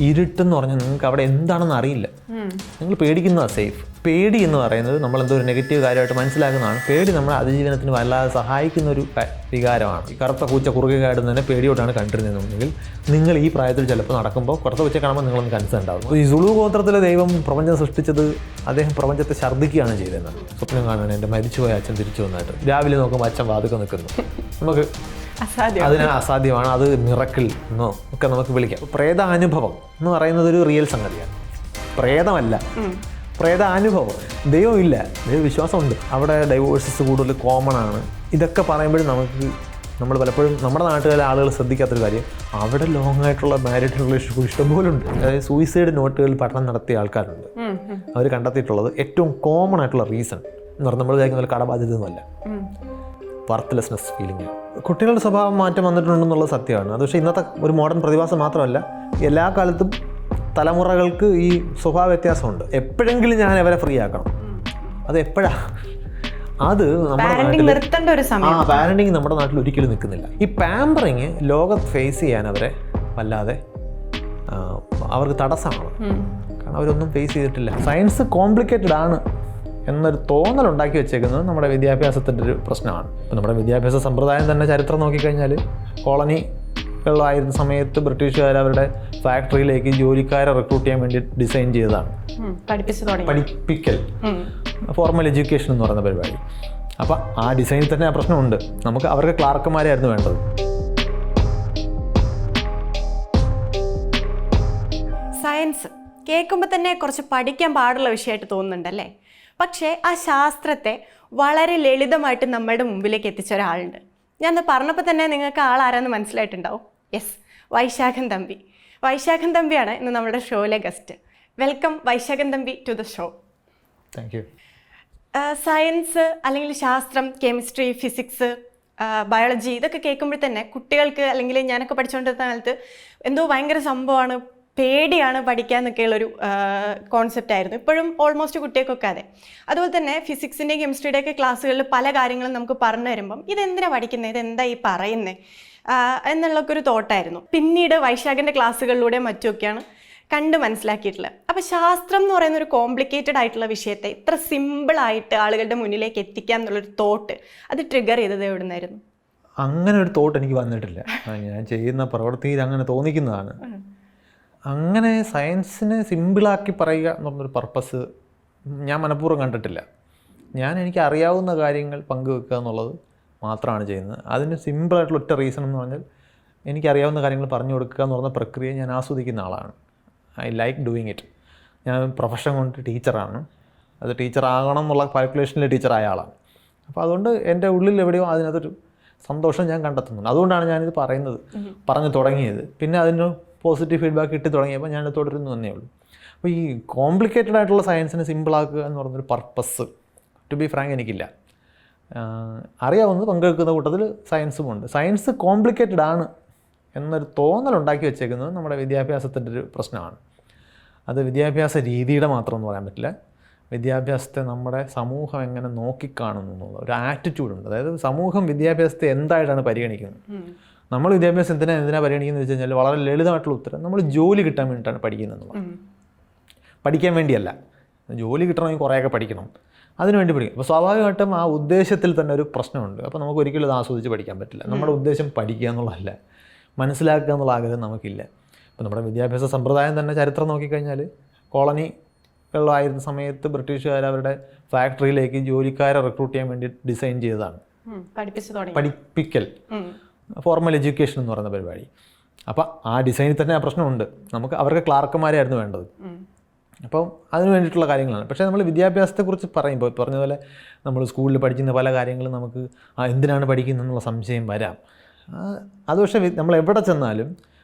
ഇരുട്ടെന്ന് പറഞ്ഞാൽ നിങ്ങൾക്ക് അവിടെ എന്താണെന്ന് അറിയില്ല. നിങ്ങൾ പേടിക്കുന്നതാണ് സേഫ്. പേടി എന്ന് പറയുന്നത് നമ്മളെന്തോ ഒരു നെഗറ്റീവ് കാര്യമായിട്ട് മനസ്സിലാക്കുന്നതാണ്. പേടി നമ്മളെ അതിജീവനത്തിന് വല്ലാതെ സഹായിക്കുന്ന ഒരു വികാരമാണ്. ഈ കറുത്ത പൂച്ച കുറുകെ കാടുന്നതിനെ പേടിയോട്ടാണ് കണ്ടിരുന്നതെന്നുണ്ടെങ്കിൽ നിങ്ങൾ ഈ പ്രായത്തിൽ ചിലപ്പോൾ നടക്കുമ്പോൾ കറുത്ത പൂച്ച കാണുമ്പോൾ നിങ്ങളൊന്ന് കൺസേൺ ഉണ്ടാകും. ഈ സുളു ഗോത്രത്തിലെ ദൈവം പ്രപഞ്ചം സൃഷ്ടിച്ചത് അദ്ദേഹം പ്രപഞ്ചത്തെ ഛർദ്ദിക്കുകയാണ് ചെയ്തത്. സ്വപ്നം കാണുകയാണ് എൻ്റെ മരിച്ചുപോയ അച്ഛൻ തിരിച്ചു വന്നായിട്ട്. രാവിലെ നോക്കുമ്പോൾ അച്ഛൻ വാതുക്കെ നിൽക്കുന്നു. നമുക്ക് അതിന് അസാധ്യമാണ്, അത് മിറക്കിൾ എന്നോ ഒക്കെ നമുക്ക് വിളിക്കാം. പ്രേതാനുഭവം എന്ന് പറയുന്നത് ഒരു റിയൽ സംഗതിയാണ്, പ്രേതമല്ല. പ്രേതാനുഭവം ദൈവമില്ല, ദൈവവിശ്വാസമുണ്ട്. അവിടെ ഡൈവോഴ്സസ് കൂടുതൽ കോമൺ ആണ്. ഇതൊക്കെ പറയുമ്പോഴും നമ്മൾ പലപ്പോഴും നമ്മുടെ നാട്ടുകാരെ ആളുകൾ ശ്രദ്ധിക്കാത്തൊരു കാര്യം, അവിടെ ലോങ് ആയിട്ടുള്ള മാരിഡ് റിലേഷൻഷിപ്പ് ഇഷ്ടംപോലെ ഉണ്ട്. അതായത് സൂയിസൈഡ് നോട്ടുകളിൽ പഠനം നടത്തിയ ആൾക്കാരുണ്ട്. അവർ കണ്ടെത്തിയിട്ടുള്ളത് ഏറ്റവും കോമൺ ആയിട്ടുള്ള റീസൺ എന്ന് പറഞ്ഞാൽ നമ്മൾ വിചാരിക്കുന്ന കടബാധ്യതയൊന്നുമല്ല, വർത്ത്ലെസ്നെസ് ഫീലിംഗ്. കുട്ടികളുടെ സ്വഭാവം മാറ്റം വന്നിട്ടുണ്ടെന്നുള്ളത് സത്യമാണ്. അത് പക്ഷേ ഇന്നത്തെ ഒരു മോഡേൺ പ്രതിഭാസം മാത്രമല്ല, എല്ലാ കാലത്തും തലമുറകൾക്ക് ഈ സ്വഭാവ വ്യത്യാസമുണ്ട്. എപ്പോഴെങ്കിലും ഞാൻ അവരെ ഫ്രീ ആക്കണം. അത് എപ്പോഴാണ്? അത് നമ്മുടെ നാട്ടിൽ പാരന്റിങ് നമ്മുടെ നാട്ടിൽ ഒരിക്കലും നിൽക്കുന്നില്ല. ഈ പാമ്പറിങ് ലോകത്ത് ഫേസ് ചെയ്യാൻ അവരെ വല്ലാതെ അവർക്ക് തടസ്സമാണ്. കാരണം അവരൊന്നും ഫേസ് ചെയ്തിട്ടില്ല. സയൻസ് കോംപ്ലിക്കേറ്റഡ് ആണ് എന്നൊരു തോന്നലുണ്ടാക്കി വെച്ചേക്കുന്നത് നമ്മുടെ വിദ്യാഭ്യാസത്തിൻ്റെ ഒരു പ്രശ്നമാണ്. ഇപ്പം നമ്മുടെ വിദ്യാഭ്യാസ സമ്പ്രദായം തന്നെ ചരിത്രം നോക്കിക്കഴിഞ്ഞാൽ, കോളനികളായിരുന്ന സമയത്ത് ബ്രിട്ടീഷുകാർ അവരുടെ ഫാക്ടറിയിലേക്ക് ജോലിക്കാരെ റിക്രൂട്ട് ചെയ്യാൻ വേണ്ടി ഡിസൈൻ ചെയ്തതാണ് പഠിപ്പിക്കൽ, ഫോർമൽ എഡ്യൂക്കേഷൻ എന്ന് പറയുന്ന പരിപാടി. അപ്പം ആ ഡിസൈനിൽ തന്നെ ആ പ്രശ്നമുണ്ട്. നമുക്ക് അവർക്ക് ക്ലാർക്കുമാരായിരുന്നു വേണ്ടത്. സയൻസ് കേൾക്കുമ്പോൾ തന്നെ കുറച്ച് പഠിക്കാൻ പാടുള്ള വിഷയമായിട്ട് തോന്നുന്നുണ്ടല്ലേ? പക്ഷേ ആ ശാസ്ത്രത്തെ വളരെ ലളിതമായിട്ട് നമ്മളുടെ മുമ്പിലേക്ക് എത്തിച്ച ഒരാളുണ്ട്. ഞാനത് പറഞ്ഞപ്പോൾ തന്നെ നിങ്ങൾക്ക് ആളാരാന്ന് മനസ്സിലായിട്ടുണ്ടാവും. യെസ്, വൈശാഖൻ തമ്പി. വൈശാഖൻ തമ്പിയാണ് ഇന്ന് നമ്മുടെ ഷോയിലെ guest. Welcome Vaishakhan Thampi to the show. Thank you. Science അല്ലെങ്കിൽ ശാസ്ത്രം, കെമിസ്ട്രി, ഫിസിക്സ്, ബയോളജി ഇതൊക്കെ കേൾക്കുമ്പോൾ തന്നെ കുട്ടികൾക്ക്, അല്ലെങ്കിൽ ഞാനൊക്കെ പഠിച്ചുകൊണ്ടിരുന്ന കാലത്ത് എന്തോ ഭയങ്കര സംഭവമാണ്, പേടിയാണ് പഠിക്കാൻ എന്നൊക്കെയുള്ളൊരു കോൺസെപ്റ്റ് ആയിരുന്നു. ഇപ്പോഴും ഓൾമോസ്റ്റ് കുട്ടികൾക്കൊക്കെ അതെ. അതുപോലെ തന്നെ ഫിസിക്സിൻ്റെയും കെമിസ്ട്രിയുടെയൊക്കെ ക്ലാസ്സുകളിൽ പല കാര്യങ്ങളും നമുക്ക് പറഞ്ഞു തരുമ്പം ഇതെന്തിനാണ് പഠിക്കുന്നത്, ഇതെന്താ ഈ പറയുന്നത് എന്നുള്ളൊക്കെ ഒരു തോട്ടായിരുന്നു. പിന്നീട് വൈശാഖിൻ്റെ ക്ലാസ്സുകളിലൂടെ മറ്റുമൊക്കെയാണ് കണ്ട് മനസ്സിലാക്കിയിട്ടുള്ളത്. അപ്പോൾ ശാസ്ത്രം എന്ന് പറയുന്ന ഒരു കോംപ്ലിക്കേറ്റഡ് ആയിട്ടുള്ള വിഷയത്തെ ഇത്ര സിമ്പിളായിട്ട് ആളുകളുടെ മുന്നിലേക്ക് എത്തിക്കുക എന്നുള്ളൊരു തോട്ട് അത് ട്രിഗർ ചെയ്തത് എവിടെ നിന്നായിരുന്നു? അങ്ങനെ ഒരു തോട്ട് എനിക്ക് വന്നിട്ടില്ല. ഞാൻ ചെയ്യുന്ന പ്രവൃത്തിയിൽ അങ്ങനെ തോന്നിക്കുന്നതാണ്. അങ്ങനെ സയൻസിനെ സിമ്പിളാക്കി പറയുക എന്നുള്ളൊരു പർപ്പസ് ഞാൻ മനഃപൂർവ്വം കണ്ടിട്ടില്ല. എനിക്ക് അറിയാവുന്ന കാര്യങ്ങൾ പങ്കുവെക്കുക എന്നുള്ളത് മാത്രമാണ് ചെയ്യുന്നത്. അതിന് സിമ്പിളായിട്ടുള്ള ഒറ്റ റീസൺ എന്ന് പറഞ്ഞാൽ, എനിക്കറിയാവുന്ന കാര്യങ്ങൾ പറഞ്ഞു കൊടുക്കുക എന്ന് പറഞ്ഞ പ്രക്രിയ ഞാൻ ആസ്വദിക്കുന്ന ആളാണ്. I like doing it. ഞാൻ പ്രൊഫഷൻ കൊണ്ട് ടീച്ചറാണ്. അത് ടീച്ചറാകണം എന്നുള്ള കാൽക്കുലേഷനിൽ ടീച്ചറായ ആളാണ്. അപ്പോൾ അതുകൊണ്ട് എൻ്റെ ഉള്ളിൽ എവിടെയോ അതിനകത്തൊരു സന്തോഷം ഞാൻ കണ്ടെത്തുന്നുണ്ട്. അതുകൊണ്ടാണ് ഞാനിത് പറഞ്ഞു തുടങ്ങിയത്. പിന്നെ അതിന് പോസിറ്റീവ് ഫീഡ്ബാക്ക് കിട്ടി തുടങ്ങിയപ്പോൾ ഞാൻ തുടരുന്നു എന്നേ ഉള്ളൂ. അപ്പോൾ ഈ കോംപ്ലിക്കേറ്റഡ് ആയിട്ടുള്ള സയൻസിനെ സിമ്പിളാക്കുക എന്ന് പറയുന്നൊരു പർപ്പസ് ടു ബി ഫ്രാങ്ക് എനിക്കില്ല. അറിയാവുന്നത് പങ്കെടുക്കുന്ന കൂട്ടത്തിൽ സയൻസുമുണ്ട്. സയൻസ് കോംപ്ലിക്കേറ്റഡ് ആണ് എന്നൊരു തോന്നലുണ്ടാക്കി വെച്ചേക്കുന്നത് നമ്മുടെ വിദ്യാഭ്യാസത്തിൻ്റെ ഒരു പ്രശ്നമാണ്. അത് വിദ്യാഭ്യാസ രീതിയുടെ മാത്രമെന്ന് പറയാൻ പറ്റില്ല. വിദ്യാഭ്യാസത്തെ നമ്മുടെ സമൂഹം എങ്ങനെ നോക്കിക്കാണുന്നു എന്നുള്ള ഒരു ആറ്റിറ്റ്യൂഡുണ്ട്. അതായത് സമൂഹം വിദ്യാഭ്യാസത്തെ എന്തായിട്ടാണ് പരിഗണിക്കുന്നത്. നമ്മൾ വിദ്യാഭ്യാസം എന്തിനാണ് പരിഗണിക്കുന്നത് വെച്ച് കഴിഞ്ഞാൽ, വളരെ ലളിതമായിട്ടുള്ള ഉത്തരം, നമ്മൾ ജോലി കിട്ടാൻ വേണ്ടിയിട്ടാണ് പഠിക്കുന്നത്. പഠിക്കാൻ വേണ്ടിയല്ല. ജോലി കിട്ടണമെങ്കിൽ കുറേയൊക്കെ പഠിക്കണം, അതിനുവേണ്ടി പഠിക്കും. അപ്പോൾ സ്വാഭാവികമായിട്ടും ആ ഉദ്ദേശത്തിൽ തന്നെ ഒരു പ്രശ്നമുണ്ട്. അപ്പോൾ നമുക്ക് ഒരിക്കലും അത് ആസ്വദിച്ച് പഠിക്കാൻ പറ്റില്ല. നമ്മുടെ ഉദ്ദേശം പഠിക്കുക എന്നുള്ളതല്ല, മനസ്സിലാക്കുക എന്നുള്ള ആഗ്രഹം നമുക്കില്ല. അപ്പോൾ നമ്മുടെ വിദ്യാഭ്യാസ സമ്പ്രദായം തന്നെ ചരിത്രം നോക്കിക്കഴിഞ്ഞാൽ, കോളനികളായിരുന്ന സമയത്ത് ബ്രിട്ടീഷുകാർ അവരുടെ ഫാക്ടറിയിലേക്ക് ജോലിക്കാരെ റിക്രൂട്ട് ചെയ്യാൻ വേണ്ടി ഡിസൈൻ ചെയ്തതാണ് പഠിപ്പിക്കൽ, ഫോർമൽ എഡ്യൂക്കേഷൻ എന്ന് പറയുന്ന പരിപാടി. അപ്പോൾ ആ ഡിസൈനിൽ തന്നെ ആ പ്രശ്നമുണ്ട്. നമുക്ക് അവർക്ക് ക്ലാർക്കുമാരായിരുന്നു വേണ്ടത്. അപ്പം അതിന് വേണ്ടിയിട്ടുള്ള കാര്യങ്ങളാണ്. പക്ഷേ നമ്മൾ വിദ്യാഭ്യാസത്തെക്കുറിച്ച് പറയുമ്പോൾ പറഞ്ഞതുപോലെ നമ്മൾ സ്കൂളിൽ പഠിക്കുന്ന പല കാര്യങ്ങളും നമുക്ക് എന്തിനാണ് പഠിക്കുന്നതെന്നുള്ള സംശയം വരാം. അത് പക്ഷേ നമ്മൾ എവിടെ ചെന്നാലും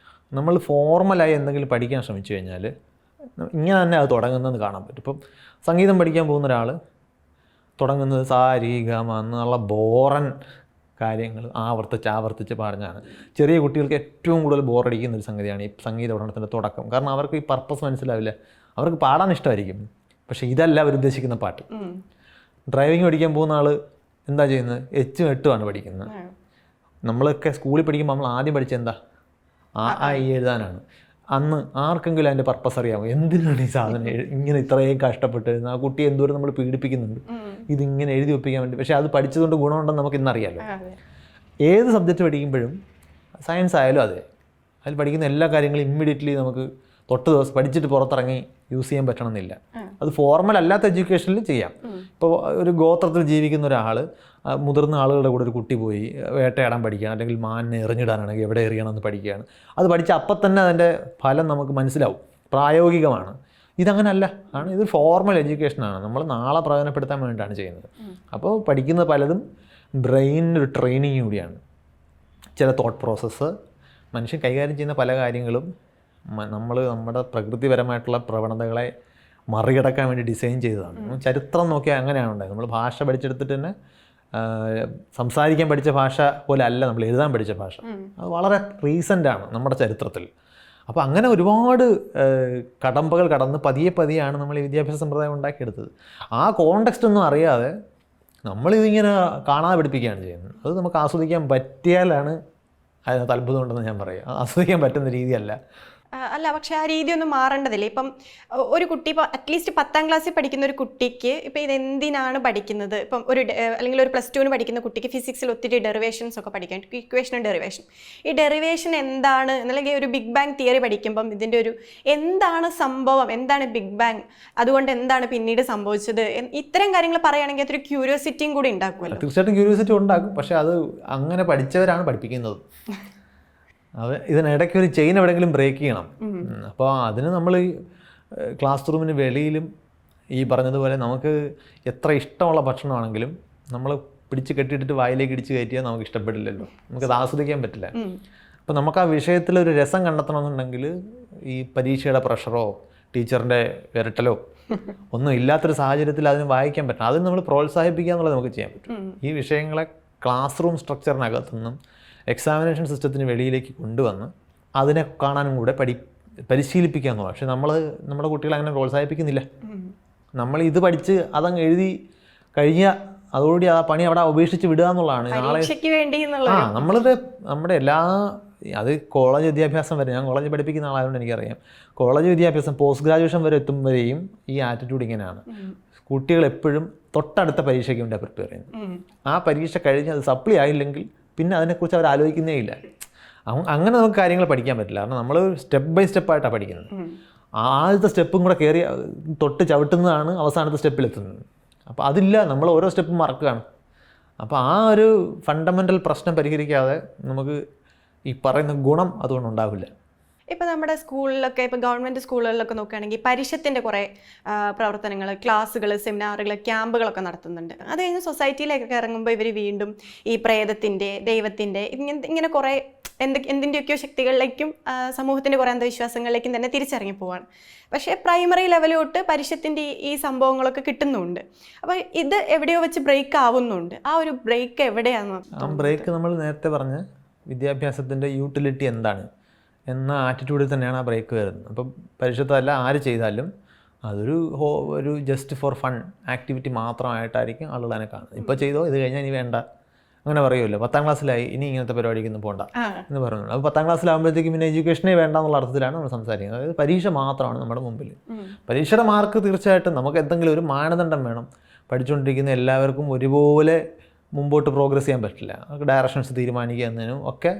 നമ്മൾ ഫോർമലായി എന്തെങ്കിലും പഠിക്കാൻ ശ്രമിച്ചു കഴിഞ്ഞാൽ ഇങ്ങനെ തന്നെ അത് തുടങ്ങുന്നതെന്ന് കാണാൻ പറ്റും. ഇപ്പം സംഗീതം പഠിക്കാൻ പോകുന്ന ഒരാൾ തുടങ്ങുന്നത് സാ രീ ഗ മ എന്നുള്ള ബോറൻ കാര്യങ്ങൾ ആവർത്തിച്ച് പറഞ്ഞാണ്. ചെറിയ കുട്ടികൾക്ക് ഏറ്റവും കൂടുതൽ ബോറടിക്കുന്ന ഒരു സംഗതിയാണ് ഈ സംഗീത പഠനത്തിൻ്റെ തുടക്കം. കാരണം അവർക്ക് ഈ പർപ്പസ് മനസ്സിലാവില്ല. അവർക്ക് പാടാൻ ഇഷ്ടമായിരിക്കും, പക്ഷേ ഇതല്ല അവർ ഉദ്ദേശിക്കുന്ന പാട്ട്. ഡ്രൈവിംഗ് പഠിക്കാൻ പോകുന്ന ആൾ എന്താ ചെയ്യുന്നത്? എച്ചും എട്ടുമാണ് പഠിക്കുന്നത്. നമ്മളൊക്കെ സ്കൂളിൽ പഠിക്കുമ്പോൾ നമ്മൾ ആദ്യം പഠിച്ചത് എന്താ? ആ എഴുതാനാണ്. അന്ന് ആർക്കെങ്കിലും അതിൻ്റെ പർപ്പസ് അറിയാമോ? എന്തിനാണ് ഈ സാധനം ഇങ്ങനെ ഇത്രയും കഷ്ടപ്പെട്ട് ആ കുട്ടിയെ എന്തോരം നമ്മൾ പീഡിപ്പിക്കുന്നുണ്ട് ഇതിങ്ങനെ എഴുതി ഒപ്പിക്കാൻ വേണ്ടി. പക്ഷേ അത് പഠിച്ചതുകൊണ്ട് ഗുണമുണ്ടെന്ന് നമുക്ക് ഇന്നറിയാമല്ലോ. ഏത് സബ്ജക്റ്റ് പഠിക്കുമ്പോഴും സയൻസ് ആയാലും അതെ, അതിൽ പഠിക്കുന്ന എല്ലാ കാര്യങ്ങളും ഇമ്മീഡിയറ്റ്ലി നമുക്ക് തൊട്ട് ദിവസം പഠിച്ചിട്ട് പുറത്തിറങ്ങി യൂസ് ചെയ്യാൻ പറ്റണമെന്നില്ല. അത് ഫോർമൽ അല്ലാത്ത എഡ്യൂക്കേഷനിൽ ചെയ്യാം. ഇപ്പോൾ ഒരു ഗോത്രത്തിൽ ജീവിക്കുന്ന ഒരാൾ മുതിർന്ന ആളുകളുടെ കൂടെ ഒരു കുട്ടി പോയി വേട്ടയാടാൻ പഠിക്കുകയാണ്, അല്ലെങ്കിൽ മാനിനെ എറിഞ്ഞിടാനാണെങ്കിൽ എവിടെ എറിയണമെന്ന് പഠിക്കുകയാണ്. അത് പഠിച്ച അപ്പം തന്നെ അതിൻ്റെ ഫലം നമുക്ക് മനസ്സിലാവും, പ്രായോഗികമാണ്. ഇതങ്ങനല്ല, ഇത് ഫോർമൽ എഡ്യൂക്കേഷനാണ്, നമ്മൾ നാളെ പ്രയോജനപ്പെടുത്താൻ വേണ്ടിയിട്ടാണ് ചെയ്യുന്നത്. അപ്പോൾ പഠിക്കുന്ന പലതും ബ്രെയിനിനൊരു ട്രെയിനിങ് കൂടിയാണ്. ചില തോട്ട് പ്രോസസ്സ്, മനുഷ്യൻ കൈകാര്യം ചെയ്യുന്ന പല കാര്യങ്ങളും നമ്മുടെ പ്രകൃതിപരമായിട്ടുള്ള പ്രവണതകളെ മറികടക്കാൻ വേണ്ടി ഡിസൈൻ ചെയ്തതാണ്. ചരിത്രം നോക്കിയാൽ അങ്ങനെയാണ് ഉണ്ടായത്. നമ്മൾ ഭാഷ പഠിച്ചെടുത്തിട്ട് തന്നെ സംസാരിക്കാൻ പഠിച്ച ഭാഷ പോലെ അല്ല നമ്മൾ എഴുതാൻ പഠിച്ച ഭാഷ. അത് വളരെ റീസെൻ്റാണ് നമ്മുടെ ചരിത്രത്തിൽ. അപ്പോൾ അങ്ങനെ ഒരുപാട് കടമ്പകൾ കടന്ന് പതിയെയാണ് നമ്മൾ ഈ വിദ്യാഭ്യാസ സമ്പ്രദായം ഉണ്ടാക്കിയെടുത്തത്. ആ കോണ്ടെക്സ്റ്റ് ഒന്നും അറിയാതെ നമ്മളിതിങ്ങനെ കാണാതെ പഠിപ്പിക്കുകയാണ് ചെയ്യുന്നത്. അത് നമുക്ക് ആസ്വദിക്കാൻ പറ്റിയാലാണ് അതിനകത്ത് അത്ഭുതമുണ്ടെന്ന് ഞാൻ പറയാം. ആസ്വദിക്കാൻ പറ്റുന്ന രീതിയല്ല. അല്ല, പക്ഷെ ആ രീതി ഒന്നും മാറേണ്ടതില്ലേ? ഇപ്പം ഒരു കുട്ടി ഇപ്പോൾ അറ്റ്ലീസ്റ്റ് 10ാം ക്ലാസ്സിൽ പഠിക്കുന്ന ഒരു കുട്ടിക്ക് ഇപ്പം ഇതെന്തിനാണ് പഠിക്കുന്നത്? ഇപ്പം അല്ലെങ്കിൽ ഒരു +2 പഠിക്കുന്ന കുട്ടിക്ക് ഫിസിക്സിൽ ഒത്തിരി ഡെറിവേഷൻസ് ഒക്കെ പഠിക്കാൻ, ഇക്വേഷൻ ഡെറിവേഷൻ. ഈ ഡെറിവേഷൻ എന്താണ്, അല്ലെങ്കിൽ ഒരു ബിഗ് ബാങ് തിയറി പഠിക്കുമ്പം ഇതിൻ്റെ ഒരു എന്താണ് സംഭവം, എന്താണ് ബിഗ് ബാങ്, അതുകൊണ്ട് എന്താണ് പിന്നീട് സംഭവിച്ചത്, ഇത്തരം കാര്യങ്ങൾ പറയുകയാണെങ്കിൽ അതൊരു ക്യൂരിയോസിറ്റിയും കൂടി ഉണ്ടാക്കുമല്ലോ. തീർച്ചയായിട്ടും ക്യൂരിയോസിറ്റി ഉണ്ടാക്കും. പക്ഷേ അത് അങ്ങനെ പഠിച്ചവരാണ് പഠിപ്പിക്കുന്നത്. ഇതിനിടയ്ക്ക് ഒരു ചെയിൻ എവിടെയെങ്കിലും ബ്രേക്ക് ചെയ്യണം. അപ്പോൾ അതിന് നമ്മൾ ക്ലാസ് റൂമിന് വെളിയിലും ഈ പറഞ്ഞതുപോലെ നമുക്ക് എത്ര ഇഷ്ടമുള്ള ഭക്ഷണമാണെങ്കിലും നമ്മൾ പിടിച്ച് കെട്ടിയിട്ടിട്ട് വായിലേക്ക് ഇടിച്ച് കയറ്റിയാൽ നമുക്ക് ഇഷ്ടപ്പെടില്ലല്ലോ, നമുക്കത് ആസ്വദിക്കാൻ പറ്റില്ല. അപ്പോൾ നമുക്ക് ആ വിഷയത്തിലൊരു രസം കണ്ടെത്തണമെന്നുണ്ടെങ്കിൽ ഈ പരീക്ഷയുടെ പ്രഷറോ ടീച്ചറിൻ്റെ വിരട്ടലോ ഒന്നും ഇല്ലാത്തൊരു സാഹചര്യത്തിൽ അതിന് വായിക്കാൻ പറ്റണം. അതിന് നമ്മൾ പ്രോത്സാഹിപ്പിക്കുക എന്നുള്ളത് നമുക്ക് ചെയ്യാൻ പറ്റും. ഈ വിഷയങ്ങളെ ക്ലാസ് റൂം സ്ട്രക്ചറിനകത്തുനിന്നും എക്സാമിനേഷൻ സിസ്റ്റത്തിന് വെളിയിലേക്ക് കൊണ്ടുവന്ന് അതിനെ കാണാനും കൂടെ പരിശീലിപ്പിക്കുക എന്നുള്ളത്. പക്ഷെ നമ്മുടെ കുട്ടികളെ അങ്ങനെ പ്രോത്സാഹിപ്പിക്കുന്നില്ല. നമ്മൾ ഇത് പഠിച്ച് അതങ്ങ് എഴുതി കഴിഞ്ഞാൽ അതോടുകൂടി ആ പണി അവിടെ ഉപേക്ഷിച്ച് വിടുക എന്നുള്ളതാണ്. നാളെ നമ്മുടെ എല്ലാ അത് കോളേജ് വിദ്യാഭ്യാസം വരെ, ഞാൻ കോളേജ് പഠിപ്പിക്കുന്ന ആളായതുകൊണ്ട് എനിക്കറിയാം, കോളേജ് വിദ്യാഭ്യാസം പോസ്റ്റ് ഗ്രാജുവേഷൻ വരെ എത്തുമ്പോഴേയും ഈ ആറ്റിറ്റ്യൂഡ് ഇങ്ങനെയാണ്. കുട്ടികൾ എപ്പോഴും തൊട്ടടുത്ത പരീക്ഷയ്ക്ക് വേണ്ടി പ്രിപ്പയർ ചെയ്യുന്നു. ആ പരീക്ഷ കഴിഞ്ഞ് അത് സപ്ലി ആയില്ലെങ്കിൽ പിന്നെ അതിനെക്കുറിച്ച് അവർ ആലോചിക്കുന്നേ ഇല്ല. അങ്ങനെ നമുക്ക് കാര്യങ്ങൾ പഠിക്കാൻ പറ്റില്ല. കാരണം നമ്മൾ സ്റ്റെപ്പ് ബൈ സ്റ്റെപ്പായിട്ടാണ് പഠിക്കുന്നത്. ആദ്യത്തെ സ്റ്റെപ്പും കൂടെ കയറി തൊട്ട് ചവിട്ടുന്നതാണ് അവസാനത്തെ സ്റ്റെപ്പിലെത്തുന്നത്. അപ്പോൾ അതില്ല, നമ്മൾ ഓരോ സ്റ്റെപ്പും മറക്കുകയാണ്. അപ്പോൾ ആ ഒരു ഫണ്ടമെൻ്റൽ പ്രശ്നം പരിഹരിക്കാതെ നമുക്ക് ഈ പറയുന്ന ഗുണം അതുകൊണ്ട് ഉണ്ടാവില്ല. ഇപ്പോൾ നമ്മുടെ സ്കൂളിലൊക്കെ, ഇപ്പോൾ ഗവൺമെൻറ് സ്കൂളുകളിലൊക്കെ നോക്കുകയാണെങ്കിൽ പരിഷത്തിൻ്റെ കുറേ പ്രവർത്തനങ്ങൾ, ക്ലാസ്സുകൾ, സെമിനാറുകൾ, ക്യാമ്പുകളൊക്കെ നടത്തുന്നുണ്ട്. അത് കഴിഞ്ഞ് സൊസൈറ്റിയിലേക്കൊക്കെ ഇറങ്ങുമ്പോൾ ഇവർ വീണ്ടും ഈ പ്രേതത്തിൻ്റെ, ദൈവത്തിൻ്റെ ഇങ്ങനെ കുറേ എന്തിൻ്റെയൊക്കെയോ ശക്തികളിലേക്കും സമൂഹത്തിൻ്റെ കുറേ അന്ധവിശ്വാസങ്ങളിലേക്കും തന്നെ തിരിച്ചിറങ്ങി പോവാണ്. പക്ഷേ പ്രൈമറി ലെവൽ തൊട്ട് പരിഷത്തിൻ്റെ ഈ സംഭവങ്ങളൊക്കെ കിട്ടുന്നുണ്ട്. അപ്പോൾ ഇത് എവിടെയോ വെച്ച് ബ്രേക്ക് ആവുന്നുണ്ട്. ആ ഒരു ബ്രേക്ക് എവിടെയാണെന്ന്? ആ ബ്രേക്ക് നമ്മൾ നേരത്തെ പറഞ്ഞ വിദ്യാഭ്യാസത്തിൻ്റെ യൂട്ടിലിറ്റി എന്താണ് എന്ന ആറ്റിറ്റ്യൂഡിൽ തന്നെയാണ് ആ ബ്രേക്ക് വരുന്നത്. അപ്പം പരിഷത്തല്ല ആര് ചെയ്താലും അതൊരു ജസ്റ്റ് ഫോർ ഫൺ ആക്ടിവിറ്റി മാത്രമായിട്ടായിരിക്കും ആളുകൾ അതിനെ കാണുന്നത്. ഇപ്പോൾ ചെയ്തോ, ഇത് കഴിഞ്ഞാൽ ഇനി വേണ്ട അങ്ങനെ പറയുമല്ലോ. 10ാം ക്ലാസ്സിലായി, ഇനി ഇങ്ങനത്തെ പരിപാടിക്കൊന്നും പോകണ്ട എന്ന് പറയുന്നത്. അപ്പോൾ 10ാം ക്ലാസ്സിലാകുമ്പോഴത്തേക്കും പിന്നെ എഡ്യൂക്കേഷനേ വേണ്ട എന്നുള്ള അർത്ഥത്തിലാണ് നമ്മൾ സംസാരിക്കുന്നത്. അതായത് പരീക്ഷ മാത്രമാണ് നമ്മുടെ മുമ്പിൽ. പരീക്ഷയുടെ മാർക്ക് തീർച്ചയായിട്ടും നമുക്ക് എന്തെങ്കിലും ഒരു മാനദണ്ഡം വേണം. പഠിച്ചുകൊണ്ടിരിക്കുന്ന എല്ലാവർക്കും ഒരുപോലെ മുമ്പോട്ട് പ്രോഗ്രസ് ചെയ്യാൻ പറ്റില്ല. നമുക്ക് ഡയറക്ഷൻസ് തീരുമാനിക്കുക എന്നതിനും ഒക്കെ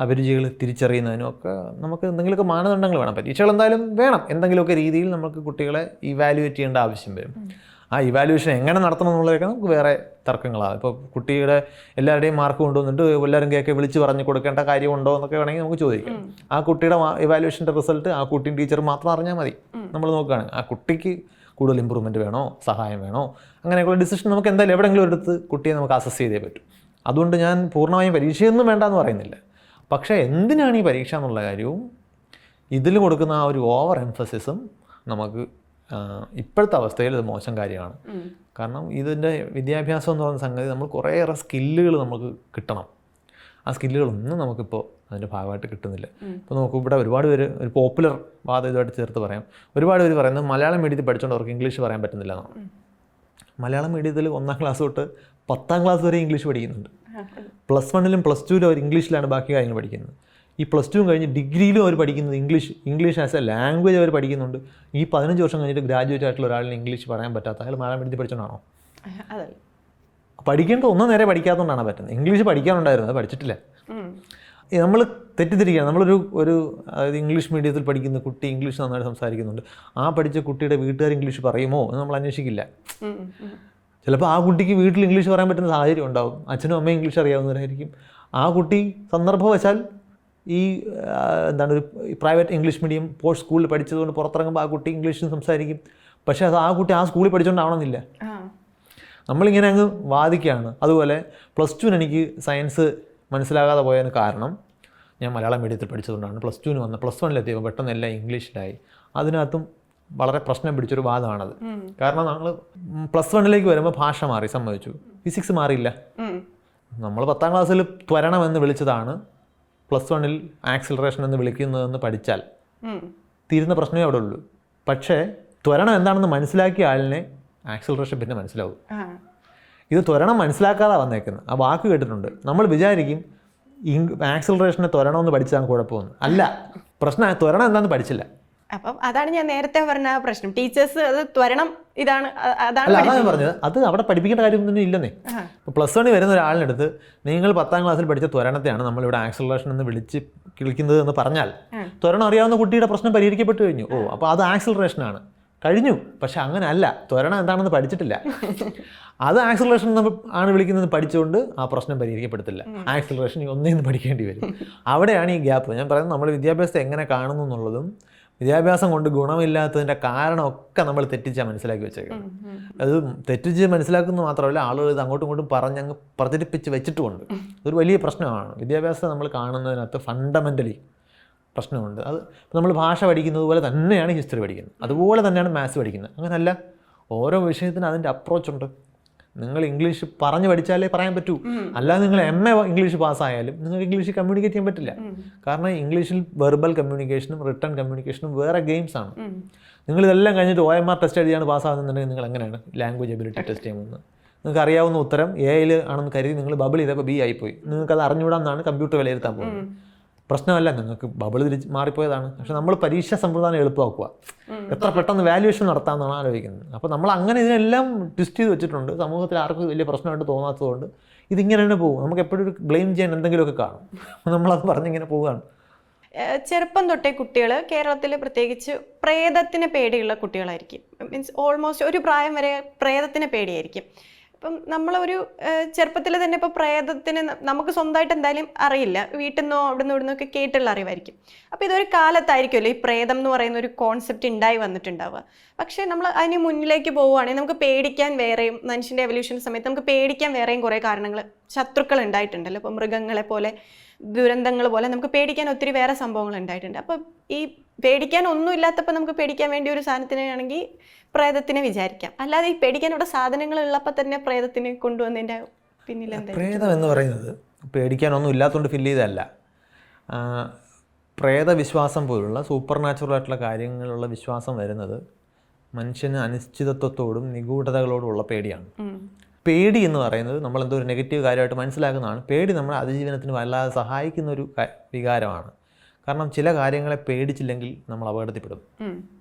അഭിരുചികൾ തിരിച്ചറിയുന്നതിനും ഒക്കെ നമുക്ക് എന്തെങ്കിലുമൊക്കെ മാനദണ്ഡങ്ങൾ വേണം. പരീക്ഷകൾ എന്തായാലും വേണം. എന്തെങ്കിലുമൊക്കെ രീതിയിൽ നമുക്ക് കുട്ടികളെ ഇവാലുവേറ്റ് ചെയ്യേണ്ട ആവശ്യം വരും. ആ ഇവാലുവേഷൻ എങ്ങനെ നടത്തണം എന്നുള്ളതൊക്കെ നമുക്ക് വേറെ തർക്കങ്ങളാണ്. ഇപ്പോൾ കുട്ടിയുടെ എല്ലാവരുടെയും മാർക്ക് കൊണ്ടുവന്നിട്ട് എല്ലാവരും കേൾക്കെ വിളിച്ച് പറഞ്ഞു കൊടുക്കേണ്ട കാര്യമുണ്ടോ എന്നൊക്കെ വേണമെങ്കിൽ നമുക്ക് ചോദിക്കാം. ആ കുട്ടിയുടെ ഇവാലുവേഷൻ്റെ റിസൾട്ട് ആ കുട്ടിയും ടീച്ചർ മാത്രം അറിഞ്ഞാൽ മതി. നമ്മൾ നോക്കുകയാണെങ്കിൽ ആ കുട്ടിക്ക് കൂടുതൽ ഇമ്പ്രൂവ്മെൻറ്റ് വേണോ, സഹായം വേണോ, അങ്ങനെയൊക്കെയുള്ള ഡിസിഷൻ നമുക്ക് എന്തായാലും എവിടെയെങ്കിലും എടുത്ത് കുട്ടിയെ നമുക്ക് അസസ് ചെയ്തേ പറ്റും. അതുകൊണ്ട് ഞാൻ പൂർണ്ണമായും പരീക്ഷയൊന്നും വേണ്ടെന്ന് പറയുന്നില്ല. പക്ഷേ എന്തിനാണ് ഈ പരീക്ഷ എന്നുള്ള കാര്യവും ഇതിൽ കൊടുക്കുന്ന ആ ഒരു ഓവർ എംഫസിസും നമുക്ക് ഇപ്പോഴത്തെ അവസ്ഥയിൽ ഇത് മോശം കാര്യമാണ്. കാരണം ഇതിൻ്റെ വിദ്യാഭ്യാസം എന്ന് പറയുന്ന സംഗതി നമ്മൾ കുറേയേറെ സ്കില്ലുകൾ നമുക്ക് കിട്ടണം. ആ സ്കില്ലുകളൊന്നും നമുക്കിപ്പോൾ അതിൻ്റെ ഭാഗമായിട്ട് കിട്ടുന്നില്ല. ഇപ്പോൾ നോക്കൂ, ഇവിടെ ഒരുപാട് പേര് ഒരു പോപ്പുലർ വാദം ഇതുമായിട്ട് ചേർത്ത് പറയാം. ഒരുപാട് പേര് പറയുന്നത് മലയാളം മീഡിയത്തിൽ പഠിച്ചുകൊണ്ട് അവർക്ക് ഇംഗ്ലീഷ് പറയാൻ പറ്റുന്നില്ല എന്നാണ്. മലയാളം മീഡിയത്തിൽ 1ാം ക്ലാസ് തൊട്ട് 10ാം ക്ലാസ് വരെ ഇംഗ്ലീഷ് പഠിക്കുന്നുണ്ട്. +1ലും +2ലും അവർ ഇംഗ്ലീഷിലാണ് ബാക്കി കാര്യങ്ങൾ പഠിക്കുന്നത്. ഈ +2 കഴിഞ്ഞ് ഡിഗ്രിയിലും അവർ പഠിക്കുന്നത് ഇംഗ്ലീഷ് ആസ് എ ലാംഗ്വേജ് അവർ പഠിക്കുന്നുണ്ട്. ഈ 15 വർഷം കഴിഞ്ഞിട്ട് ഗ്രാജുവേറ്റ് ആയിട്ടുള്ള ഒരാളിന് ഇംഗ്ലീഷ് പറയാൻ പറ്റാത്ത അയാൾ മലയാളം മീഡിയത്തിൽ പഠിച്ചോണ്ടാണോ? അതല്ല. പഠിക്കേണ്ട ഒന്നും നേരെ പഠിക്കാത്തതുകൊണ്ടാണ് പറ്റുന്നത്. ഇംഗ്ലീഷ് പഠിക്കാനുണ്ടായിരുന്നു, അത് പഠിച്ചിട്ടില്ല. നമ്മൾ തെറ്റിദ്ധരിക്കുകയാണ്. അതായത് ഇംഗ്ലീഷ് മീഡിയത്തിൽ പഠിക്കുന്ന കുട്ടി ഇംഗ്ലീഷ് നന്നായിട്ട് സംസാരിക്കുന്നുണ്ട്, ആ പഠിച്ച കുട്ടിയുടെ വീട്ടുകാർ ഇംഗ്ലീഷ് പറയുമോ എന്ന് നമ്മൾ അന്വേഷിക്കില്ല. ചിലപ്പോൾ ആ കുട്ടിക്ക് വീട്ടിൽ ഇംഗ്ലീഷ് പറയാൻ പറ്റുന്ന സാഹചര്യം ഉണ്ടാവും, അച്ഛനും അമ്മയും ഇംഗ്ലീഷ് അറിയാവുന്നവരായിരിക്കും. ആ കുട്ടി സന്ദർഭവശാൽ ഒരു പ്രൈവറ്റ് ഇംഗ്ലീഷ് മീഡിയം പോസ്റ്റ് സ്കൂളിൽ പഠിച്ചതുകൊണ്ട് പുറത്തിറങ്ങുമ്പോൾ ആ കുട്ടി ഇംഗ്ലീഷിൽ സംസാരിക്കും. പക്ഷേ അത് ആ കുട്ടി ആ സ്കൂളിൽ പഠിച്ചുകൊണ്ടാവണമെന്നില്ല. നമ്മളിങ്ങനെ അങ്ങ് വാദിക്കുകയാണ്. അതുപോലെ +2 എനിക്ക് സയൻസ് മനസ്സിലാകാതെ പോയതിന് കാരണം ഞാൻ മലയാളം മീഡിയത്തിൽ പഠിച്ചതുകൊണ്ടാണ്. +2 വന്ന +1 പെട്ടെന്ന് എല്ലാം ഇംഗ്ലീഷിലായി. അതിനകത്തും വളരെ പ്രശ്നം പിടിച്ചൊരു വാദമാണത്. കാരണം നമ്മൾ +1 വരുമ്പോൾ ഭാഷ മാറി, സമ്മതിച്ചു, ഫിസിക്സ് മാറിയില്ല. നമ്മൾ 10ാം ക്ലാസ്സിൽ ത്വരണം എന്ന് വിളിച്ചതാണ് +1 ആക്സിലറേഷൻ എന്ന് വിളിക്കുന്നതെന്ന് പഠിച്ചാൽ തീരുന്ന പ്രശ്നമേ അവിടെ ഉള്ളൂ. പക്ഷേ ത്വരണം എന്താണെന്ന് മനസ്സിലാക്കിയ ആളിനെ ആക്സിലറേഷൻ പിന്നെ മനസ്സിലാവും. ഇത് ത്വരണം മനസ്സിലാക്കാതെ വന്നേക്കുന്നത്. ആ വാക്ക് കേട്ടിട്ടുണ്ട്. നമ്മൾ വിചാരിക്കും ആക്സിലറേഷനെ ത്വരണമെന്ന് പഠിച്ചാൽ കുഴപ്പമൊന്നും അല്ല. പ്രശ്നം ത്വരണം എന്താണെന്ന് പഠിച്ചില്ല. അപ്പം അതാണ് ഞാൻ നേരത്തെ പറഞ്ഞ പ്രശ്നം. ടീച്ചേഴ്സ് അത് ത്വരണം ഇതാണ് അല്ല, അതാണ് ഞാൻ പറഞ്ഞത്. അത് അവിടെ പഠിപ്പിക്കേണ്ട കാര്യമൊന്നും ഇല്ലെന്നേ. ഇപ്പോൾ +1 വരുന്ന ഒരാളിനടുത്ത് നിങ്ങൾ 10ാം ക്ലാസ്സിൽ പഠിച്ച ത്വരണത്തെയാണ് നമ്മളിവിടെ ആക്സിലറേഷൻ എന്ന് വിളിക്കുന്നത് എന്ന് പറഞ്ഞാൽ ത്വരണം അറിയാവുന്ന കുട്ടിയുടെ പ്രശ്നം പരിഹരിക്കപ്പെട്ടു കഴിഞ്ഞു. അപ്പോൾ അത് ആക്സിലറേഷനാണ്, കഴിഞ്ഞു. പക്ഷെ അങ്ങനെ അല്ല, ത്വരണം എന്താണെന്ന് പഠിച്ചിട്ടില്ല. അത് ആക്സിലറേഷൻ ആണ് വിളിക്കുന്നത് പഠിച്ചുകൊണ്ട് ആ പ്രശ്നം പരിഹരിക്കപ്പെടത്തില്ല. ആക്സിലറേഷൻ ഒന്നേന്ന് പഠിക്കേണ്ടി വരും. അവിടെയാണ് ഈ ഗ്യാപ്പ്. ഞാൻ പറയുന്നത് നമ്മൾ വിദ്യാഭ്യാസത്തെ എങ്ങനെ കാണുന്നു എന്നുള്ളതും വിദ്യാഭ്യാസം കൊണ്ട് ഗുണമില്ലാത്തതിൻ്റെ കാരണമൊക്കെ നമ്മൾ തെറ്റിച്ചാൽ മനസ്സിലാക്കി വെച്ചേക്കാം. അത് തെറ്റിച്ച് മനസ്സിലാക്കുന്നത് മാത്രമല്ല, ആളുകൾ ഇത് അങ്ങോട്ടും ഇങ്ങോട്ടും പറഞ്ഞങ്ങ് പ്രചരിപ്പിച്ച് വെച്ചിട്ടുമുണ്ട്. ഇതൊരു വലിയ പ്രശ്നമാണ്. വിദ്യാഭ്യാസത്തെ നമ്മൾ കാണുന്നതിനകത്ത് ഫണ്ടമെൻ്റലി പ്രശ്നമുണ്ട്. അത് നമ്മൾ ഭാഷ പഠിക്കുന്നത് പോലെ തന്നെയാണ് ഹിസ്റ്ററി പഠിക്കുന്നത്, അതുപോലെ തന്നെയാണ് മാത്സ് പഠിക്കുന്നത്. അങ്ങനല്ല, ഓരോ വിഷയത്തിനും അതിൻ്റെ അപ്രോച്ചുണ്ട്. നിങ്ങൾ ഇംഗ്ലീഷ് പറഞ്ഞു പഠിച്ചാലേ പറയാൻ പറ്റൂ. അല്ലാതെ നിങ്ങൾ MA ഇംഗ്ലീഷ് പാസ്സായാലും നിങ്ങൾക്ക് ഇംഗ്ലീഷിൽ കമ്മ്യൂണിക്കേറ്റ് ചെയ്യാൻ പറ്റില്ല. കാരണം ഇംഗ്ലീഷിൽ വെർബൽ കമ്മ്യൂണിക്കേഷനും റിട്ടൺ കമ്മ്യൂണിക്കേഷനും വേറെ ഗെയിംസ് ആണ്. നിങ്ങളിതെല്ലാം കഴിഞ്ഞിട്ട് OMR ടെസ്റ്റ് എഴുതിയാണ് പാസ്സാകുന്നുണ്ടെങ്കിൽ നിങ്ങൾ എങ്ങനെയാണ് ലാംഗ്വേജ് എബിലിറ്റി ടെസ്റ്റ് ചെയ്യുന്നത്? നിങ്ങൾക്ക് അറിയാവുന്ന ഉത്തരം AIൽ ആണെന്ന് കരുതി നിങ്ങൾ ബബിൾ ചെയ്തപ്പോൾ B ആയിപ്പോയി. നിങ്ങൾക്കത് അറിഞ്ഞുകൂടാന്നാണ് കമ്പ്യൂട്ടർ വിലയിരുത്താൻ പോകുന്നത്. പ്രശ്നമല്ല, നിങ്ങൾക്ക് ബബിൾ തിരിച്ച് മാറിപ്പോയതാണ്. പക്ഷെ നമ്മൾ പരീക്ഷാ സമ്പ്രദായം എളുപ്പമാക്കുക, എത്ര പെട്ടെന്ന് വാല്യുവേഷൻ നടത്താമെന്നാണ് ആലോചിക്കുന്നത്. അപ്പോൾ നമ്മൾ അങ്ങനെ ഇതിനെല്ലാം ട്വിസ്റ്റ് ചെയ്ത് വെച്ചിട്ടുണ്ട്. സമൂഹത്തിൽ ആർക്കും വലിയ പ്രശ്നമായിട്ട് തോന്നാത്തതുകൊണ്ട് ഇതിങ്ങനെ തന്നെ പോകും. നമുക്ക് എപ്പോഴും ഒരു ബ്ലെയിം ചെയ്യാൻ എന്തെങ്കിലുമൊക്കെ കാണും, നമ്മളത് പറഞ്ഞിങ്ങനെ പോവുകയാണ്. ചെറുപ്പം തൊട്ടേ കുട്ടികൾ കേരളത്തിൽ പ്രത്യേകിച്ച് പ്രേതത്തിന് പേടിയുള്ള കുട്ടികളായിരിക്കും. മീൻസ് ഓൾമോസ്റ്റ് ഒരു പ്രായം വരെ പ്രേതത്തിന് പേടിയായിരിക്കും. ഇപ്പം നമ്മളൊരു ചെറുപ്പത്തിൽ തന്നെ ഇപ്പോൾ പ്രേതത്തിന് നമുക്ക് സ്വന്തമായിട്ട് എന്തായാലും അറിയില്ല, വീട്ടിൽ നിന്നോ അവിടെ നിന്ന് ഇവിടുന്നൊക്കെ കേട്ടുള്ള അറിവായിരിക്കും. അപ്പോൾ ഇതൊരു കാലത്തായിരിക്കുമല്ലോ ഈ പ്രേതം എന്ന് പറയുന്ന ഒരു കോൺസെപ്റ്റ് ഉണ്ടായി വന്നിട്ടുണ്ടാവുക. പക്ഷേ നമ്മൾ അതിന് മുന്നിലേക്ക് പോവുകയാണെങ്കിൽ നമുക്ക് പേടിക്കാൻ വേറെയും, മനുഷ്യൻ്റെ എവല്യൂഷൻ സമയത്ത് നമുക്ക് പേടിക്കാൻ വേറെയും കുറേ കാരണങ്ങൾ, ശത്രുക്കൾ ഉണ്ടായിട്ടുണ്ടല്ലോ. ഇപ്പോൾ മൃഗങ്ങളെ പോലെ, ദുരന്തങ്ങൾ പോലെ നമുക്ക് പേടിക്കാൻ ഒത്തിരി വേറെ സംഭവങ്ങൾ ഉണ്ടായിട്ടുണ്ട്. അപ്പോൾ ഈ പേടിക്കാൻ ഒന്നും ഇല്ലാത്തപ്പോൾ നമുക്ക് പേടിക്കാൻ വേണ്ടി ഒരു സാധനത്തിനാണെങ്കിൽ പ്രേതത്തിനെ വിചാരിക്കാം. അല്ലാതെ ഈ പേടിക്കാനുള്ള സാധനങ്ങൾ ഉള്ളപ്പോൾ തന്നെ പ്രേതത്തിനെ കൊണ്ടുവന്നതിൻ്റെ പിന്നിൽ എന്താ? പ്രേതം എന്ന് പറയുന്നത് പേടിക്കാനൊന്നും ഇല്ലാത്തതുകൊണ്ട് ഫില്ല് ചെയ്തതല്ല. പ്രേതവിശ്വാസം പോലുള്ള സൂപ്പർ നാച്ചുറൽ ആയിട്ടുള്ള കാര്യങ്ങളുള്ള വിശ്വാസം വരുന്നത് മനുഷ്യന് അനിശ്ചിതത്വത്തോടും നിഗൂഢതകളോടുമുള്ള പേടിയാണ്. പേടി എന്ന് പറയുന്നത് നമ്മളെന്തോ ഒരു നെഗറ്റീവ് കാര്യമായിട്ട് മനസ്സിലാക്കുന്നതാണ്. പേടി നമ്മളെ അതിജീവനത്തിന് വല്ലാതെ സഹായിക്കുന്ന ഒരു വികാരമാണ്. കാരണം ചില കാര്യങ്ങളെ പേടിച്ചില്ലെങ്കിൽ നമ്മൾ അപകടത്തിൽപ്പെടും.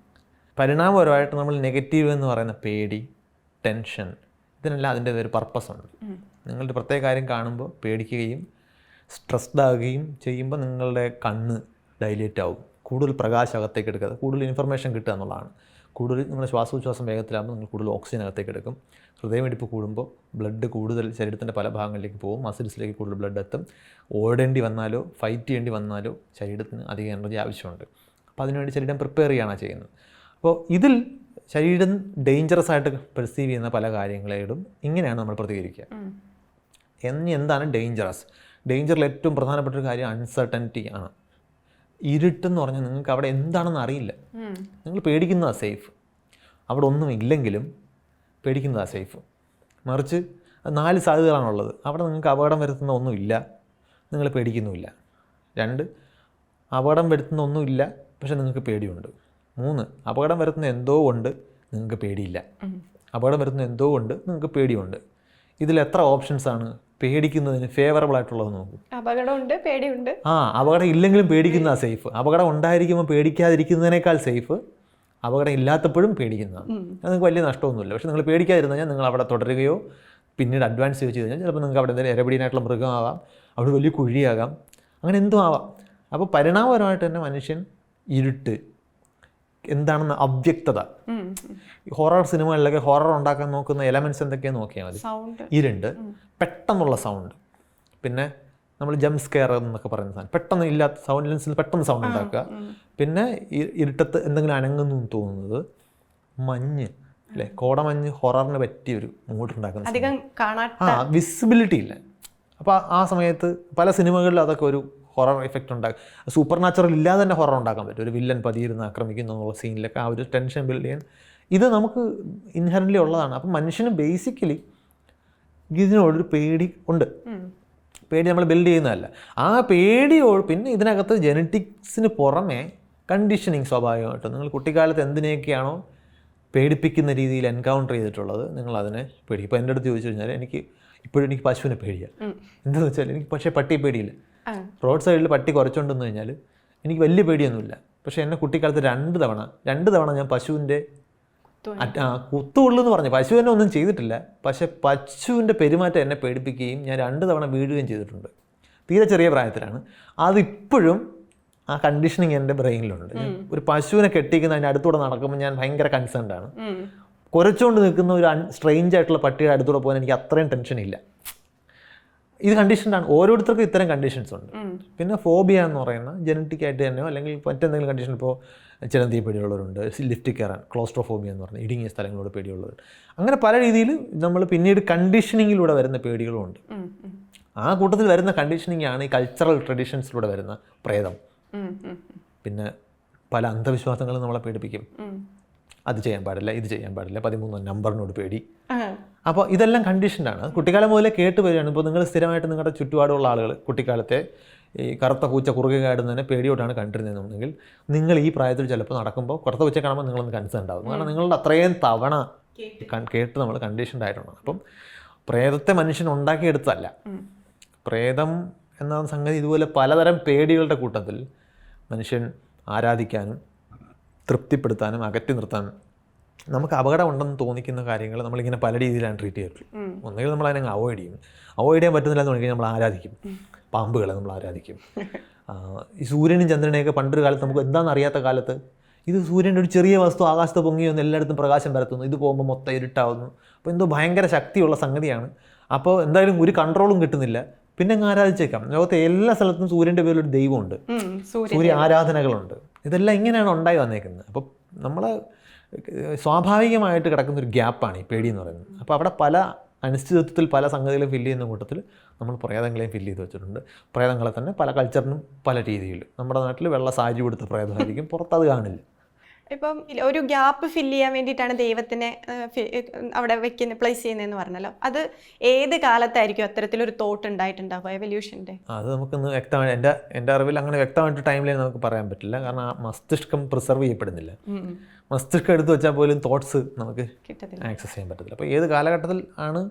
പരിണാമപരമായിട്ട് നമ്മൾ നെഗറ്റീവ് എന്ന് പറയുന്ന പേടി, ടെൻഷൻ, ഇതിനെല്ലാം അതിൻ്റെ ഒരു പർപ്പസ് ഉണ്ട്. നിങ്ങളുടെ പ്രത്യേക കാര്യം കാണുമ്പോൾ പേടിക്കുകയും സ്ട്രെസ്ഡ് ആകുകയും ചെയ്യുമ്പോൾ നിങ്ങളുടെ കണ്ണ് ഡൈലേറ്റ് ആവും, കൂടുതൽ പ്രകാശം അകത്തേക്ക് എടുക്കുക, കൂടുതൽ ഇൻഫർമേഷൻ കിട്ടുക എന്നുള്ളതാണ്. കൂടുതൽ നിങ്ങളുടെ ശ്വാസോച്ഛ്വാസം വേഗത്തിലാകുമ്പോൾ നിങ്ങൾ കൂടുതൽ ഓക്സിജൻ അകത്തേക്ക് എടുക്കും. ഹൃദയമിടിപ്പ് കൂടുമ്പോൾ ബ്ലഡ് കൂടുതൽ ശരീരത്തിൻ്റെ പല ഭാഗങ്ങളിലേക്ക് പോകും, മസിൽസിലേക്ക് കൂടുതൽ ബ്ലഡ് എത്തും. ഓടേണ്ടി വന്നാലോ ഫൈറ്റ് ചെയ്യേണ്ടി വന്നാലോ ശരീരത്തിന് അധികം എനർജി ആവശ്യമുണ്ട്. അപ്പോൾ അതിനുവേണ്ടി ശരീരം പ്രിപ്പയർ ചെയ്യുകയാണ് ചെയ്യുന്നത്. അപ്പോൾ ഇതിൽ ശരീരം ഡേഞ്ചറസ് ആയിട്ട് പെർസീവ് ചെയ്യുന്ന പല കാര്യങ്ങളോടും ഇങ്ങനെയാണ് നമ്മൾ പ്രതികരിക്കുക. എന്താണ് ഡേഞ്ചറസ്? ഡേഞ്ചറിൽ ഏറ്റവും പ്രധാനപ്പെട്ട ഒരു കാര്യം അൺസർട്ടനിറ്റി ആണ്. ഇരുട്ടെന്ന് പറഞ്ഞാൽ നിങ്ങൾക്ക് അവിടെ എന്താണെന്ന് അറിയില്ല. നിങ്ങൾ പേടിക്കുന്നതാണ് സേഫ്. അവിടെ ഒന്നും ഇല്ലെങ്കിലും പേടിക്കുന്നതാണ് സേഫ്. മറിച്ച് 4 സാധ്യതകളാണുള്ളത്. അവിടെ നിങ്ങൾക്ക് അപകടം വരുത്തുന്ന ഒന്നുമില്ല, നിങ്ങൾ പേടിക്കുന്നുമില്ല. 2, അപകടം വരുത്തുന്ന ഒന്നുമില്ല പക്ഷെ നിങ്ങൾക്ക് പേടിയുണ്ട്. 3, അപകടം വരുത്തുന്ന എന്തോ ഉണ്ട്, നിങ്ങൾക്ക് പേടിയില്ല. അപകടം വരുത്തുന്ന എന്തോ ഉണ്ട്, നിങ്ങൾക്ക് പേടിയുണ്ട്. ഇതിൽ എത്ര ഓപ്ഷൻസാണ്? പേടിക്കുന്നതിന് ഫേവറബിൾ ആയിട്ടുള്ളത് നോക്കും. അപകടമുണ്ട്, പേടിയുണ്ട്. അപകടം ഇല്ലെങ്കിലും പേടിക്കുന്നതാണ് സേഫ്. അപകടം ഉണ്ടായിരിക്കുമ്പോൾ പേടിക്കാതിരിക്കുന്നതിനേക്കാൾ സേഫ് അപകടം ഇല്ലാത്തപ്പോഴും പേടിക്കുന്നതാണ്. അത് നിങ്ങൾക്ക് വലിയ നഷ്ടമൊന്നുമില്ല. പക്ഷേ നിങ്ങൾ പേടിക്കാതിരുന്നു കഴിഞ്ഞാൽ നിങ്ങൾ അവിടെ തുടരുകയോ പിന്നീട് അഡ്വാൻസ് ചെയ്ത് കഴിഞ്ഞാൽ ചിലപ്പോൾ നിങ്ങൾക്ക് അവിടെ എന്തെങ്കിലും എരപിടിയനായിട്ടുള്ള മൃഗമാകാം, അവിടെ വലിയ കുഴിയാകാം, അങ്ങനെ എന്തും ആവാം. അപ്പോൾ പരിണാമപരമായിട്ട് തന്നെ മനുഷ്യൻ ഇരുട്ട് എന്താണെന്ന് അവ്യക്തത, ഹൊറർ സിനിമകളിലൊക്കെ ഹൊറർ ഉണ്ടാക്കാൻ നോക്കുന്ന എലമെൻറ്റ്സ് എന്തൊക്കെയാണ് നോക്കിയാൽ മതി. ഇരുണ്ട്, പെട്ടെന്നുള്ള സൗണ്ട്, പിന്നെ നമ്മൾ ജംപ് സ്കെയർ എന്നൊക്കെ പറയുന്ന സാധനം, പെട്ടെന്ന് ഇല്ലാത്ത സൗണ്ട്ലെൻസിൽ പെട്ടെന്ന് സൗണ്ട് ഉണ്ടാക്കുക. പിന്നെ ഇരുട്ടത്ത് എന്തെങ്കിലും അനങ്ങുന്നു തോന്നുന്നത്, മഞ്ഞ് അല്ലേ, കോടമഞ്ഞ് ഹൊററിന് പറ്റിയൊരു മൂഡ് ഉണ്ടാക്കുന്ന വിസിബിലിറ്റി ഇല്ല. അപ്പോൾ ആ സമയത്ത് പല സിനിമകളിലും അതൊക്കെ ഒരു ഹൊറർ എഫക്റ്റ് ഉണ്ടാക്കും. സൂപ്പർ നാച്ചുറൽ ഇല്ലാതെ തന്നെ ഹൊറർ ഉണ്ടാക്കാൻ പറ്റും. ഒരു വില്ലൻ പതിയിരുന്ന് ആക്രമിക്കുന്നു എന്നുള്ള സീനിലൊക്കെ ആ ഒരു ടെൻഷൻ ബിൽഡ് ചെയ്യാൻ ഇത് നമുക്ക് ഇൻഹറൻ്റ്ലി ഉള്ളതാണ്. അപ്പം മനുഷ്യന് ബേസിക്കലി ഇതിനോടൊരു പേടി ഉണ്ട്. പേടി നമ്മൾ ബിൽഡ് ചെയ്യുന്നതല്ല. ആ പേടിയോട് പിന്നെ ഇതിനകത്ത് ജെനറ്റിക്സിന് പുറമെ കണ്ടീഷനിങ് സ്വാഭാവികമായിട്ടും നിങ്ങൾ കുട്ടിക്കാലത്ത് എന്തിനെയൊക്കെയാണോ പേടിപ്പിക്കുന്ന രീതിയിൽ എൻകൗണ്ടർ ചെയ്തിട്ടുള്ളത് നിങ്ങളതിനെ പേടി. ഇപ്പോൾ എൻ്റെ അടുത്ത് ചോദിച്ചു കഴിഞ്ഞാൽ എനിക്ക് പശുവിനെ പേടിയാണ്. എന്താണെന്ന് വെച്ചാൽ എനിക്ക് പക്ഷേ പട്ടിയെ പേടിയില്ല. റോഡ് സൈഡിൽ പട്ടി കുറച്ചുകൊണ്ടെന്ന് കഴിഞ്ഞാൽ എനിക്ക് വലിയ പേടിയൊന്നുമില്ല. പക്ഷേ എന്നെ കുട്ടിക്കാലത്ത് രണ്ട് തവണ ഞാൻ പശുവിൻ്റെ കുത്തുള്ളൂ എന്ന് പറഞ്ഞു. പശു എന്നെ ഒന്നും ചെയ്തിട്ടില്ല, പക്ഷേ പശുവിൻ്റെ പെരുമാറ്റം എന്നെ പേടിപ്പിക്കുകയും ഞാൻ 2 തവണ വീഴുകയും ചെയ്തിട്ടുണ്ട്. തീരെ ചെറിയ പ്രായത്തിലാണ്. അതിപ്പോഴും ആ കണ്ടീഷനിങ് എൻ്റെ ബ്രെയിനിലുണ്ട്. ഒരു പശുവിനെ കെട്ടിക്കുന്ന അതിൻ്റെ അടുത്തൂടെ നടക്കുമ്പോൾ ഞാൻ ഭയങ്കര കൺസേൺഡ് ആണ്. കുരച്ചുകൊണ്ട് നിൽക്കുന്ന ഒരു സ്ട്രേഞ്ച് ആയിട്ടുള്ള പട്ടിയുടെ അടുത്തൂടെ പോകാൻ എനിക്ക് അത്രയും ടെൻഷനില്ല. ഇത് കണ്ടീഷൻഡാണ്. ഓരോരുത്തർക്കും ഇത്തരം കണ്ടീഷൻസ് ഉണ്ട്. പിന്നെ ഫോബിയ എന്ന് പറയുന്ന ജനറ്റിക് ആയിട്ട് തന്നെയോ അല്ലെങ്കിൽ മറ്റെന്തെങ്കിലും കണ്ടീഷൻ, ഇപ്പോൾ ചിലന്തി പേടിയുള്ളവരുണ്ട്, ലിഫ്റ്റിൽ കയറാൻ ക്ലോസ്ട്രോഫോബിയ എന്ന് പറഞ്ഞാൽ ഇടുങ്ങിയ സ്ഥലങ്ങളോട് പേടിയുള്ളവർ, അങ്ങനെ പല രീതിയിൽ നമ്മൾ പിന്നീട് കണ്ടീഷനിങ്ങിലൂടെ വരുന്ന പേടികളുമുണ്ട്. ആ കൂട്ടത്തിൽ വരുന്ന കണ്ടീഷനിങ് ആണ് ഈ കൾച്ചറൽ ട്രഡീഷൻസിലൂടെ വരുന്ന പ്രേതം. പിന്നെ പല അന്ധവിശ്വാസങ്ങളും നമ്മളെ പേടിപ്പിക്കും. അത് ചെയ്യാൻ പാടില്ല, ഇത് ചെയ്യാൻ പാടില്ല, 13 നമ്പറിനോട് പേടി. അപ്പോൾ ഇതെല്ലാം കണ്ടീഷനാണ്. കുട്ടിക്കാലം മുതലേ കേട്ട് വരികയാണ്. ഇപ്പോൾ നിങ്ങൾ സ്ഥിരമായിട്ട് നിങ്ങളുടെ ചുറ്റുപാടുള്ള ആളുകൾ കുട്ടിക്കാലത്തെ ഈ കറുത്ത പൂച്ച കുറുകെ കാടുന്നതിനെ പേടിയോട്ടാണ് കണ്ടിരുന്നതെന്നുണ്ടെങ്കിൽ നിങ്ങൾ ഈ പ്രായത്തിൽ ചിലപ്പോൾ നടക്കുമ്പോൾ കറുത്ത പൂച്ച കാണുമ്പോൾ നിങ്ങളൊന്ന് കൺസേൺ ഉണ്ടാകും. കാരണം നിങ്ങളുടെ അത്രയും തവണ കേട്ട് നമ്മൾ കണ്ടീഷൻഡ് ആയിട്ടുണ്ട്. അപ്പം പ്രേതത്തെ മനുഷ്യൻ ഉണ്ടാക്കിയെടുത്തല്ല. പ്രേതം എന്ന സംഗതി ഇതുപോലെ പലതരം പേടികളുടെ കൂട്ടത്തിൽ മനുഷ്യൻ ആരാധിക്കാനും തൃപ്തിപ്പെടുത്താനും അകറ്റി നിർത്താനും നമുക്ക് അപകടം ഉണ്ടെന്ന് തോന്നിക്കുന്ന കാര്യങ്ങൾ നമ്മളിങ്ങനെ പല രീതിയിലാണ് ട്രീറ്റ് ചെയ്തിട്ടുള്ളത്. ഒന്നുകിൽ നമ്മൾ അതിനെ അവോയ്ഡ് ചെയ്യും. അവോയ്ഡ് ചെയ്യാൻ പറ്റുന്നില്ല എന്ന് പറഞ്ഞാൽ നമ്മൾ ആരാധിക്കും. പാമ്പുകളെ നമ്മൾ ആരാധിക്കും. ഈ സൂര്യനും ചന്ദ്രനെയൊക്കെ പണ്ടൊരു കാലത്ത് നമുക്ക് എന്താണെന്ന് അറിയാത്ത കാലത്ത് ഇത് സൂര്യൻ്റെ ഒരു ചെറിയ വസ്തു ആകാശത്ത് പൊങ്ങി വന്ന് എല്ലായിടത്തും പ്രകാശം പരത്തുന്നു, ഇത് പോകുമ്പോൾ മൊത്തം ഇരുട്ടാവുന്നു. അപ്പോൾ എന്തോ ഭയങ്കര ശക്തിയുള്ള സംഗതിയാണ്. അപ്പോൾ എന്തായാലും ഒരു കൺട്രോളും കിട്ടുന്നില്ല. പിന്നെ അങ്ങ് ആരാധിച്ചേക്കാം. ലോകത്തെ എല്ലാ സ്ഥലത്തും സൂര്യൻ്റെ പേരിലൊരു ദൈവമുണ്ട്, സൂര്യ ആരാധനകളുണ്ട്. ഇതെല്ലാം ഇങ്ങനെയാണ് ഉണ്ടായി വന്നേക്കുന്നത്. അപ്പോൾ നമ്മൾ സ്വാഭാവികമായിട്ട് കിടക്കുന്നൊരു ഗ്യാപ്പാണ് ഈ പേടി എന്ന് പറയുന്നത്. അപ്പോൾ അവിടെ പല അനിശ്ചിതത്വത്തിൽ പല സംഗതികളും ഫില്ല് ചെയ്യുന്ന കൂട്ടത്തിൽ നമ്മൾ പ്രേതങ്ങളെയും ഫില്ല് ചെയ്ത് വെച്ചിട്ടുണ്ട്. പ്രേതങ്ങളെ തന്നെ പല കൾച്ചറിനും പല രീതിയിൽ. നമ്മുടെ നാട്ടിൽ വെള്ള സാരി കൊടുത്ത പ്രേതമായിരിക്കും, പുറത്തത് കാണില്ല. ഇപ്പം ഒരു ഗ്യാപ്പ് ഫില്ല് ചെയ്യാൻ വേണ്ടിയിട്ടാണ് ദൈവത്തിനെ അവിടെ പ്ലേസ് ചെയ്യുന്നതെന്ന് പറഞ്ഞല്ലോ. അത് ഏത് കാലത്തായിരിക്കും അത്തരത്തിലൊരു തോട്ട് ഉണ്ടായിട്ടുണ്ടാവുക എവല്യൂഷൻ്റെ? അത് നമുക്കൊന്ന് വ്യക്തമായി എൻ്റെ അറിവിൽ അങ്ങനെ വ്യക്തമായിട്ട് ടൈം ലൈൻ നമുക്ക് പറയാൻ പറ്റില്ല. കാരണം ആ മസ്തിഷ്കം പ്രിസർവ് ചെയ്യപ്പെടുന്നില്ല. മസ്തിഷ്കം എടുത്തു വെച്ചാൽ പോലും തോട്ട്സ് നമുക്ക് ആക്സസ് ചെയ്യാൻ പറ്റത്തില്ല. അപ്പോൾ ഏത് കാലഘട്ടത്തിൽ ആണ്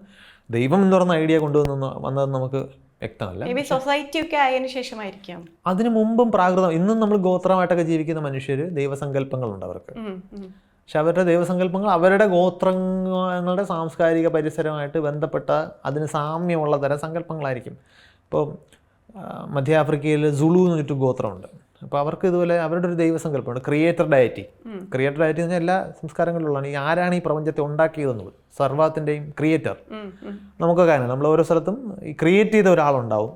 ദൈവം എന്ന് പറഞ്ഞ ഐഡിയ വന്നതെന്ന് നമുക്ക് വ്യക്തമല്ല. സൊസൈറ്റിയൊക്കെ ആയതിനു ശേഷമായിരിക്കാം. അതിനു മുമ്പും പ്രാകൃതം. ഇന്നും നമ്മൾ ഗോത്രമായിട്ടൊക്കെ ജീവിക്കുന്ന മനുഷ്യർ ദൈവസങ്കല്പങ്ങളുണ്ട് അവർക്ക്. പക്ഷെ അവരുടെ ദൈവസങ്കല്പങ്ങൾ അവരുടെ ഗോത്രങ്ങളുടെ സാംസ്കാരിക പരിസരമായിട്ട് ബന്ധപ്പെട്ട അതിന് സാമ്യമുള്ള തരം സങ്കല്പങ്ങളായിരിക്കും. ഇപ്പോൾ മധ്യ ആഫ്രിക്കയിൽ സുളു എന്ന് പറഞ്ഞിട്ട് ഗോത്രമുണ്ട്. അപ്പോൾ അവർക്ക് ഇതുപോലെ അവരുടെ ഒരു ദൈവസങ്കല്പമുണ്ട്, ക്രിയേറ്റർ ഡയറ്റി. ക്രിയേറ്റർ ഡയറ്റി എന്ന് പറഞ്ഞാൽ എല്ലാ സംസ്കാരങ്ങളിലുള്ളതാണ്. ഈ ആരാണ് ഈ പ്രപഞ്ചത്തെ ഉണ്ടാക്കിയതെന്നുള്ളത്, സർവ്വത്തിൻ്റെയും ക്രിയേറ്റർ. നമുക്കൊക്കെ അങ്ങനെ നമ്മൾ ഓരോ സ്ഥലത്തും ഈ ക്രിയേറ്റ് ചെയ്ത ഒരാളുണ്ടാവും.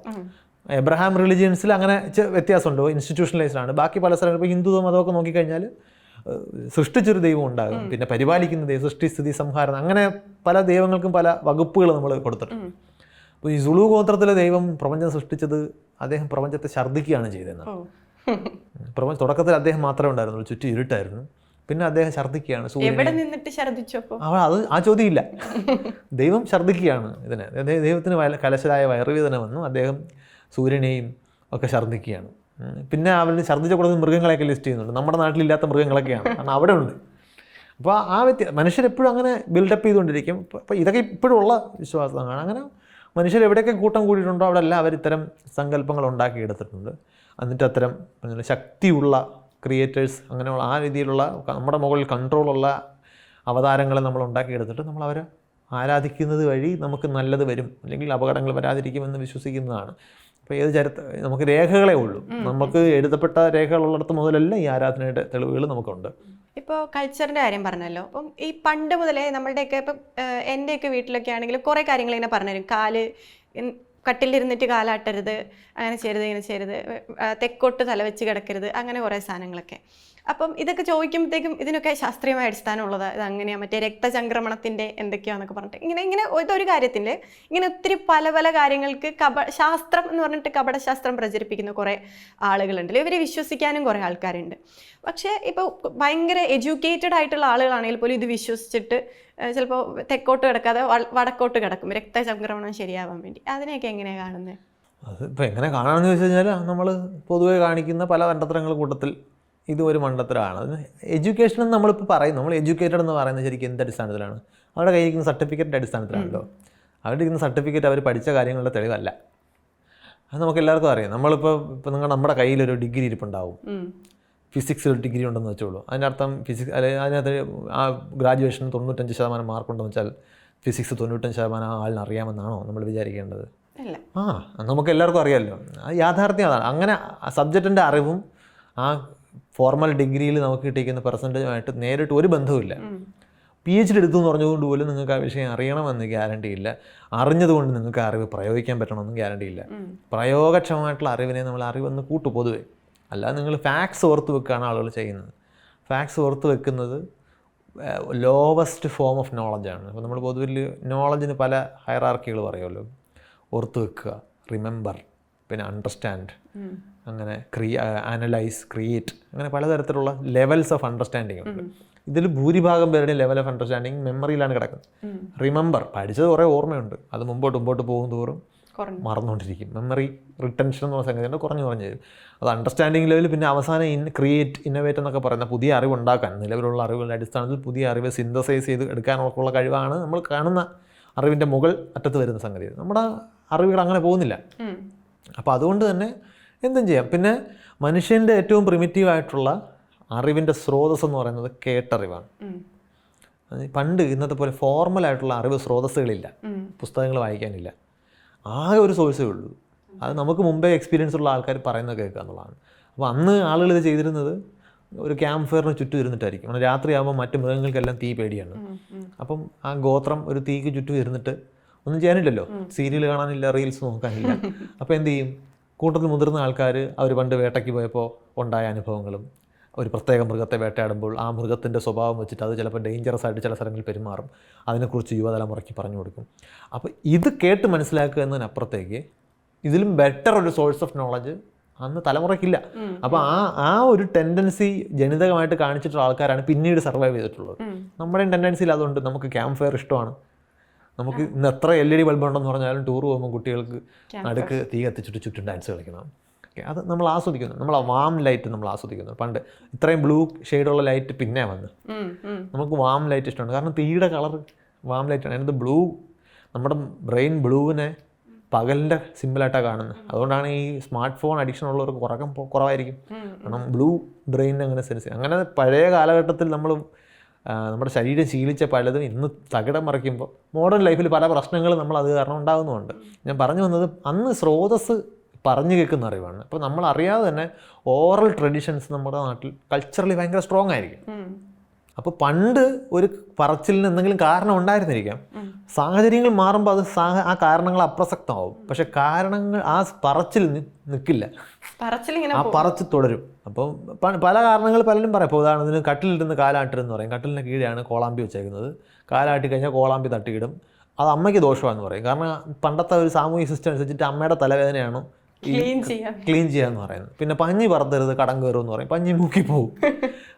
എബ്രഹാം റിലിജിയൻസിൽ അങ്ങനെ വ്യത്യാസമുണ്ട്, ഇൻസ്റ്റിറ്റ്യൂഷണലൈസ്ഡ് ആണ്. ബാക്കി പല സ്ഥലങ്ങളും ഇപ്പോൾ ഹിന്ദു മതമൊക്കെ നോക്കിക്കഴിഞ്ഞാൽ സൃഷ്ടിച്ചൊരു ദൈവം ഉണ്ടാകും, പിന്നെ പരിപാലിക്കുന്ന ദൈവം, സൃഷ്ടി സ്ഥിതി സംഹാരം, അങ്ങനെ പല ദൈവങ്ങൾക്കും പല വകുപ്പുകൾ നമ്മൾ കൊടുത്തിട്ടുണ്ട്. അപ്പോൾ ഈ സുളു ഗോത്രത്തിലെ ദൈവം പ്രപഞ്ചം സൃഷ്ടിച്ചത് അദ്ദേഹം പ്രപഞ്ചത്തെ ഛർദ്ദിക്കുകയാണ് ചെയ്തതെന്നാണ്. തുടക്കത്തിൽ അദ്ദേഹം മാത്രമേ ഉണ്ടായിരുന്നുള്ളൂ, ചുറ്റും ഇരുട്ടായിരുന്നു. പിന്നെ അദ്ദേഹം ഛർദ്ദിക്കുകയാണ്. അത് ആ ചോദ്യമില്ല, ദൈവം ഛർദ്ദിക്കുകയാണ് ഇതിനെ. ദൈവത്തിന് കലശലായ വയറുവേദന വന്നു, അദ്ദേഹം സൂര്യനെയും ഒക്കെ ഛർദ്ദിക്കുകയാണ്. പിന്നെ അവന് ഛർദ്ദിച്ച കൂടുതൽ മൃഗങ്ങളെയൊക്കെ ലിസ്റ്റ് ചെയ്യുന്നുണ്ട്. നമ്മുടെ നാട്ടിലില്ലാത്ത മൃഗങ്ങളൊക്കെയാണ്, കാരണം അവിടെ ഉണ്ട്. അപ്പോൾ ആ മനുഷ്യരെപ്പോഴും അങ്ങനെ ബിൽഡപ്പ് ചെയ്തുകൊണ്ടിരിക്കും. അപ്പോൾ ഇതൊക്കെ ഇപ്പോഴും ഉള്ള വിശ്വാസമാണ്. അങ്ങനെ മനുഷ്യർ എവിടെയൊക്കെ കൂട്ടം കൂടിയിട്ടുണ്ടോ അവിടെ എല്ലാം അവർ ഇത്തരം സങ്കല്പങ്ങൾ ഉണ്ടാക്കിയെടുത്തിട്ടുണ്ട്. എന്നിട്ട് അത്തരം ശക്തിയുള്ള ക്രിയേറ്റേഴ്സ് അങ്ങനെയുള്ള ആ രീതിയിലുള്ള നമ്മുടെ മുകളിൽ കൺട്രോളുള്ള അവതാരങ്ങളെ നമ്മൾ ഉണ്ടാക്കിയെടുത്തിട്ട് നമ്മൾ അവരെ ആരാധിക്കുന്നത് വഴി നമുക്ക് നല്ലത് വരും, അല്ലെങ്കിൽ അപകടങ്ങൾ വരാതിരിക്കുമെന്ന് വിശ്വസിക്കുന്നതാണ്. അപ്പോൾ ഏത് നമുക്ക് രേഖകളേ ഉള്ളൂ, നമുക്ക് എഴുതപ്പെട്ട രേഖകളുള്ളിടത്ത് മുതലല്ല ഈ ആരാധനയുടെ തെളിവുകൾ നമുക്കുണ്ട്. ഇപ്പോൾ കൾച്ചറിൻ്റെ കാര്യം പറഞ്ഞല്ലോ, അപ്പം ഈ പണ്ട് മുതലേ നമ്മളുടെയൊക്കെ ഇപ്പം എൻ്റെയൊക്കെ വീട്ടിലൊക്കെ ആണെങ്കിലും കുറേ കാര്യങ്ങൾ ഇങ്ങനെ പറഞ്ഞുതരും. കട്ടിലിരുന്നിട്ട് കാലാട്ടരുത്, അങ്ങനെ ചെയ്യരുത്, ഇങ്ങനെ ചെയ്യരുത്, തെക്കോട്ട് തലവെച്ച് കിടക്കരുത്, അങ്ങനെ കുറേ സാധനങ്ങളൊക്കെ. അപ്പം ഇതൊക്കെ ചോദിക്കുമ്പോഴത്തേക്കും ഇതിനൊക്കെ ശാസ്ത്രീയമായ അടിസ്ഥാനമുള്ളത്, ഇത് അങ്ങനെയാണ്, മറ്റേ രക്തചംക്രമണത്തിൻ്റെ എന്തൊക്കെയാണെന്നൊക്കെ പറഞ്ഞിട്ട് ഇങ്ങനെ ഇതൊരു കാര്യത്തിൻ്റെ ഇങ്ങനെ ഒത്തിരി പല പല കാര്യങ്ങൾക്ക് ശാസ്ത്രം എന്ന് പറഞ്ഞിട്ട് കപടശാസ്ത്രം പ്രചരിപ്പിക്കുന്ന കുറേ ആളുകളുണ്ടല്ലോ, ഇവരെ വിശ്വസിക്കാനും കുറേ ആൾക്കാരുണ്ട്. പക്ഷേ ഇപ്പോൾ ഭയങ്കര എഡ്യൂക്കേറ്റഡ് ആയിട്ടുള്ള ആളുകളാണെങ്കിൽ പോലും ഇത് വിശ്വസിച്ചിട്ട് ചിലപ്പോൾ തെക്കോട്ട് കിടക്കാതെ വടക്കോട്ട് കിടക്കും രക്തചംക്രമണം ശരിയാവാൻ വേണ്ടി. അതിനെയൊക്കെ എങ്ങനെയാണ് കാണുന്നത്? അതിപ്പോൾ എങ്ങനെ കാണാമെന്ന് ചോദിച്ചു കഴിഞ്ഞാൽ നമ്മൾ പൊതുവെ കാണിക്കുന്ന പല മണ്ടത്തരങ്ങൾ കൂട്ടത്തിൽ ഇത് ഒരു മണ്ടത്തരമാണ്. അതിന് എഡ്യൂക്കേഷൻ എന്ന് നമ്മളിപ്പോൾ പറയും, നമ്മൾ എഡ്യൂക്കേറ്റഡ് എന്ന് പറയുന്നത് ശരിക്കും എന്ത് അടിസ്ഥാനത്തിലാണ്? അവരുടെ കയ്യിരിക്കുന്ന സർട്ടിഫിക്കറ്റിൻ്റെ അടിസ്ഥാനത്തിലാണല്ലോ. അവരുടെ ഇരിക്കുന്ന സർട്ടിഫിക്കറ്റ് അവർ പഠിച്ച കാര്യങ്ങളുടെ തെളിവല്ല. അത് നമുക്ക് എല്ലാവർക്കും അറിയാം. നമ്മളിപ്പോൾ നമ്മുടെ കയ്യിലൊരു ഡിഗ്രി ഇരിപ്പുണ്ടാവും, ഫിസിക്സിൽ ഒരു ഡിഗ്രി ഉണ്ടെന്ന് വെച്ചോളൂ. അതിൻ്റെ അർത്ഥം അല്ലെങ്കിൽ അതിനകത്ത് ആ ഗ്രാജുവേഷൻ 95% മാർക്കുണ്ടെന്ന് വെച്ചാൽ ഫിസിക്സ് 95% ആളിന് അറിയാമെന്നാണോ നമ്മൾ വിചാരിക്കേണ്ടത്? നമുക്ക് എല്ലാവർക്കും അറിയാമല്ലോ. യാഥാർത്ഥ്യം അതാണ്. അങ്ങനെ സബ്ജക്റ്റിൻ്റെ അറിവും ആ ഫോർമൽ ഡിഗ്രിയിൽ നമുക്ക് കിട്ടിയിരിക്കുന്ന പെർസെൻറ്റേജുമായിട്ട് നേരിട്ട് ഒരു ബന്ധവുമില്ല. PhD എടുത്തു എന്ന് പറഞ്ഞതുകൊണ്ട് പോലും നിങ്ങൾക്ക് ആ വിഷയം അറിയണമെന്ന് ഗ്യാരണ്ടി ഇല്ല. അറിഞ്ഞതുകൊണ്ട് നിങ്ങൾക്ക് അറിവ് പ്രയോഗിക്കാൻ പറ്റണമെന്നും ഗ്യാരണ്ടി ഇല്ല. പ്രയോഗക്ഷമമായിട്ടുള്ള അറിവിനെ നമ്മൾ അറിവെന്ന് കൂട്ടു പൊതുവെ. അല്ലാതെ നിങ്ങൾ ഫാക്ട്സ് ഓർത്ത് വെക്കുകയാണ് ആളുകൾ ചെയ്യുന്നത്. ഫാക്ട്സ് ഓർത്ത് വെക്കുന്നത് ലോവസ്റ്റ് ഫോം ഓഫ് നോളജാണ്. അപ്പോൾ നമ്മൾ പൊതുവിൽ നോളജിന് പല ഹയറാർക്കികൾ പറയുമല്ലോ. ഓർത്ത് വെക്കുക, റിമെമ്പർ, പിന്നെ അണ്ടർസ്റ്റാൻഡ്, അങ്ങനെ അനലൈസ്, ക്രിയേറ്റ്, അങ്ങനെ പലതരത്തിലുള്ള ലെവൽസ് ഓഫ് അണ്ടർസ്റ്റാൻഡിങ് ഉണ്ട്. ഇതിൽ ഭൂരിഭാഗം പേരുടെയും ലെവൽ ഓഫ് അണ്ടർസ്റ്റാൻഡിങ് മെമ്മറിയിലാണ് കിടക്കുന്നത്. റിമെമ്പർ, പഠിച്ചത് കുറേ ഓർമ്മയുണ്ട്, അത് മുമ്പോട്ട് പോകും തോറും മറന്നുകൊണ്ടിരിക്കും. മെമ്മറി റിട്ടൻഷൻ എന്ന് പറഞ്ഞ സംഗതി കുറഞ്ഞു വരും. അത് അണ്ടർസ്റ്റാൻഡിങ് ലെവൽ. പിന്നെ അവസാനം ക്രിയേറ്റ്, ഇന്നോവേറ്റ് എന്നൊക്കെ പറയുന്ന പുതിയ അറിവ് ഉണ്ടാക്കാൻ, നിലവിലുള്ള അറിവുകളുടെ അടിസ്ഥാനത്തിൽ പുതിയ അറിവ് സിന്തസൈസ് ചെയ്ത് എടുക്കാനുള്ള കഴിവാണ് നമ്മൾ കാണുന്ന അറിവിൻ്റെ മുകൾ അറ്റത്ത് വരുന്ന സംഗതി. നമ്മുടെ അറിവുകൾ അങ്ങനെ പോകുന്നില്ല. അപ്പോൾ അതുകൊണ്ട് തന്നെ എന്തും ചെയ്യാം. പിന്നെ മനുഷ്യൻ്റെ ഏറ്റവും പ്രിമിറ്റീവായിട്ടുള്ള അറിവിൻ്റെ സ്രോതസ് എന്ന് പറയുന്നത് കേട്ടറിവാണ്. പണ്ട് ഇന്നത്തെ പോലെ ഫോർമലായിട്ടുള്ള അറിവ് സ്രോതസ്സുകളില്ല, പുസ്തകങ്ങൾ വായിക്കാനില്ല, ആകെ ഒരു സോഴ്സേ ഉള്ളൂ. അത് നമുക്ക് മുമ്പേ എക്സ്പീരിയൻസ് ഉള്ള ആൾക്കാർ പറയുന്നത് കേൾക്കുക എന്നുള്ളതാണ്. അപ്പോൾ അന്ന് ആളുകൾ ഇത് ചെയ്തിരുന്നത് ഒരു ക്യാമ്പ് ഫയറിന് ചുറ്റും ഇരുന്നിട്ടായിരിക്കും. കാരണം രാത്രിയാകുമ്പോൾ മറ്റു മൃഗങ്ങൾക്കെല്ലാം തീ പേടിയാണ്. അപ്പം ആ ഗോത്രം ഒരു തീക്ക് ചുറ്റും ഇരുന്നിട്ട് ഒന്നും ചെയ്യാനില്ലല്ലോ, സീരിയൽ കാണാനില്ല, റീൽസ് നോക്കാനില്ല. അപ്പോൾ എന്ത് ചെയ്യും? കൂട്ടത്തിൽ മുതിർന്ന ആൾക്കാർ അവർ പണ്ട് വേട്ടയ്ക്ക് പോയപ്പോൾ ഉണ്ടായ അനുഭവങ്ങളും, ഒരു പ്രത്യേക മൃഗത്തെ വേട്ടയാടുമ്പോൾ ആ മൃഗത്തിൻ്റെ സ്വഭാവം വെച്ചിട്ട് അത് ചിലപ്പോൾ ഡേഞ്ചറസ് ആയിട്ട് ചില സ്ഥലങ്ങളിൽ പെരുമാറും, അതിനെക്കുറിച്ച് യുവതലമുറയ്ക്ക് പറഞ്ഞു കൊടുക്കും. അപ്പോൾ ഇത് കേട്ട് മനസ്സിലാക്കുക എന്നതിനപ്പുറത്തേക്ക് ഇതിലും ബെറ്റർ ഒരു സോഴ്സ് ഓഫ് നോളജ് അന്ന് തലമുറയ്ക്കില്ല. അപ്പോൾ ആ ഒരു ടെൻഡൻസി ജനിതകമായിട്ട് കാണിച്ചിട്ടുള്ള ആൾക്കാരാണ് പിന്നീട് സർവൈവ് ചെയ്തിട്ടുള്ളത്. നമ്മുടെയും ടെൻഡൻസിയിൽ അതുകൊണ്ട്. നമുക്ക് ക്യാമ്പ് ഫയർ ഇഷ്ടമാണ്. നമുക്ക് ഇന്ന് എത്ര LED ബൾബ് ഉണ്ടെന്ന് പറഞ്ഞാലും ടൂർ പോകുമ്പോൾ കുട്ടികൾക്ക് നടുക്ക് തീ കത്തിച്ചിട്ട് ചുറ്റും ഡാൻസ് കളിക്കണം. അത് നമ്മൾ ആസ്വദിക്കുന്നു. നമ്മൾ വാം ലൈറ്റ് നമ്മൾ ആസ്വദിക്കുന്നു. പണ്ട് ഇത്രയും ബ്ലൂ ഷെയ്ഡുള്ള ലൈറ്റ് പിന്നെ വന്ന് നമുക്ക് വാം ലൈറ്റ് ഇഷ്ടമാണ്. കാരണം തീയുടെ കളർ വാം ലൈറ്റാണ്. അതിനകത്ത് ബ്ലൂ, നമ്മുടെ ബ്രെയിൻ ബ്ലൂവിനെ പകലിൻ്റെ സിമ്പിളായിട്ടാണ് കാണുന്നത്. അതുകൊണ്ടാണ് ഈ സ്മാർട്ട് ഫോൺ അഡിക്ഷൻ ഉള്ളവർക്ക് കുറവായിരിക്കും. കാരണം ബ്ലൂ ബ്രെയിൻ അങ്ങനെ സെൻസ്. അങ്ങനെ പഴയ കാലഘട്ടത്തിൽ നമ്മുടെ ശരീരം ശീലിച്ച പലതും ഇന്ന് തകിടം മറിക്കുമ്പോൾ മോഡേൺ ലൈഫിൽ പല പ്രശ്നങ്ങളും നമ്മൾ അത് കാരണം ഉണ്ടാകുന്നുമുണ്ട്. ഞാൻ പറഞ്ഞു വന്നത് അന്ന് സ്രോതസ് പറഞ്ഞു കേൾക്കുന്ന അറിവാണ്. അപ്പോൾ നമ്മൾ അറിയാതെ തന്നെ ഓറൽ ട്രഡീഷൻസ് നമ്മുടെ നാട്ടിൽ കൾച്ചറലി ഭയങ്കര സ്ട്രോങ് ആയിരിക്കും. അപ്പോൾ പണ്ട് ഒരു പറച്ചിലിന് എന്തെങ്കിലും കാരണം ഉണ്ടായിരുന്നിരിക്കാം. സാഹചര്യങ്ങൾ മാറുമ്പോൾ അത് ആ കാരണങ്ങൾ അപ്രസക്തമാവും. പക്ഷെ കാരണങ്ങൾ ആ പറച്ചിൽ നിൽക്കില്ല, ആ പറച്ചിൽ തുടരും. അപ്പം പല കാരണങ്ങൾ പലരും പറയും. ഇപ്പോൾ ഉദാഹരണത്തിന് കട്ടിലിരുന്ന് കാലാട്ടിരെന്ന് പറയും. കട്ടിലിന് കീഴെയാണ് കോളാമ്പി വെച്ചേക്കുന്നത്. കാലാട്ടി കഴിഞ്ഞാൽ കോളാമ്പി തട്ടിയിടും. അത് അമ്മയ്ക്ക് ദോഷമാണെന്ന് പറയും. കാരണം പണ്ടത്തെ ഒരു സാമൂഹിക സിസ്റ്റം അനുസരിച്ചിട്ട് അമ്മയുടെ തലവേദനയാണ് ക്ലീൻ ചെയ്യാന്ന് പറയുന്നത്. പിന്നെ പഞ്ഞി പറത്തരുത്, കടം കയറുമെന്ന് പറയും. പഞ്ഞി മൂക്കി പോകും.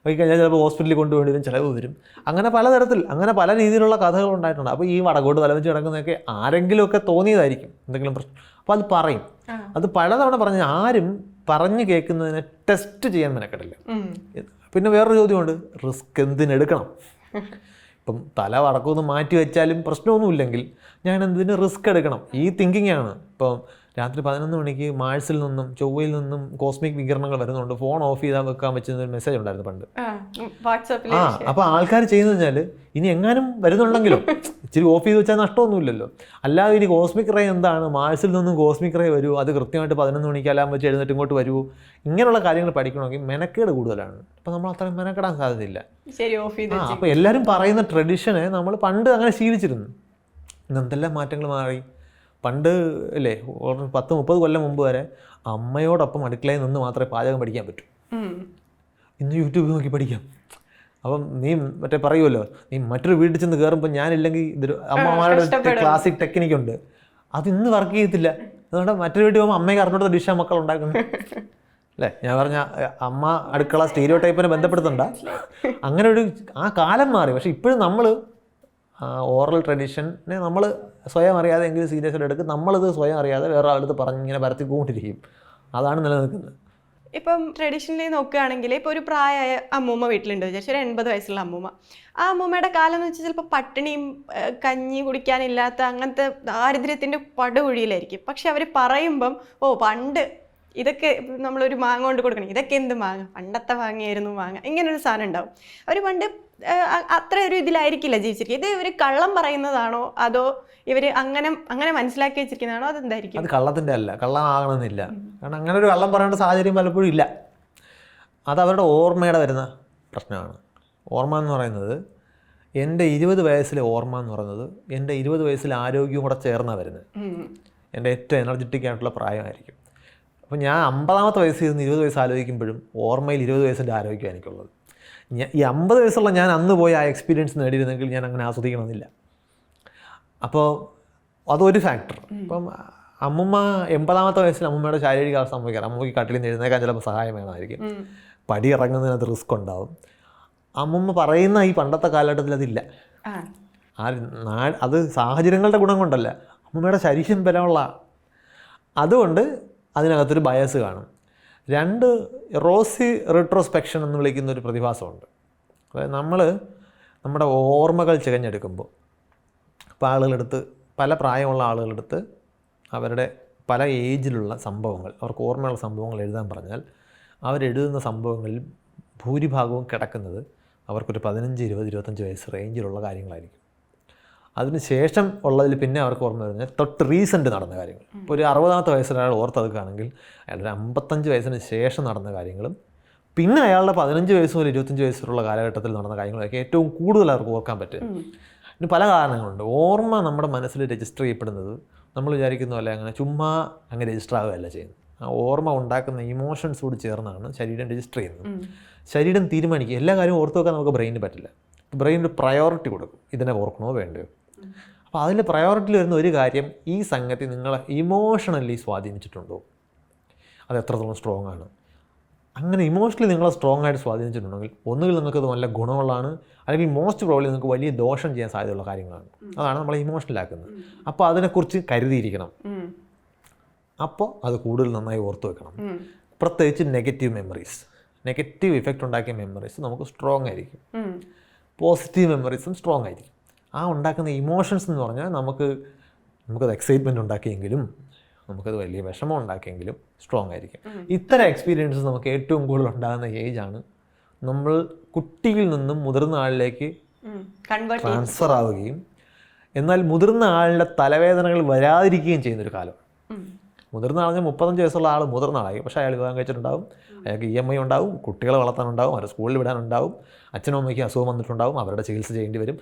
പോയി കഴിഞ്ഞാൽ ചിലപ്പോൾ ഹോസ്പിറ്റലിൽ കൊണ്ടുപോയി വരും, ചിലവ് വരും. അങ്ങനെ പലതരത്തിൽ അങ്ങനെ പല രീതിയിലുള്ള കഥകൾ ഉണ്ടായിട്ടുണ്ട്. അപ്പോൾ ഈ വടക്കോട്ട് തലവെച്ച് കിടക്കുന്നതൊക്കെ ആരെങ്കിലുമൊക്കെ തോന്നിയതായിരിക്കും എന്തെങ്കിലും പ്രശ്നം. അപ്പോൾ അത് പറയും. അത് പലതവണ പറഞ്ഞ് ആരും പറഞ്ഞു കേൾക്കുന്നതിനെ ടെസ്റ്റ് ചെയ്യാൻ മെനക്കെടില്ല. പിന്നെ വേറൊരു ചോദ്യമുണ്ട്, റിസ്ക് എന്തിനെടുക്കണം? ഇപ്പം തല വടക്കൊന്ന് മാറ്റി വെച്ചാലും പ്രശ്നമൊന്നുമില്ലെങ്കിൽ ഞാൻ എന്തിന് റിസ്ക് എടുക്കണം, ഈ തിങ്കിങ് ആണ്. ഇപ്പം രാത്രി 11 മണിക്ക് മാഴ്സിൽ നിന്നും ചൊവ്വയിൽ നിന്നും കോസ്മിക് വികിരണങ്ങൾ വരുന്നുണ്ട്, ഫോൺ ഓഫ് ചെയ്താൽ വെക്കാൻ വെച്ചൊരു മെസ്സേജ് ഉണ്ടായിരുന്നു പണ്ട്. വാട്സാപ്പിൽ അപ്പോൾ ആൾക്കാർ ചെയ്യുന്നത് വെച്ചാൽ ഇനി എങ്ങാനും വരുന്നുണ്ടെങ്കിലോ ഇച്ചിരി ഓഫ് ചെയ്ത് വെച്ചാൽ നഷ്ടമൊന്നുമില്ലല്ലോ. അല്ലാതെ ഇനി കോസ്മിക് റേ എന്താണ്, മാഴ്സിൽ നിന്നും കോസ്മിക് റേ വരൂ, അത് കൃത്യമായിട്ട് 11 മണിക്ക് അലാം വെച്ച് എഴുന്നേറ്റ് ഇങ്ങോട്ട് വരൂ, ഇങ്ങനെയുള്ള കാര്യങ്ങൾ പഠിക്കണമെങ്കിൽ മെനക്കേട് കൂടുതലാണ്. അപ്പോൾ നമ്മൾ അത്രയും മെനക്കെടാൻ സാധ്യതയില്ല. അപ്പോൾ എല്ലാവരും പറയുന്ന ട്രഡീഷനെ നമ്മൾ പണ്ട് അങ്ങനെ ശീലിച്ചിരുന്നു. ഇന്ന് എന്തെല്ലാം മാറ്റങ്ങൾ മാറി. പണ്ട് അല്ലേ 10-30 കൊല്ലം മുമ്പ് വരെ അമ്മയോടൊപ്പം അടുക്കളയിൽ നിന്ന് മാത്രമേ പാചകം പഠിക്കാൻ പറ്റൂ. ഇന്ന് യൂട്യൂബ് നോക്കി പഠിക്കാം. അപ്പം നീ മറ്റേ പറയുമല്ലോ, നീ മറ്റൊരു വീട്ടിൽ ചെന്ന് കയറുമ്പോൾ ഞാനില്ലെങ്കിൽ ഇതൊരു അമ്മമാരുടെ ക്ലാസിക് ടെക്നിക്കുണ്ട്, അത് ഇന്ന് വർക്ക് ചെയ്യത്തില്ല. അതുകൊണ്ട് മറ്റൊരു വീട്ടിൽ പോകുമ്പോൾ അമ്മയ്ക്ക് അറിഞ്ഞോട്ട് ഡിഷാണ് മക്കൾ ഉണ്ടാക്കുന്നത് അല്ലേ. ഞാൻ പറഞ്ഞ അമ്മ അടുക്കള സ്റ്റീരിയോ ടൈപ്പിനെ ബന്ധപ്പെടുത്തണ്ട, അങ്ങനെ ഒരു ആ കാലം മാറി. പക്ഷെ ഇപ്പോഴും നമ്മൾ ഓറൽ ട്രഡീഷനെ നമ്മൾ സ്വയം അറിയാതെ എങ്കിലും സീരിയസ് ആയിട്ട് എടുക്കും. നമ്മളിത് സ്വയം അറിയാതെ വേറെ ആളടുത്ത് പറഞ്ഞ് ഇങ്ങനെ പരത്തിക്കൊണ്ടിരിക്കും. അതാണ് നിലനിൽക്കുന്നത്. ഇപ്പം ട്രഡീഷണലി നോക്കുകയാണെങ്കിൽ ഇപ്പോൾ ഒരു പ്രായമായ അമ്മൂമ്മ വീട്ടിലുണ്ട് വിചാരിച്ചു, ഒരു 80 വയസ്സുള്ള അമ്മൂമ്മ. ആ അമ്മൂമ്മയുടെ കാലം എന്ന് വെച്ചാൽ ചിലപ്പോൾ പട്ടിണിയും കഞ്ഞി കുടിക്കാനില്ലാത്ത അങ്ങനത്തെ ദാരിദ്ര്യത്തിൻ്റെ പടുകുഴിയിലായിരിക്കും. പക്ഷെ അവർ പറയുമ്പം പണ്ട് ഇതൊക്കെ നമ്മളൊരു മാങ്ങ കൊണ്ട് കൊടുക്കണം, ഇതൊക്കെ എന്ത് മാങ്ങ, പണ്ടത്തെ മാങ്ങയായിരുന്നു മാങ്ങ, ഇങ്ങനൊരു സാധനം ഉണ്ടാവും. അവർ പണ്ട് അത്ര ഒരു ഇതിലായിരിക്കില്ല ജീവിച്ചിരിക്കുക. ഇത് ഇവർ കള്ളം പറയുന്നതാണോ അതോ ഇവർ അങ്ങനെ മനസ്സിലാക്കി വെച്ചിരിക്കുന്നതാണോ, അതെന്തായിരിക്കും? അത് കള്ളത്തിൻ്റെ അല്ല, കള്ളമാകണമെന്നില്ല. കാരണം അങ്ങനെ ഒരു കള്ളം പറയേണ്ട സാഹചര്യം പലപ്പോഴും ഇല്ല. അത് അവരുടെ ഓർമ്മയുടെ വരുന്ന പ്രശ്നമാണ്. ഓർമ്മ എന്ന് പറയുന്നത് എൻ്റെ 20 വയസ്സിലെ ഓർമ്മ എന്ന് പറയുന്നത് എൻ്റെ 20 വയസ്സിലെ ആരോഗ്യവും കൂടെ ചേർന്നാണ് വരുന്നത്. എൻ്റെ ഏറ്റവും എനർജറ്റിക് ആയിട്ടുള്ള പ്രായമായിരിക്കും. അപ്പോൾ ഞാൻ 50ാമത്തെ വയസ്സിൽ ഇരുന്ന് 20 വയസ്സ് ആലോചിക്കുമ്പോഴും ഓർമ്മയിൽ 20 വയസ്സിൻ്റെ ആരോഗ്യം എനിക്കുള്ളത്. ഈ 50 വയസ്സുള്ള ഞാൻ അന്ന് പോയി ആ എക്സ്പീരിയൻസ് നേടിയിരുന്നെങ്കിൽ ഞാൻ അങ്ങനെ ആസ്വദിക്കണമെന്നില്ല. അപ്പോൾ അതൊരു ഫാക്ടർ. ഇപ്പം അമ്മൂമ്മ 80ാമത്തെ വയസ്സിൽ അമ്മൂമ്മയുടെ ശാരീരിക അവസ്ഥ സംഭവിക്കാം. അമ്മൂമ്മയ്ക്ക് കട്ടിലിൽ നിന്ന് എഴുന്നേക്കാൻ ചിലപ്പോൾ സഹായം വേണമായിരിക്കും, പടി ഇറങ്ങുന്നതിനകത്ത് റിസ്ക് ഉണ്ടാവും. അമ്മൂമ്മ പറയുന്ന ഈ പണ്ടത്തെ കാലഘട്ടത്തിൽ അതില്ല. അത് സാഹചര്യങ്ങളുടെ ഗുണം കൊണ്ടല്ല, അമ്മൂമ്മയുടെ ശരീരം ബലമുള്ള. അതുകൊണ്ട് അതിനകത്തൊരു ബയസ് കാണും. 2 റോസി റിട്രോസ്പെക്ഷൻ എന്ന് വിളിക്കുന്ന ഒരു പ്രതിഭാസമുണ്ട്. അതായത് നമ്മൾ നമ്മുടെ ഓർമ്മകൾ ചികഞ്ഞെടുക്കുമ്പോൾ ഇപ്പോൾ ആളുകളെടുത്ത് പല പ്രായമുള്ള ആളുകളെടുത്ത് അവരുടെ പല ഏജിലുള്ള സംഭവങ്ങൾ, അവർക്ക് ഓർമ്മയുള്ള സംഭവങ്ങൾ എഴുതാൻ പറഞ്ഞാൽ അവരെഴുതുന്ന സംഭവങ്ങളിൽ ഭൂരിഭാഗവും കിടക്കുന്നത് അവർക്കൊരു 15, 20, 25 വയസ്സ് റേഞ്ചിലുള്ള കാര്യങ്ങളായിരിക്കും. അതിന് ശേഷം ഉള്ളതിൽ പിന്നെ അവർക്ക് ഓർമ്മ വരുന്നത് തൊട്ട് റീസെൻറ്റ് നടന്ന കാര്യങ്ങൾ. ഇപ്പോൾ ഒരു 60ാമത്തെ വയസ്സിൽ അയാൾ ഓർത്തെടുക്കുകയാണെങ്കിൽ അയാളുടെ 55 വയസ്സിന് ശേഷം നടന്ന കാര്യങ്ങളും പിന്നെ അയാളുടെ 15 വയസ്സ് മുതൽ 25 വയസ്സിലുള്ള കാലഘട്ടത്തിൽ നടന്ന കാര്യങ്ങളൊക്കെ ഏറ്റവും കൂടുതൽ അവർക്ക് ഓർക്കാൻ പറ്റും. ഇതിന് പല കാരണങ്ങളുണ്ട്. ഓർമ്മ നമ്മുടെ മനസ്സിൽ രജിസ്റ്റർ ചെയ്യപ്പെടുന്നത് നമ്മൾ വിചാരിക്കുന്ന പോലെ അങ്ങനെ ചുമ്മാ അങ്ങ് രജിസ്റ്റർ ആവുകയല്ല ചെയ്യുന്നത്. ആ ഓർമ്മ ഉണ്ടാക്കുന്ന ഇമോഷൻസ് കൂടി ചേർന്നാണ് ശരീരം രജിസ്റ്റർ ചെയ്യുന്നത്. ശരീരം തീരുമാനിക്കുക. എല്ലാ കാര്യവും ഓർത്ത് വെക്കാൻ നമുക്ക് ബ്രെയിനിന് പറ്റില്ല. ബ്രെയിനിന് പ്രയോറിറ്റി കൊടുക്കും, ഇതിനെ ഓർക്കണോ വേണ്ടയോ. അപ്പോൾ അതിൽ പ്രയോറിറ്റിയിൽ വരുന്ന ഒരു കാര്യം, ഈ സംഗതി നിങ്ങളെ ഇമോഷണലി സ്വാധീനിച്ചിട്ടുണ്ടോ, അത് എത്രത്തോളം സ്ട്രോങ് ആണ്. അങ്ങനെ ഇമോഷണലി നിങ്ങളെ സ്ട്രോങ് ആയിട്ട് സ്വാധീനിച്ചിട്ടുണ്ടെങ്കിൽ ഒന്നുകിൽ നിങ്ങൾക്കത് നല്ല ഗുണമുള്ളതാണ്, അല്ലെങ്കിൽ മോസ്റ്റ് പ്രോബ്ലി നിങ്ങൾക്ക് വലിയ ദോഷം ചെയ്യാൻ സാധ്യതയുള്ള കാര്യങ്ങളാണ്. അതാണ് നമ്മളെ ഇമോഷണലാക്കുന്നത്. അപ്പോൾ അതിനെക്കുറിച്ച് കരുതിയിരിക്കണം. അപ്പോൾ അത് കൂടുതൽ നന്നായി ഓർത്ത് വെക്കണം. പ്രത്യേകിച്ച് നെഗറ്റീവ് മെമ്മറീസ്, നെഗറ്റീവ് ഇഫക്റ്റ് ഉണ്ടാക്കിയ മെമ്മറീസ് നമുക്ക് സ്ട്രോങ് ആയിരിക്കും. പോസിറ്റീവ് മെമ്മറീസും സ്ട്രോങ് ആയിരിക്കും. ആ ഉണ്ടാക്കുന്ന ഇമോഷൻസ് എന്ന് പറഞ്ഞാൽ നമുക്കത് എക്സൈറ്റ്മെൻറ്റ് ഉണ്ടാക്കിയെങ്കിലും നമുക്കത് വലിയ വിഷമം ഉണ്ടാക്കിയെങ്കിലും സ്ട്രോങ് ആയിരിക്കും. ഇത്തരം എക്സ്പീരിയൻസസ് നമുക്ക് ഏറ്റവും കൂടുതൽ ഉണ്ടാകുന്ന ഏജാണ് നമ്മൾ കുട്ടിയിൽ നിന്നും മുതിർന്ന ആളിലേക്ക് ട്രാൻസ്ഫർ ആവുകയും എന്നാൽ മുതിർന്ന ആളുടെ തലവേദനകൾ വരാതിരിക്കുകയും ചെയ്യുന്നൊരു കാലം. മുതിർന്ന ആൾ 35 വയസ്സുള്ള ആൾ മുതിർന്ന ആളായി, പക്ഷേ അയാൾ വിവാഹം കഴിച്ചിട്ടുണ്ടാവും, അയാൾക്ക് EMI ഉണ്ടാവും, കുട്ടികളെ വളർത്താനുണ്ടാവും, അവരെ സ്കൂളിൽ വിടാനുണ്ടാവും, അച്ഛനും അമ്മയ്ക്ക് അസുഖം വന്നിട്ടുണ്ടാവും, അവരുടെ ചികിത്സ ചെയ്യേണ്ടി വരും,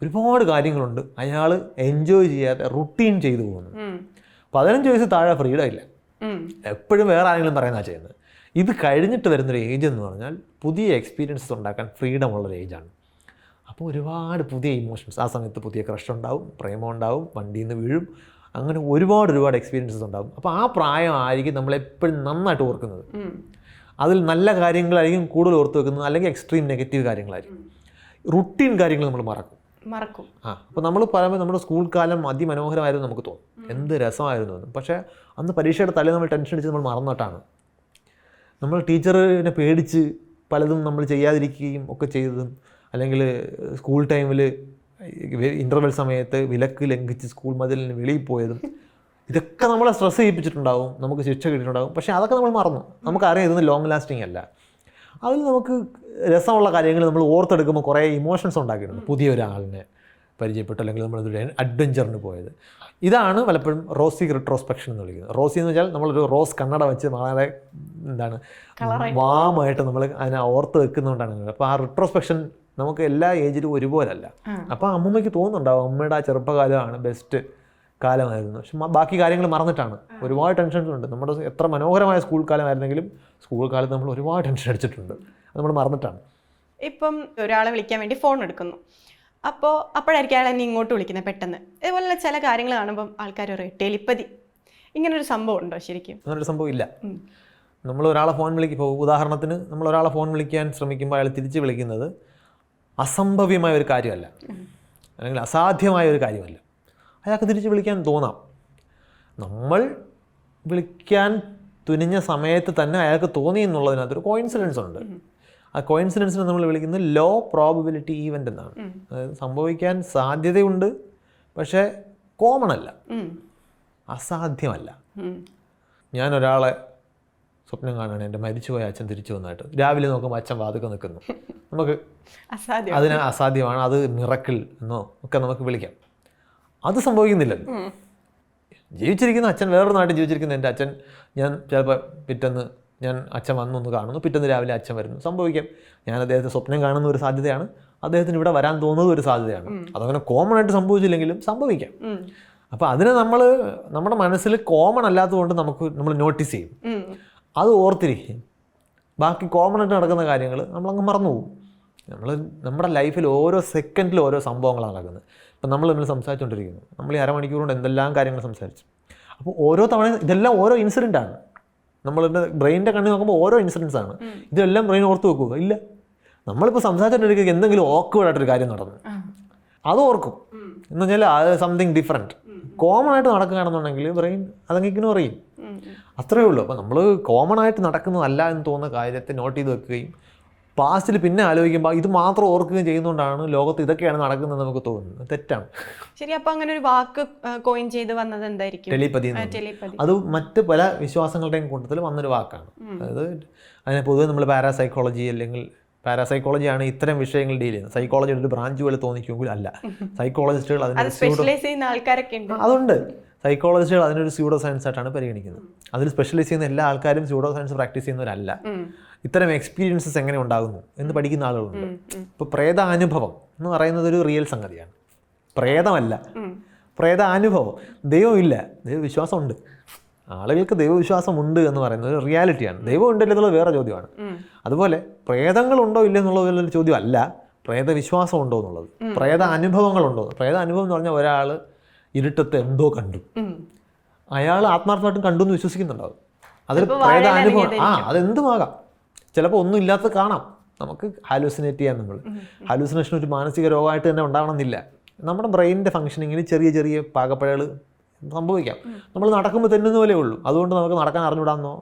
ഒരുപാട് കാര്യങ്ങളുണ്ട്. അയാൾ എൻജോയ് ചെയ്യാതെ റുട്ടീൻ ചെയ്തു പോകുന്നു. 15 വയസ്സ് താഴെ ഫ്രീഡം ഇല്ല, എപ്പോഴും വേറെ ആരെങ്കിലും പറയുന്നതാണ് ചെയ്യുന്നത്. ഇത് കഴിഞ്ഞിട്ട് വരുന്നൊരു ഏജ് എന്ന് പറഞ്ഞാൽ പുതിയ എക്സ്പീരിയൻസസ് ഉണ്ടാക്കാൻ ഫ്രീഡം ഉള്ളൊരു ഏജാണ്. അപ്പോൾ ഒരുപാട് പുതിയ ഇമോഷൻസ്, ആ സമയത്ത് പുതിയ ക്രഷ് ഉണ്ടാവും, പ്രേമം ഉണ്ടാവും, വണ്ടിയിൽ നിന്ന് വീഴും, അങ്ങനെ ഒരുപാട് എക്സ്പീരിയൻസസ് ഉണ്ടാകും. അപ്പോൾ ആ പ്രായമായിരിക്കും നമ്മളെപ്പോഴും നന്നായിട്ട് ഓർക്കുന്നത്. അതിൽ നല്ല കാര്യങ്ങളായിരിക്കും കൂടുതൽ ഓർത്ത് വെക്കുന്നത്, അല്ലെങ്കിൽ എക്സ്ട്രീം നെഗറ്റീവ് കാര്യങ്ങളായിരിക്കും. റുട്ടീൻ കാര്യങ്ങൾ നമ്മൾ മറക്കും. അപ്പോൾ നമ്മൾ പറയുമ്പോൾ നമ്മുടെ സ്കൂൾ കാലം അതിമനോഹരമായിരുന്നു നമുക്ക് തോന്നും, എന്ത് രസമായിരുന്നു എന്ന്. പക്ഷേ അന്ന് പരീക്ഷയുടെ തലേ നമ്മൾ ടെൻഷൻ അടിച്ച് നമ്മൾ മറന്നിട്ടാണ്. നമ്മൾ ടീച്ചറിനെ പേടിച്ച് പലതും നമ്മൾ ചെയ്യാതിരിക്കുകയും ഒക്കെ ചെയ്തതും, അല്ലെങ്കിൽ സ്കൂൾ ടൈമിൽ ഇൻ്റർവെൽ സമയത്ത് വിലക്ക് ലംഘിച്ച് സ്കൂൾ മതിലിന് വെളിയിൽ പോയതും ഇതൊക്കെ നമ്മളെ സ്ട്രെസ് ചെയ്യിപ്പിച്ചിട്ടുണ്ടാവും, നമുക്ക് ശിക്ഷ കിട്ടിയിട്ടുണ്ടാവും. പക്ഷേ അതൊക്കെ നമ്മൾ മറന്നു. നമുക്കറിയാം ഇതൊന്നും ലോങ് ലാസ്റ്റിംഗ് അല്ല. അതിൽ നമുക്ക് രസമുള്ള കാര്യങ്ങൾ നമ്മൾ ഓർത്തെടുക്കുമ്പോൾ കുറേ ഇമോഷൻസ് ഉണ്ടാക്കിയിട്ടുണ്ട്. പുതിയൊരാളിനെ പരിചയപ്പെട്ടു, അല്ലെങ്കിൽ നമ്മളൊരു അഡ്വഞ്ചറിന് പോയത്. ഇതാണ് പലപ്പോഴും റോസി റിട്രോസ്പെക്ഷൻ എന്ന് വിളിക്കുന്നത്. റോസി എന്ന് വെച്ചാൽ നമ്മളൊരു റോസ് കണ്ണട വെച്ച് വളരെ വാമായിട്ട് നമ്മൾ അതിനെ ഓർത്ത് വെക്കുന്നതുകൊണ്ടാണ്. അപ്പോൾ ആ റിട്രോസ്പെക്ഷൻ നമുക്ക് എല്ലാ ഏജിലും ഒരുപോലല്ല. അപ്പോൾ അമ്മൂമ്മയ്ക്ക് തോന്നുന്നുണ്ടാവും അമ്മയുടെ ആ ചെറുപ്പകാലമാണ് ബെസ്റ്റ് കാലമായിരുന്നു. പക്ഷെ ബാക്കി കാര്യങ്ങൾ മറന്നിട്ടാണ്. ഒരുപാട് ടെൻഷൻസ് ഉണ്ട്. നമ്മുടെ എത്ര മനോഹരമായ സ്കൂൾ കാലമായിരുന്നെങ്കിലും സ്കൂൾ കാലത്ത് നമ്മൾ ഒരുപാട് ടെൻഷൻ അടിച്ചിട്ടുണ്ട്. അത് നമ്മൾ മറന്നിട്ടാണ്. ഇപ്പം ഒരാളെ വിളിക്കാൻ വേണ്ടി ഫോൺ എടുക്കുന്നു, അപ്പോഴായിരിക്കും അയാൾ എന്നെ ഇങ്ങോട്ട് വിളിക്കുന്നത് പെട്ടെന്ന്. ഇതുപോലുള്ള ചില കാര്യങ്ങൾ കാണുമ്പം ആൾക്കാർ പറയും ടെലിപ്പതി. ഇങ്ങനൊരു സംഭവം ഉണ്ടോ ശരിക്കും? അങ്ങനൊരു സംഭവം ഇല്ല. നമ്മൾ ഒരാളെ ഫോൺ വിളിക്കുമ്പോൾ, ഉദാഹരണത്തിന് നമ്മൾ ഒരാളെ ഫോൺ വിളിക്കാൻ ശ്രമിക്കുമ്പോൾ അയാൾ തിരിച്ച് വിളിക്കുന്നത് അസംഭവ്യമായ ഒരു കാര്യമല്ല, അല്ലെങ്കിൽ അസാധ്യമായ ഒരു കാര്യമല്ല. അയാൾക്ക് തിരിച്ച് വിളിക്കാൻ തോന്നാം. നമ്മൾ വിളിക്കാൻ തുനിഞ്ഞ സമയത്ത് തന്നെ അയാൾക്ക് തോന്നി എന്നുള്ളതിനകത്തൊരു കോയിൻസിഡൻസ് ഉണ്ട്. ആ കോയിൻസിഡൻസിനെ നമ്മൾ വിളിക്കുന്നത് ലോ പ്രോബബിലിറ്റി ഈവൻ്റ് എന്നാണ്. അതായത് സംഭവിക്കാൻ സാധ്യതയുണ്ട്, പക്ഷേ കോമൺ അല്ല, അസാധ്യമല്ല. ഞാൻ ഒരാളെ സ്വപ്നം കാണുകയാണ്, എൻ്റെ മരിച്ചുപോയ അച്ഛൻ തിരിച്ചു വന്നായിട്ട്. രാവിലെ നോക്കുമ്പോൾ അച്ഛൻ വാതുക്കെ നിൽക്കുന്നു. നമുക്ക് അതിന് അസാധ്യമാണ്, അത് മിറക്കിൾ എന്നോ ഒക്കെ നമുക്ക് വിളിക്കാം. അത് സംഭവിക്കുന്നില്ലല്ലോ. ജീവിച്ചിരിക്കുന്ന അച്ഛൻ, വേറൊരു നാട്ടിൽ ജീവിച്ചിരിക്കുന്ന എൻ്റെ അച്ഛൻ, ഞാൻ ചിലപ്പോൾ പിറ്റേന്ന് അച്ഛൻ വന്നു ഒന്ന് കാണുന്നു, പിറ്റേന്ന് രാവിലെ അച്ഛൻ വരുന്നു. സംഭവിക്കാം. ഞാൻ അദ്ദേഹത്തെ സ്വപ്നം കാണുന്ന ഒരു സാധ്യതയാണ്, അദ്ദേഹത്തിന് ഇവിടെ വരാൻ തോന്നുന്നത് ഒരു സാധ്യതയാണ്. അതങ്ങനെ കോമൺ ആയിട്ട് സംഭവിച്ചില്ലെങ്കിലും സംഭവിക്കാം. അപ്പോൾ അതിനെ നമ്മുടെ മനസ്സിൽ കോമൺ അല്ലാത്തതുകൊണ്ട് നമ്മൾ നോട്ടീസ് ചെയ്യും, അത് ഓർത്തിരിക്കും. ബാക്കി കോമൺ ആയിട്ട് നടക്കുന്ന കാര്യങ്ങൾ നമ്മളങ്ങ് മറന്നു പോകും. നമ്മുടെ ലൈഫിൽ ഓരോ സെക്കൻഡിലും ഓരോ സംഭവങ്ങളാണ് നടക്കുന്നത്. ഇപ്പം നമ്മൾ സംസാരിച്ചുകൊണ്ടിരിക്കുന്നു, നമ്മൾ ഈ അരമണിക്കൂർ കൊണ്ട് എന്തെല്ലാം കാര്യങ്ങൾ സംസാരിച്ചു. അപ്പോൾ ഓരോ തവണ ഇതെല്ലാം ഓരോ ഇൻസിഡൻ്റാണ്. നമ്മളുടെ ബ്രെയിനിൻ്റെ കണ്ണി നോക്കുമ്പോൾ ഓരോ ഇൻസിഡൻസ് ആണ്. ഇതെല്ലാം ബ്രെയിൻ ഓർത്ത് വെക്കുക ഇല്ല. നമ്മളിപ്പോൾ സംസാരിച്ചുകൊണ്ടിരിക്കുക എന്തെങ്കിലും ഓക്വേർഡായിട്ടൊരു കാര്യം നടന്നു, അത് ഓർക്കും. എന്ന് വെച്ചാൽ അത് സംതിങ് ഡിഫറെൻറ്റ് കോമൺ ആയിട്ട് നടക്കുകയാണെന്നുണ്ടെങ്കിൽ ബ്രെയിൻ അതങ്ങ് ഇഗ്നോർ ചെയ്യും. അത്രയേ ഉള്ളൂ. അപ്പോൾ നമ്മൾ കോമൺ ആയിട്ട് നടക്കുന്നതല്ല എന്ന് തോന്നുന്ന കാര്യത്തെ നോട്ട് ചെയ്ത് വെക്കുകയും പാസ്റ്റിൽ പിന്നെ ആലോചിക്കുമ്പോൾ ഇത് മാത്രം ഓർക്കുകയും ചെയ്യുന്നതുകൊണ്ടാണ് ലോകത്ത് ഇതൊക്കെയാണ് നടക്കുന്നത് നമുക്ക് തോന്നുന്നത്. തെറ്റാണ്. ശരി. അപ്പോൾ അങ്ങനെ ഒരു വാക്ക് കോയിൻ ചെയ്ത് വന്നത് എന്തായിരിക്കും? ടെലിപ്പതി. അത് മറ്റ് പല വിശ്വാസങ്ങളുടെയും കൂട്ടത്തിൽ വന്നൊരു വാക്കാണ്. അതായത് അതിനെ പൊതുവെ നമ്മൾ പാരാസൈക്കോളജി, അല്ലെങ്കിൽ പാരാസൈക്കോളജിയാണ് ഇത്തരം വിഷയങ്ങൾ ഡീൽ ചെയ്യുന്നത്. സൈക്കോളജിയുടെ ഒരു ബ്രാഞ്ച് പോലെ തോന്നിക്കുമെങ്കിൽ അല്ല. സൈക്കോളജിസ്റ്റുകൾ അതുണ്ട്. സൈക്കോളജിസ്റ്റുകൾ അതിനൊരു സ്യൂഡോ സയൻസ് ആയിട്ടാണ് പരിഗണിക്കുന്നത്. അതിൽ സ്പെഷ്യലൈസ് ചെയ്യുന്ന എല്ലാ ആൾക്കാരും സ്യൂഡോ സയൻസ് പ്രാക്ടീസ് ചെയ്യുന്നവരല്ല. ഇത്തരം എക്സ്പീരിയൻസസ് എങ്ങനെ ഉണ്ടാകുന്നു എന്ന് പഠിക്കുന്ന ആളുകളുണ്ട്. ഇപ്പോൾ പ്രേതാനുഭവം എന്ന് പറയുന്നത് ഒരു റിയൽ സംഗതിയാണ്. പ്രേതമല്ല, പ്രേതാനുഭവം. ദൈവമില്ല, ദൈവവിശ്വാസമുണ്ട്. ആളുകൾക്ക് ദൈവവിശ്വാസമുണ്ട് എന്ന് പറയുന്നത് ഒരു റിയാലിറ്റിയാണ്. ദൈവം ഉണ്ടല്ലോ എന്നുള്ളത് വേറെ ചോദ്യമാണ്. അതുപോലെ പ്രേതങ്ങളുണ്ടോ ഇല്ല എന്നുള്ളതൊരു ചോദ്യമല്ല, പ്രേതവിശ്വാസം ഉണ്ടോ എന്നുള്ളത്. പ്രേത അനുഭവങ്ങളുണ്ടോ? പ്രേത അനുഭവം എന്ന് പറഞ്ഞാൽ ഒരാൾ ഇരുട്ടത്ത് എന്തോ കണ്ടു, അയാൾ ആത്മാർത്ഥമായിട്ടും കണ്ടു എന്ന് വിശ്വസിക്കുന്നുണ്ടാവും. അതിൽ പ്രേത അനുഭവം അതെന്തുമാകാം. ചിലപ്പോൾ ഒന്നും ഇല്ലാത്തത് കാണാം. നമുക്ക് ഹാലൂസിനേറ്റ് ചെയ്യാൻ, നമ്മൾ ഹാലൂസിനേഷൻ ഒരു മാനസിക രോഗമായിട്ട് തന്നെ ഉണ്ടാവണമെന്നില്ല. നമ്മുടെ ബ്രെയിനിൻ്റെ ഫംഗ്ഷനിങ്ങിൽ ചെറിയ ചെറിയ പാകപ്പഴകൾ സംഭവിക്കാം. നമ്മൾ നടക്കുമ്പോൾ തെന്നുന്ന പോലെ ഉള്ളൂ. അതുകൊണ്ട് നമുക്ക് നടക്കാൻ അറിഞ്ഞുവിടാമെന്നോ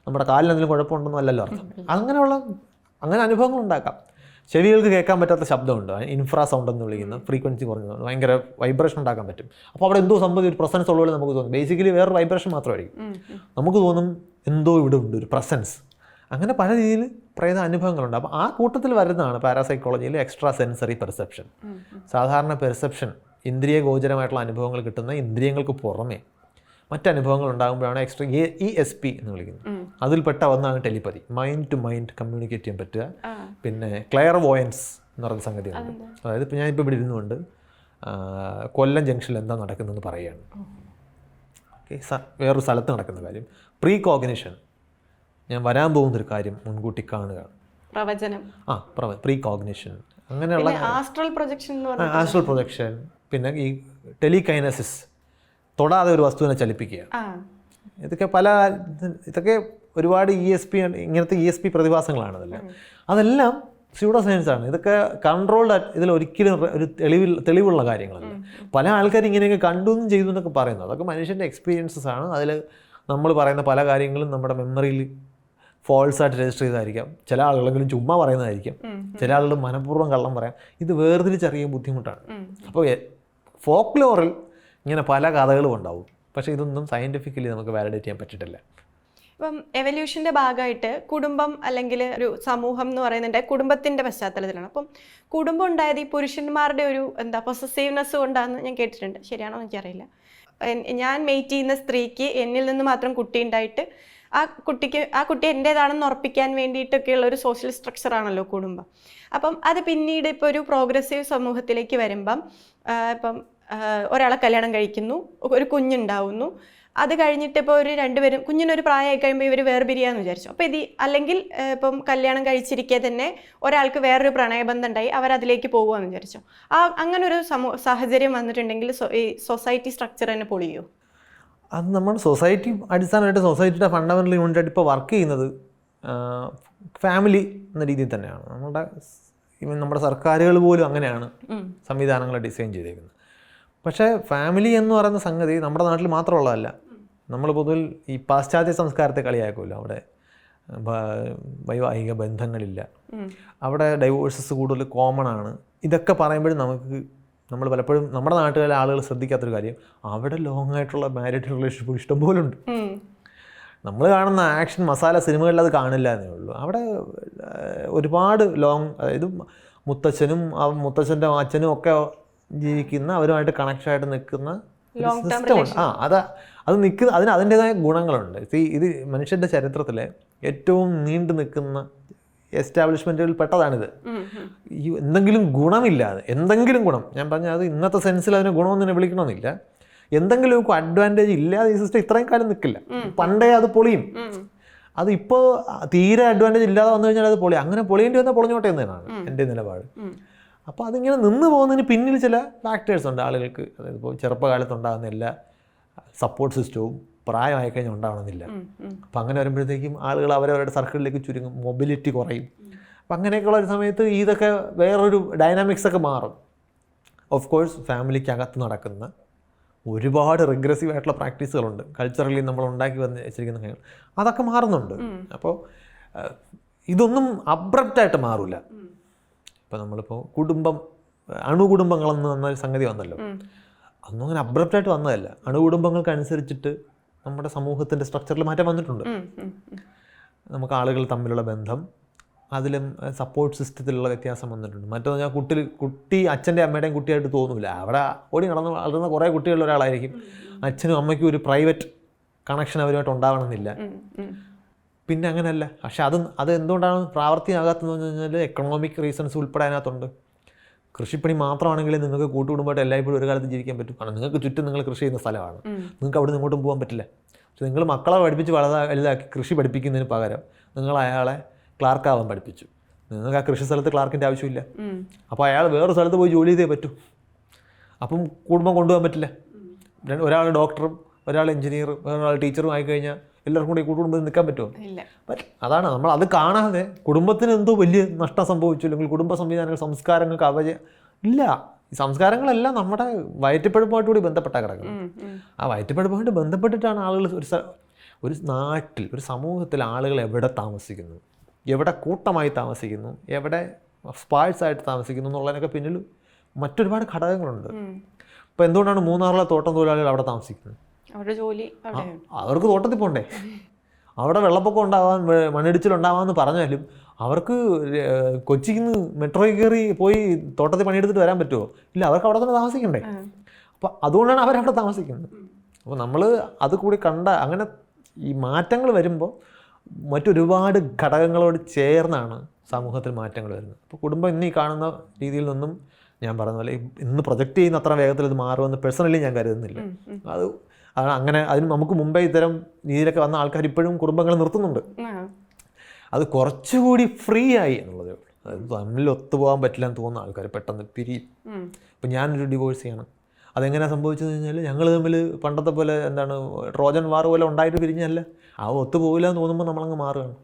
നമ്മുടെ കാലിന് എന്തെങ്കിലും കുഴപ്പമുണ്ടെന്നോ അല്ലല്ലോ അർത്ഥം. അങ്ങനെ അനുഭവങ്ങൾ ഉണ്ടാക്കാം. ചെവികൾക്ക് കേൾക്കാൻ പറ്റാത്ത ശബ്ദമുണ്ട്, ഇൻഫ്രാ സൗണ്ട് എന്ന് വിളിക്കുന്ന ഫ്രീക്വൻസി കുറഞ്ഞതാണ്, ഭയങ്കര വൈബ്രേഷൻ ഉണ്ടാക്കാൻ പറ്റും. അപ്പോൾ അവിടെ എന്തോ സംഭവിച്ച ഒരു പ്രസൻസ് ഉള്ള പോലെ നമുക്ക് തോന്നും. ബേസിക്കലി വേറെ വൈബ്രേഷൻ മാത്രമായിരിക്കും. നമുക്ക് തോന്നും എന്തോ ഇവിടെ ഉണ്ട് ഒരു പ്രസൻസ്. അങ്ങനെ പല രീതിയിൽ പ്രേത അനുഭവങ്ങളുണ്ട്. അപ്പോൾ ആ കൂട്ടത്തിൽ വരുന്നതാണ് പാരാസൈക്കോളജിയിൽ എക്സ്ട്രാ സെൻസറി പെർസെപ്ഷൻ. സാധാരണ പെർസെപ്ഷൻ ഇന്ദ്രിയ ഗോചരമായിട്ടുള്ള അനുഭവങ്ങൾ കിട്ടുന്ന ഇന്ദ്രിയങ്ങൾക്ക് പുറമേ മറ്റനുഭവങ്ങൾ ഉണ്ടാകുമ്പോഴാണ് എക്സ്ട്രാ ESP എന്ന് വിളിക്കുന്നത്. അതിൽപ്പെട്ട ഒന്നാണ് telepathy, mind to mind communicate ചെയ്യാൻ പറ്റുക. പിന്നെ ക്ലെയർ വോയൻസ് എന്ന് പറയുന്ന സംഗതിയുണ്ട്. അതായത് ഇപ്പോൾ ഞാനിപ്പോൾ ഇവിടെ ഇരുന്നുകൊണ്ട് കൊല്ലം ജംഗ്ഷനിൽ എന്താ നടക്കുന്നതെന്ന് പറയുകയാണ്. ഓക്കെ, വേറൊരു സ്ഥലത്ത് നടക്കുന്ന കാര്യം. പ്രീ കോഗ്നിഷൻ, ഞാൻ വരാൻ പോകുന്നൊരു കാര്യം മുൻകൂട്ടി കാണുക. പ്രവചനം. Pre cognition. അങ്ങനെയുള്ള ആസ്ട്രൽ പ്രൊജക്ഷൻ. പിന്നെ ഈ ടെലികൈനസിസ്, തൊടാതെ ഒരു വസ്തുവിനെ ചലിപ്പിക്കുക. ഇതൊക്കെ ഒരുപാട് ഇങ്ങനത്തെ ESP പ്രതിഭാസങ്ങളാണ്. അതെല്ലാം സ്യൂഡോ സയൻസ് ആണ്. ഇതൊക്കെ കൺട്രോൾഡ്, ഇതിലൊരിക്കലും ഒരു തെളിവുള്ള കാര്യങ്ങളല്ല. പല ആൾക്കാരും ഇങ്ങനെയൊക്കെ കണ്ടും ചെയ്തു എന്നൊക്കെ പറയുന്നത് അതൊക്കെ മനുഷ്യൻ്റെ എക്സ്പീരിയൻസസ് ആണ്. അതിൽ നമ്മൾ പറയുന്ന പല കാര്യങ്ങളും നമ്മുടെ മെമ്മറിയിൽ ഫോൾസ് ആയിട്ട് രജിസ്റ്റർ ചെയ്തായിരിക്കാം, ചില ആളുകളെങ്കിലും ചുമ്മാ പറയുന്നതായിരിക്കും, ചില ആളുകൾ മനഃപൂർവ്വം കള്ളം പറയാം. ഇത് വേർതിരിച്ചറിയാൻ ബുദ്ധിമുട്ടാണ്. അപ്പോൾ ഫോക്ലോറിൽ ഇങ്ങനെ പല കഥകളും ഉണ്ടാവും, പക്ഷേ ഇതൊന്നും സയൻറ്റിഫിക്കലി നമുക്ക് വാലിഡേറ്റ് ചെയ്യാൻ പറ്റിയിട്ടില്ല. ഇപ്പം എവല്യൂഷൻ്റെ ഭാഗമായിട്ട് കുടുംബം അല്ലെങ്കിൽ ഒരു സമൂഹം എന്ന് പറയുന്നുണ്ട് കുടുംബത്തിൻ്റെ പശ്ചാത്തലത്തിലാണ്. അപ്പം കുടുംബം ഉണ്ടായത് ഈ പുരുഷന്മാരുടെ ഒരു പൊസസീവ്നെസ് കൊണ്ടാണെന്ന് ഞാൻ കേട്ടിട്ടുണ്ട്. ശരിയാണോ എനിക്കറിയില്ല. ഞാൻ മെയ്റ്റ് ചെയ്യുന്ന സ്ത്രീക്ക് എന്നിൽ നിന്ന് മാത്രം കുട്ടി ഉണ്ടായിട്ട് ആ കുട്ടി എൻ്റേതാണെന്ന് ഉറപ്പിക്കാൻ വേണ്ടിയിട്ടൊക്കെയുള്ള ഒരു സോഷ്യൽ സ്ട്രക്ചറാണല്ലോ കുടുംബം. അപ്പം അത് പിന്നീട് ഇപ്പോൾ ഒരു പ്രോഗ്രസീവ് സമൂഹത്തിലേക്ക് വരുമ്പം ഇപ്പം ഒരാളെ കല്യാണം കഴിക്കുന്നു, ഒരു കുഞ്ഞുണ്ടാവുന്നു, അത് കഴിഞ്ഞിട്ട് ഇപ്പോൾ ഒരു രണ്ടുപേരും കുഞ്ഞിനൊരു പ്രായമായി കഴിയുമ്പോൾ ഇവർ വേർപിരിയാന്ന് വിചാരിച്ചു. അപ്പോൾ അല്ലെങ്കിൽ ഇപ്പം കല്യാണം കഴിച്ചിരിക്കെ തന്നെ ഒരാൾക്ക് വേറൊരു പ്രണയബന്ധം ഉണ്ടായി അവരതിലേക്ക് പോകുകയെന്ന് വിചാരിച്ചു. അങ്ങനെ ഒരു സാഹചര്യം വന്നിട്ടുണ്ടെങ്കിൽ ഈ സൊസൈറ്റി സ്ട്രക്ചർ തന്നെ പൊളിയോ? അത് നമ്മൾ സൊസൈറ്റി അടിസ്ഥാനമായിട്ട് സൊസൈറ്റിയുടെ ഫണ്ടമെൻ്റൽ യൂണിറ്റായിട്ട് ഇപ്പോൾ വർക്ക് ചെയ്യുന്നത് ഫാമിലി എന്ന രീതിയിൽ തന്നെയാണ്. നമ്മുടെ സർക്കാരുകൾ പോലും അങ്ങനെയാണ് സംവിധാനങ്ങൾ ഡിസൈൻ ചെയ്തേക്കുന്നത്. പക്ഷേ ഫാമിലി എന്ന് പറയുന്ന സംഗതി നമ്മുടെ നാട്ടിൽ മാത്രമുള്ളതല്ല. നമ്മൾ പൊതുവിൽ ഈ പാശ്ചാത്യ സംസ്കാരത്തെ കളിയാക്കുമല്ലോ. അവിടെ വൈവാഹിക ബന്ധങ്ങളില്ല, അവിടെ ഡൈവോഴ്സസ് കൂടുതൽ കോമൺ ആണ്. ഇതൊക്കെ പറയുമ്പോഴും നമ്മൾ പലപ്പോഴും നമ്മുടെ നാട്ടുകളിലെ ആളുകൾ ശ്രദ്ധിക്കാത്തൊരു കാര്യം, അവിടെ ലോങ് ആയിട്ടുള്ള മാരിഡ് റിലേഷൻഷിപ്പ് ഇഷ്ടംപോലെ ഉണ്ട്. നമ്മൾ കാണുന്ന ആക്ഷൻ മസാല സിനിമകളിൽ അത് കാണില്ല എന്നേ ഉള്ളൂ. അവിടെ ഒരുപാട് ലോങ്, അതായത് മുത്തച്ഛനും മുത്തച്ഛൻ്റെ അച്ഛനും ഒക്കെ ജീവിക്കുന്ന, അവരുമായിട്ട് കണക്ഷനായിട്ട് നിൽക്കുന്ന സിസ്റ്റമുണ്ട്. അതിൻ്റെതായ ഗുണങ്ങളുണ്ട്. ഇത് മനുഷ്യൻ്റെ ചരിത്രത്തിലെ ഏറ്റവും നീണ്ടു നിൽക്കുന്ന എസ്റ്റാബ്ലിഷ്മെൻറ്റുകളിൽ പെട്ടതാണിത്. ഈ എന്തെങ്കിലും ഗുണമില്ലാതെ, എന്തെങ്കിലും ഗുണം, ഞാൻ പറഞ്ഞാൽ അത് ഇന്നത്തെ സെൻസിൽ അതിനെ ഗുണമെന്ന് തന്നെ വിളിക്കണമെന്നില്ല, എന്തെങ്കിലും അഡ്വാൻറ്റേജ് ഇല്ലാതെ ഈ സിസ്റ്റം ഇത്രയും കാലം നിൽക്കില്ല. പണ്ടേ അത് പൊളിയും. അതിപ്പോൾ തീരെ അഡ്വാൻറ്റേജ് ഇല്ലാതെ വന്നു കഴിഞ്ഞാൽ അത് പൊളിയും. അങ്ങനെ പൊളിയേണ്ടി വന്നാൽ പൊളിഞ്ഞോട്ടെ എന്നതാണ് എൻ്റെ നിലപാട്. അപ്പോൾ അതിങ്ങനെ നിന്ന് പോകുന്നതിന് പിന്നിൽ ചില ഫാക്ടേഴ്സ് ഉണ്ട് ആളുകൾക്ക്. അതായത് ഇപ്പോൾ ചെറുപ്പകാലത്തുണ്ടാകുന്ന എല്ലാ സപ്പോർട്ട് സിസ്റ്റവും പ്രായമായി കഴിഞ്ഞാൽ ഉണ്ടാവണമെന്നില്ല. അപ്പം അങ്ങനെ വരുമ്പോഴത്തേക്കും ആളുകൾ അവരവരുടെ സർക്കിളിലേക്ക് ചുരുങ്ങും, മൊബിലിറ്റി കുറയും. അപ്പം അങ്ങനെയൊക്കെയുള്ള ഒരു സമയത്ത് ഇതൊക്കെ വേറൊരു ഡൈനാമിക്സ് ഒക്കെ മാറും. ഓഫ് കോഴ്സ് ഫാമിലിക്കകത്ത് നടക്കുന്ന ഒരുപാട് റിഗ്രസീവ് ആയിട്ടുള്ള പ്രാക്ടീസുകളുണ്ട്, കൾച്ചറലി നമ്മൾ ഉണ്ടാക്കി വെച്ചിരിക്കുന്ന കാര്യങ്ങൾ, അതൊക്കെ മാറുന്നുണ്ട്. അപ്പോൾ ഇതൊന്നും അബ്രപ്റ്റായിട്ട് മാറില്ല. ഇപ്പോൾ നമ്മളിപ്പോൾ അണുകുടുംബങ്ങളെന്ന് പറഞ്ഞ സംഗതി വന്നല്ലോ, അതൊന്നും അങ്ങനെ അബ്രപ്റ്റായിട്ട് വന്നതല്ല. അണുകുടുംബങ്ങൾക്കനുസരിച്ചിട്ട് നമ്മുടെ സമൂഹത്തിൻ്റെ സ്ട്രക്ചറിൽ മാറ്റം വന്നിട്ടുണ്ട്. നമുക്ക് ആളുകൾ തമ്മിലുള്ള ബന്ധം, അതിലും സപ്പോർട്ട് സിസ്റ്റത്തിലുള്ള വ്യത്യാസം വന്നിട്ടുണ്ട്. മറ്റൊന്ന് ഞാൻ കുട്ടി അച്ഛൻ്റെ അമ്മയുടെയും കുട്ടിയായിട്ട് തോന്നില്ല. അവിടെ ഓടി നടന്ന് വളർന്ന കുറേ കുട്ടികളുള്ള ഒരാളായിരിക്കും. അച്ഛനും അമ്മയ്ക്കും ഒരു പ്രൈവറ്റ് കണക്ഷൻ അവരുമായിട്ട് ഉണ്ടാവണമെന്നില്ല. പിന്നെ അങ്ങനെയല്ല. പക്ഷെ അത് എന്തുകൊണ്ടാണ് പ്രാവർത്തികമാകാത്തതെന്ന് പറഞ്ഞാൽ എക്കണോമിക് റീസൺസ് ഉൾപ്പെടെ അതിനകത്തുണ്ട്. കൃഷിപ്പണി മാത്രമാണെങ്കിൽ നിങ്ങൾക്ക് കൂട്ടുകുടുംബമായിട്ട് എല്ലായ്പ്പോഴും ഒരു കാലത്ത് ജീവിക്കാൻ പറ്റും. കാരണം നിങ്ങൾക്ക് ചുറ്റും നിങ്ങൾ കൃഷി ചെയ്യുന്ന സ്ഥലമാണ്, നിങ്ങൾക്ക് അവിടെ നിന്ന് ഇങ്ങോട്ടും പോകാൻ പറ്റില്ല. പക്ഷെ നിങ്ങൾ മക്കളെ പഠിപ്പിച്ച് വലുതാക്കി കൃഷി പഠിപ്പിക്കുന്നതിന് പകരം നിങ്ങൾ അയാളെ ക്ലാർക്കാവാൻ പഠിപ്പിച്ചു. നിങ്ങൾക്ക് ആ കൃഷി സ്ഥലത്ത് ക്ലാർക്കിൻ്റെ ആവശ്യമില്ല. അപ്പോൾ അയാൾ വേറൊരു സ്ഥലത്ത് പോയി ജോലി ചെയ്തേ പറ്റൂ. അപ്പം കുടുംബം കൊണ്ടുപോകാൻ പറ്റില്ല. ഒരാൾ ഡോക്ടറും ഒരാൾ എഞ്ചിനീയറും ഒരാൾ ടീച്ചറും ആയിക്കഴിഞ്ഞാൽ എല്ലാവർക്കും കൂടി കൂട്ടുകുടുംബത്തിൽ നിൽക്കാൻ പറ്റുമോ? അതാണ് നമ്മൾ അത് കാണാതെ കുടുംബത്തിന് എന്തോ വലിയ നഷ്ടം സംഭവിച്ചു, അല്ലെങ്കിൽ കുടുംബ സംവിധാനങ്ങൾ സംസ്കാരങ്ങൾക്ക് ഇല്ല. ഈ സംസ്കാരങ്ങളെല്ലാം നമ്മുടെ വയറ്റിപ്പഴുപ്പുമായിട്ട് കൂടി ബന്ധപ്പെട്ട കിടക്കണം. ആ വയറ്റിപ്പഴുപ്പുമായിട്ട് ബന്ധപ്പെട്ടിട്ടാണ് ആളുകൾ ഒരു നാട്ടിൽ, ഒരു സമൂഹത്തിൽ ആളുകൾ എവിടെ താമസിക്കുന്നു, എവിടെ കൂട്ടമായി താമസിക്കുന്നു, എവിടെ സ്പാഴ്സായിട്ട് താമസിക്കുന്നു എന്നുള്ളതിനൊക്കെ പിന്നിൽ മറ്റൊരുപാട് ഘടകങ്ങളുണ്ട്. ഇപ്പോൾ എന്തുകൊണ്ടാണ് മൂന്നാറിലെ തോട്ടം തൊഴിലാളികൾ അവിടെ താമസിക്കുന്നത്? അവർക്ക് തോട്ടത്തിൽ പോകണ്ടേ? അവിടെ വെള്ളപ്പൊക്കം ഉണ്ടാവാൻ, മണ്ണിടിച്ചിലുണ്ടാവാമെന്ന് പറഞ്ഞാലും അവർക്ക് കൊച്ചിയിൽ നിന്ന് മെട്രോയിൽ കയറി പോയി തോട്ടത്തിൽ പണിയെടുത്തിട്ട് വരാൻ പറ്റുമോ? ഇല്ല, അവർക്ക് അവിടെ തന്നെ താമസിക്കണ്ടേ? അപ്പോൾ അതുകൊണ്ടാണ് അവരവിടെ താമസിക്കുന്നത്. അപ്പോൾ നമ്മൾ അത് കൂടി അങ്ങനെ ഈ മാറ്റങ്ങൾ വരുമ്പോൾ മറ്റൊരുപാട് ഘടകങ്ങളോട് ചേർന്നാണ് സമൂഹത്തിൽ മാറ്റങ്ങൾ വരുന്നത്. അപ്പോൾ കുടുംബം ഇന്ന് ഈ കാണുന്ന രീതിയിൽ നിന്നും ഞാൻ പറഞ്ഞ പോലെ ഇന്ന് പ്രൊജക്റ്റ് ചെയ്യുന്ന അത്ര വേഗത്തിൽ ഇത് മാറുമെന്ന് പേഴ്സണലി ഞാൻ കരുതുന്നില്ല. അങ്ങനെ അതിന് നമുക്ക് മുമ്പേ ഇത്തരം രീതിയിലൊക്കെ വന്ന ആൾക്കാർ ഇപ്പോഴും കുടുംബങ്ങൾ നിർത്തുന്നുണ്ട്. അത് കുറച്ചുകൂടി ഫ്രീ ആയി എന്നുള്ളതേ ഉള്ളൂ. അതായത് തമ്മിൽ ഒത്തുപോകാൻ പറ്റില്ല എന്ന് തോന്നുന്ന ആൾക്കാർ പെട്ടെന്ന് പിരിയും. ഇപ്പം ഞാനൊരു ഡിവോഴ്സ് ചെയ്യണം, അതെങ്ങനെയാണ് സംഭവിച്ചതെന്ന് കഴിഞ്ഞാൽ ഞങ്ങൾ തമ്മിൽ പണ്ടത്തെ പോലെ ട്രോജൻ വാർ പോലെ ഉണ്ടായിട്ട് പിരിഞ്ഞല്ല, ആ ഒത്തുപോകില്ല എന്ന് തോന്നുമ്പോൾ നമ്മളങ്ങ് മാറുകയാണ്.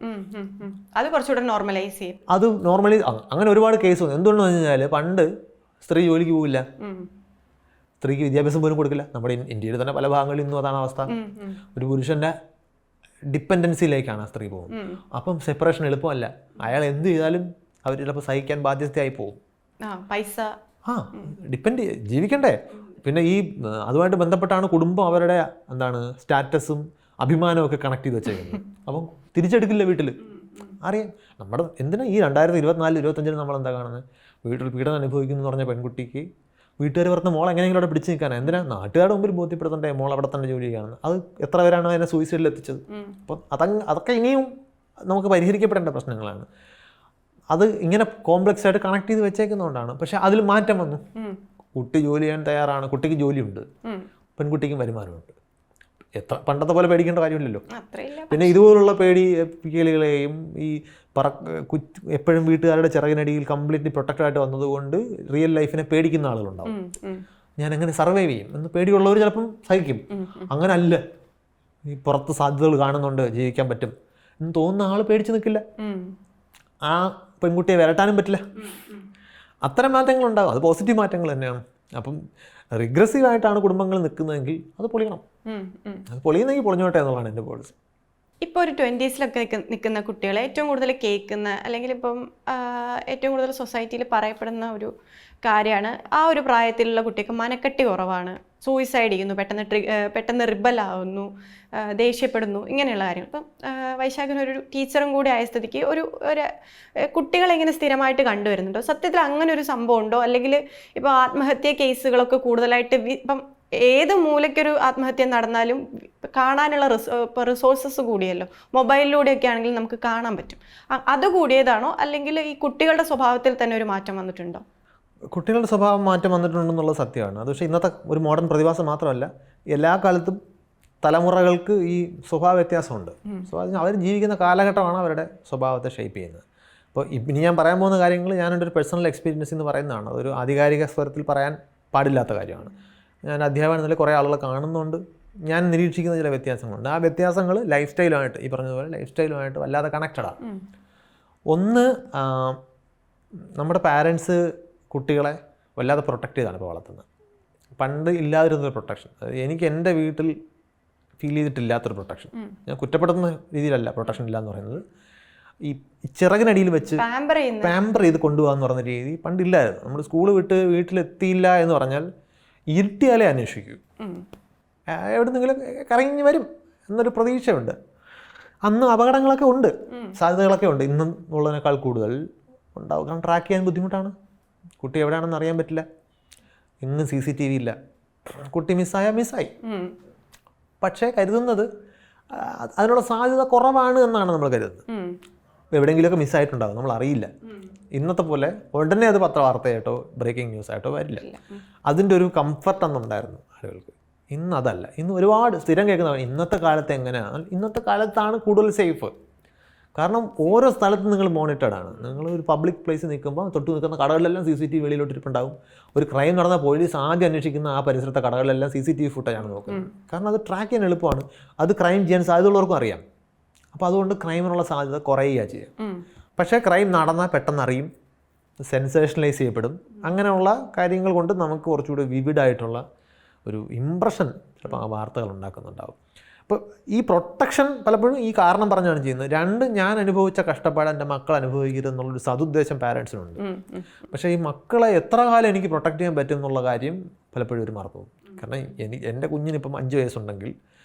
അത് കുറച്ചുകൂടെ നോർമലൈസ് ചെയ്യും. അത് നോർമലൈസ് അങ്ങനെ ഒരുപാട് കേസ് വന്നു. എന്തുകൊണ്ടെന്ന് വെച്ച് കഴിഞ്ഞാൽ പണ്ട് സ്ത്രീ ജോലിക്ക് പോകില്ല, സ്ത്രീക്ക് വിദ്യാഭ്യാസം പോലും കൊടുക്കില്ല. നമ്മുടെ ഇന്ത്യയിൽ തന്നെ പല ഭാഗങ്ങളിൽ ഇന്നും അതാണ് അവസ്ഥ. ഒരു പുരുഷൻ്റെ ഡിപ്പെൻഡൻസിയിലേക്കാണ് ആ സ്ത്രീ പോകുന്നത്. അപ്പം സെപ്പറേഷൻ എളുപ്പമല്ല. അയാൾ എന്ത് ചെയ്താലും അവർ ചിലപ്പോൾ സഹിക്കാൻ ബാധ്യതയായി പോകും. പൈസ ഡിപ്പെൻഡ് ജീവിക്കണ്ടേ. പിന്നെ ഈ അതുമായിട്ട് ബന്ധപ്പെട്ടാണ് കുടുംബം അവരുടെ എന്താണ് സ്റ്റാറ്റസും അഭിമാനവും ഒക്കെ കണക്ട് ചെയ്ത് വെച്ചേക്കുന്നത്. അപ്പം തിരിച്ചെടുക്കില്ല വീട്ടിൽ. അറിയാം നമ്മുടെ എന്തിനാ ഈ 2024-25 നമ്മളെന്താ കാണുന്നത്, വീട്ടിൽ പീഡനം അനുഭവിക്കുന്നു എന്ന് പറഞ്ഞ പെൺകുട്ടിക്ക് വീട്ടുകാർ പറഞ്ഞ മോൾ എങ്ങനെയെങ്കിലും അവിടെ പിടിച്ച് നിൽക്കാനാണ്. എന്തിനാ നാട്ടുകാരുടെ മുമ്പിൽ ബോധ്യപ്പെടുത്തണ്ടേ മോൾ അവിടെ തന്നെ ജോലി ചെയ്യുകയാണ്. അത് എത്ര പേരാണ് അതിനെ സൂയിസൈഡിൽ എത്തിച്ചത്. അപ്പം അതൊക്കെ ഇനിയും നമുക്ക് പരിഹരിക്കപ്പെടേണ്ട പ്രശ്നങ്ങളാണ്. അത് ഇങ്ങനെ കോംപ്ലക്സ് ആയിട്ട് കണക്ട് ചെയ്ത് വെച്ചേക്കുന്നതുകൊണ്ടാണ്. പക്ഷെ അതിൽ മാറ്റം വന്നു. കുട്ടി ജോലി ചെയ്യാൻ തയ്യാറാണ്, കുട്ടിക്ക് ജോലിയുണ്ട്, പെൺകുട്ടിക്കും വരുമാനമുണ്ട്. പണ്ടത്തെ പോലെ പേടിക്കേണ്ട കാര്യമില്ലല്ലോ. പിന്നെ ഇതുപോലുള്ള പേടിപ്പിക്കലുകളെയും ഈ എപ്പോഴും വീട്ടുകാരുടെ ചിറകിനടിയിൽ കംപ്ലീറ്റ്ലി പ്രൊട്ടക്റ്റഡ് ആയിട്ട് വന്നതുകൊണ്ട് റിയൽ ലൈഫിനെ പേടിക്കുന്ന ആളുകളുണ്ടാവും. ഞാൻ എങ്ങനെ സർവൈവ് ചെയ്യും എന്ന് പേടിയുള്ളവർ ചിലപ്പം സഹിക്കും. അങ്ങനെ അല്ല, ഈ പുറത്ത് സാധ്യതകൾ കാണുന്നുണ്ട്, ജീവിക്കാൻ പറ്റും എന്ന് തോന്നുന്ന ആൾ പേടിച്ച് നിൽക്കില്ല. ആ പെൺകുട്ടിയെ വരട്ടാനും പറ്റില്ല. അത്തരം മാറ്റങ്ങളുണ്ടാകും. അത് പോസിറ്റീവ് മാറ്റങ്ങൾ തന്നെയാണ്. അപ്പം റിഗ്രസീവായിട്ടാണ് കുടുംബങ്ങൾ നിൽക്കുന്നതെങ്കിൽ അത് പൊളിയണം. അത് പൊളിയുന്നെങ്കിൽ പൊളിഞ്ഞോട്ടെ എന്നുള്ളതാണ് എൻ്റെ പോളിസി. ഇപ്പോൾ ഒരു 20s നിൽക്കുന്ന കുട്ടികളെ ഏറ്റവും കൂടുതൽ കേൾക്കുന്ന അല്ലെങ്കിൽ ഇപ്പം ഏറ്റവും കൂടുതൽ സൊസൈറ്റിയിൽ പറയപ്പെടുന്ന ഒരു കാര്യമാണ്, ആ ഒരു പ്രായത്തിലുള്ള കുട്ടിക്ക് മനക്കെട്ടി കുറവാണ്, സൂയിസൈഡ് ചെയ്യുന്നു, പെട്ടെന്ന് റിബലാവുന്നു, ദേഷ്യപ്പെടുന്നു, ഇങ്ങനെയുള്ള കാര്യങ്ങൾ. ഇപ്പം വൈശാഖൻ ഒരു ടീച്ചറും കൂടി ആയ സ്ഥിതിക്ക് ഒരു കുട്ടികളെങ്ങനെ സ്ഥിരമായിട്ട് കണ്ടുവരുന്നുണ്ടോ? സത്യത്തിൽ അങ്ങനെ ഒരു സംഭവം ഉണ്ടോ? അല്ലെങ്കിൽ ഇപ്പോൾ ആത്മഹത്യ കേസുകളൊക്കെ കൂടുതലായിട്ട് ഇപ്പം ഏത് മൂലയ്ക്കൊരു ആത്മഹത്യ നടന്നാലും കാണാനുള്ള റിസോഴ്സസ് കൂടിയല്ലോ, മൊബൈലിലൂടെയൊക്കെ ആണെങ്കിൽ നമുക്ക് കാണാൻ പറ്റും. അത് കൂടിയതാണോ അല്ലെങ്കിൽ ഈ കുട്ടികളുടെ സ്വഭാവത്തിൽ തന്നെ ഒരു മാറ്റം വന്നിട്ടുണ്ടോ? കുട്ടികളുടെ സ്വഭാവം മാറ്റം വന്നിട്ടുണ്ടെന്നുള്ളത് സത്യമാണ്. അത് പക്ഷേ ഇന്നത്തെ ഒരു മോഡേൺ പ്രതിഭാസം മാത്രമല്ല, എല്ലാ കാലത്തും തലമുറകൾക്ക് ഈ സ്വഭാവ വ്യത്യാസമുണ്ട്. സോ അതിന് അവർ ജീവിക്കുന്ന കാലഘട്ടമാണ് അവരുടെ സ്വഭാവത്തെ ഷേപ്പ് ചെയ്യുന്നത്. അപ്പോൾ ഇനി ഞാൻ പറയാൻ പോകുന്ന കാര്യങ്ങൾ ഞാനെൻ്റെ ഒരു പേഴ്സണൽ എക്സ്പീരിയൻസ് എന്ന് പറയുന്നതാണ്. അതൊരു ആധികാരിക സ്വരത്തിൽ പറയാൻ പാടില്ലാത്ത കാര്യമാണ്. ഞാൻ അധ്യാപനത്തിൽ കുറേ ആളുകളെ കാണുന്നുണ്ട്, ഞാൻ നിരീക്ഷിക്കുന്ന ചില വ്യത്യാസങ്ങളുണ്ട്. ആ വ്യത്യാസങ്ങൾ ലൈഫ് സ്റ്റൈലുമായിട്ട്, ഈ പറഞ്ഞതുപോലെ ലൈഫ് സ്റ്റൈലുമായിട്ട് വല്ലാതെ കണക്റ്റഡാണ്. ഒന്ന്, നമ്മുടെ പാരൻസ് കുട്ടികളെ വല്ലാതെ പ്രൊട്ടക്റ്റ് ചെയ്താണ് ഇപ്പോൾ വളർത്തുന്നത്. പണ്ട് ഇല്ലാതിരുന്നൊരു പ്രൊട്ടക്ഷൻ, എനിക്ക് എൻ്റെ വീട്ടിൽ ഫീൽ ചെയ്തിട്ടില്ലാത്തൊരു പ്രൊട്ടക്ഷൻ. ഞാൻ കുറ്റപ്പെടുത്തുന്ന രീതിയിലല്ല പ്രൊട്ടക്ഷൻ ഇല്ല എന്ന് പറയുന്നത്. ഈ ചിറകിനടിയിൽ വെച്ച് പാമ്പർ ചെയ്ത് കൊണ്ടുപോകാന്ന് പറഞ്ഞ രീതി പണ്ടില്ലായിരുന്നു. നമ്മൾ സ്കൂൾ വിട്ട് വീട്ടിലെത്തിയില്ല എന്ന് പറഞ്ഞാൽ ഇരുട്ടിയാലേ അന്വേഷിക്കൂ, എവിടെ നിന്നെങ്കിലും കറങ്ങി വരും എന്നൊരു പ്രതീക്ഷയുണ്ട്. അന്ന് അപകടങ്ങളൊക്കെ ഉണ്ട്, സാധ്യതകളൊക്കെ ഉണ്ട്, ഇന്നും ഉള്ളതിനേക്കാൾ കൂടുതൽ ഉണ്ടാവും. കാരണം ട്രാക്ക് ചെയ്യാൻ ബുദ്ധിമുട്ടാണ്. കുട്ടി എവിടെയാണെന്ന് അറിയാൻ പറ്റില്ല. ഇന്നും CCTV ഇല്ല. കുട്ടി മിസ്സായി. പക്ഷേ കരുതുന്നത് അതിനുള്ള സാധ്യത കുറവാണ് എന്നാണ് നമ്മൾ കരുതുന്നത്. എവിടെയെങ്കിലുമൊക്കെ മിസ്സായിട്ടുണ്ടാകും, നമ്മൾ അറിയില്ല. ഇന്നത്തെ പോലെ ഉടനെ അത് പത്രവാർത്തയായിട്ടോ ബ്രേക്കിംഗ് ന്യൂസ് ആയിട്ടോ വരില്ല. അതിൻ്റെ ഒരു കംഫർട്ട് അന്നുണ്ടായിരുന്നു ആളുകൾക്ക്. ഇന്ന് അതല്ല. ഇന്ന് ഒരുപാട് സ്ഥിരം കേൾക്കുന്നതാണ് ഇന്നത്തെ കാലത്ത് എങ്ങനെയാണ്. ഇന്നത്തെ കാലത്താണ് കൂടുതൽ സേഫ്. കാരണം ഓരോ സ്ഥലത്തും നിങ്ങൾ മോണിറ്റർഡാണ്. നിങ്ങൾ ഒരു പബ്ലിക് പ്ലേസിൽ നിൽക്കുമ്പോൾ തൊട്ട് നിൽക്കുന്ന കടകളിലെല്ലാം CCTV വെളിയിലോട്ടിരിപ്പുണ്ടാവും. ഒരു ക്രൈം നടന്ന പോലീസ് ആദ്യം അന്വേഷിക്കുന്ന ആ പരിസരത്തെ കടകളിലെല്ലാം CCTV ഫുട്ടേജാണ് നോക്കുന്നത്. കാരണം അത് ട്രാക്ക് ചെയ്യാൻ എളുപ്പമാണ്. അത് ക്രൈം ചെയ്യാൻ സാധ്യതയുള്ളവർക്കും അറിയാം. അപ്പോൾ അതുകൊണ്ട് ക്രൈമിനുള്ള സാധ്യത കുറയുക ചെയ്യാം. പക്ഷേ ക്രൈം നടന്നാൽ പെട്ടെന്ന് അറിയും, സെൻസേഷനലൈസ് ചെയ്യപ്പെടും. അങ്ങനെയുള്ള കാര്യങ്ങൾ കൊണ്ട് നമുക്ക് കുറച്ചുകൂടി വിവിഡായിട്ടുള്ള ഒരു ഇംപ്രഷൻ ചിലപ്പോൾ ആ വാർത്തകൾ ഉണ്ടാക്കുന്നുണ്ടാവും. അപ്പോൾ ഈ പ്രൊട്ടക്ഷൻ പലപ്പോഴും ഈ കാരണം പറഞ്ഞാണ് ചെയ്യുന്നത്. രണ്ട്, ഞാൻ അനുഭവിച്ച കഷ്ടപ്പാട് എൻ്റെ മക്കൾ അനുഭവിക്കരുത് എന്നുള്ളൊരു സതുദ്ദേശം പാരൻസിനുണ്ട്. പക്ഷേ ഈ മക്കളെ എത്ര കാലം എനിക്ക് പ്രൊട്ടക്റ്റ് ചെയ്യാൻ പറ്റും എന്നുള്ള കാര്യം പലപ്പോഴും ഒരു മറന്നു പോകും. കാരണം എൻ്റെ കുഞ്ഞിനിപ്പം 5 വയസ്സുണ്ടെങ്കിൽ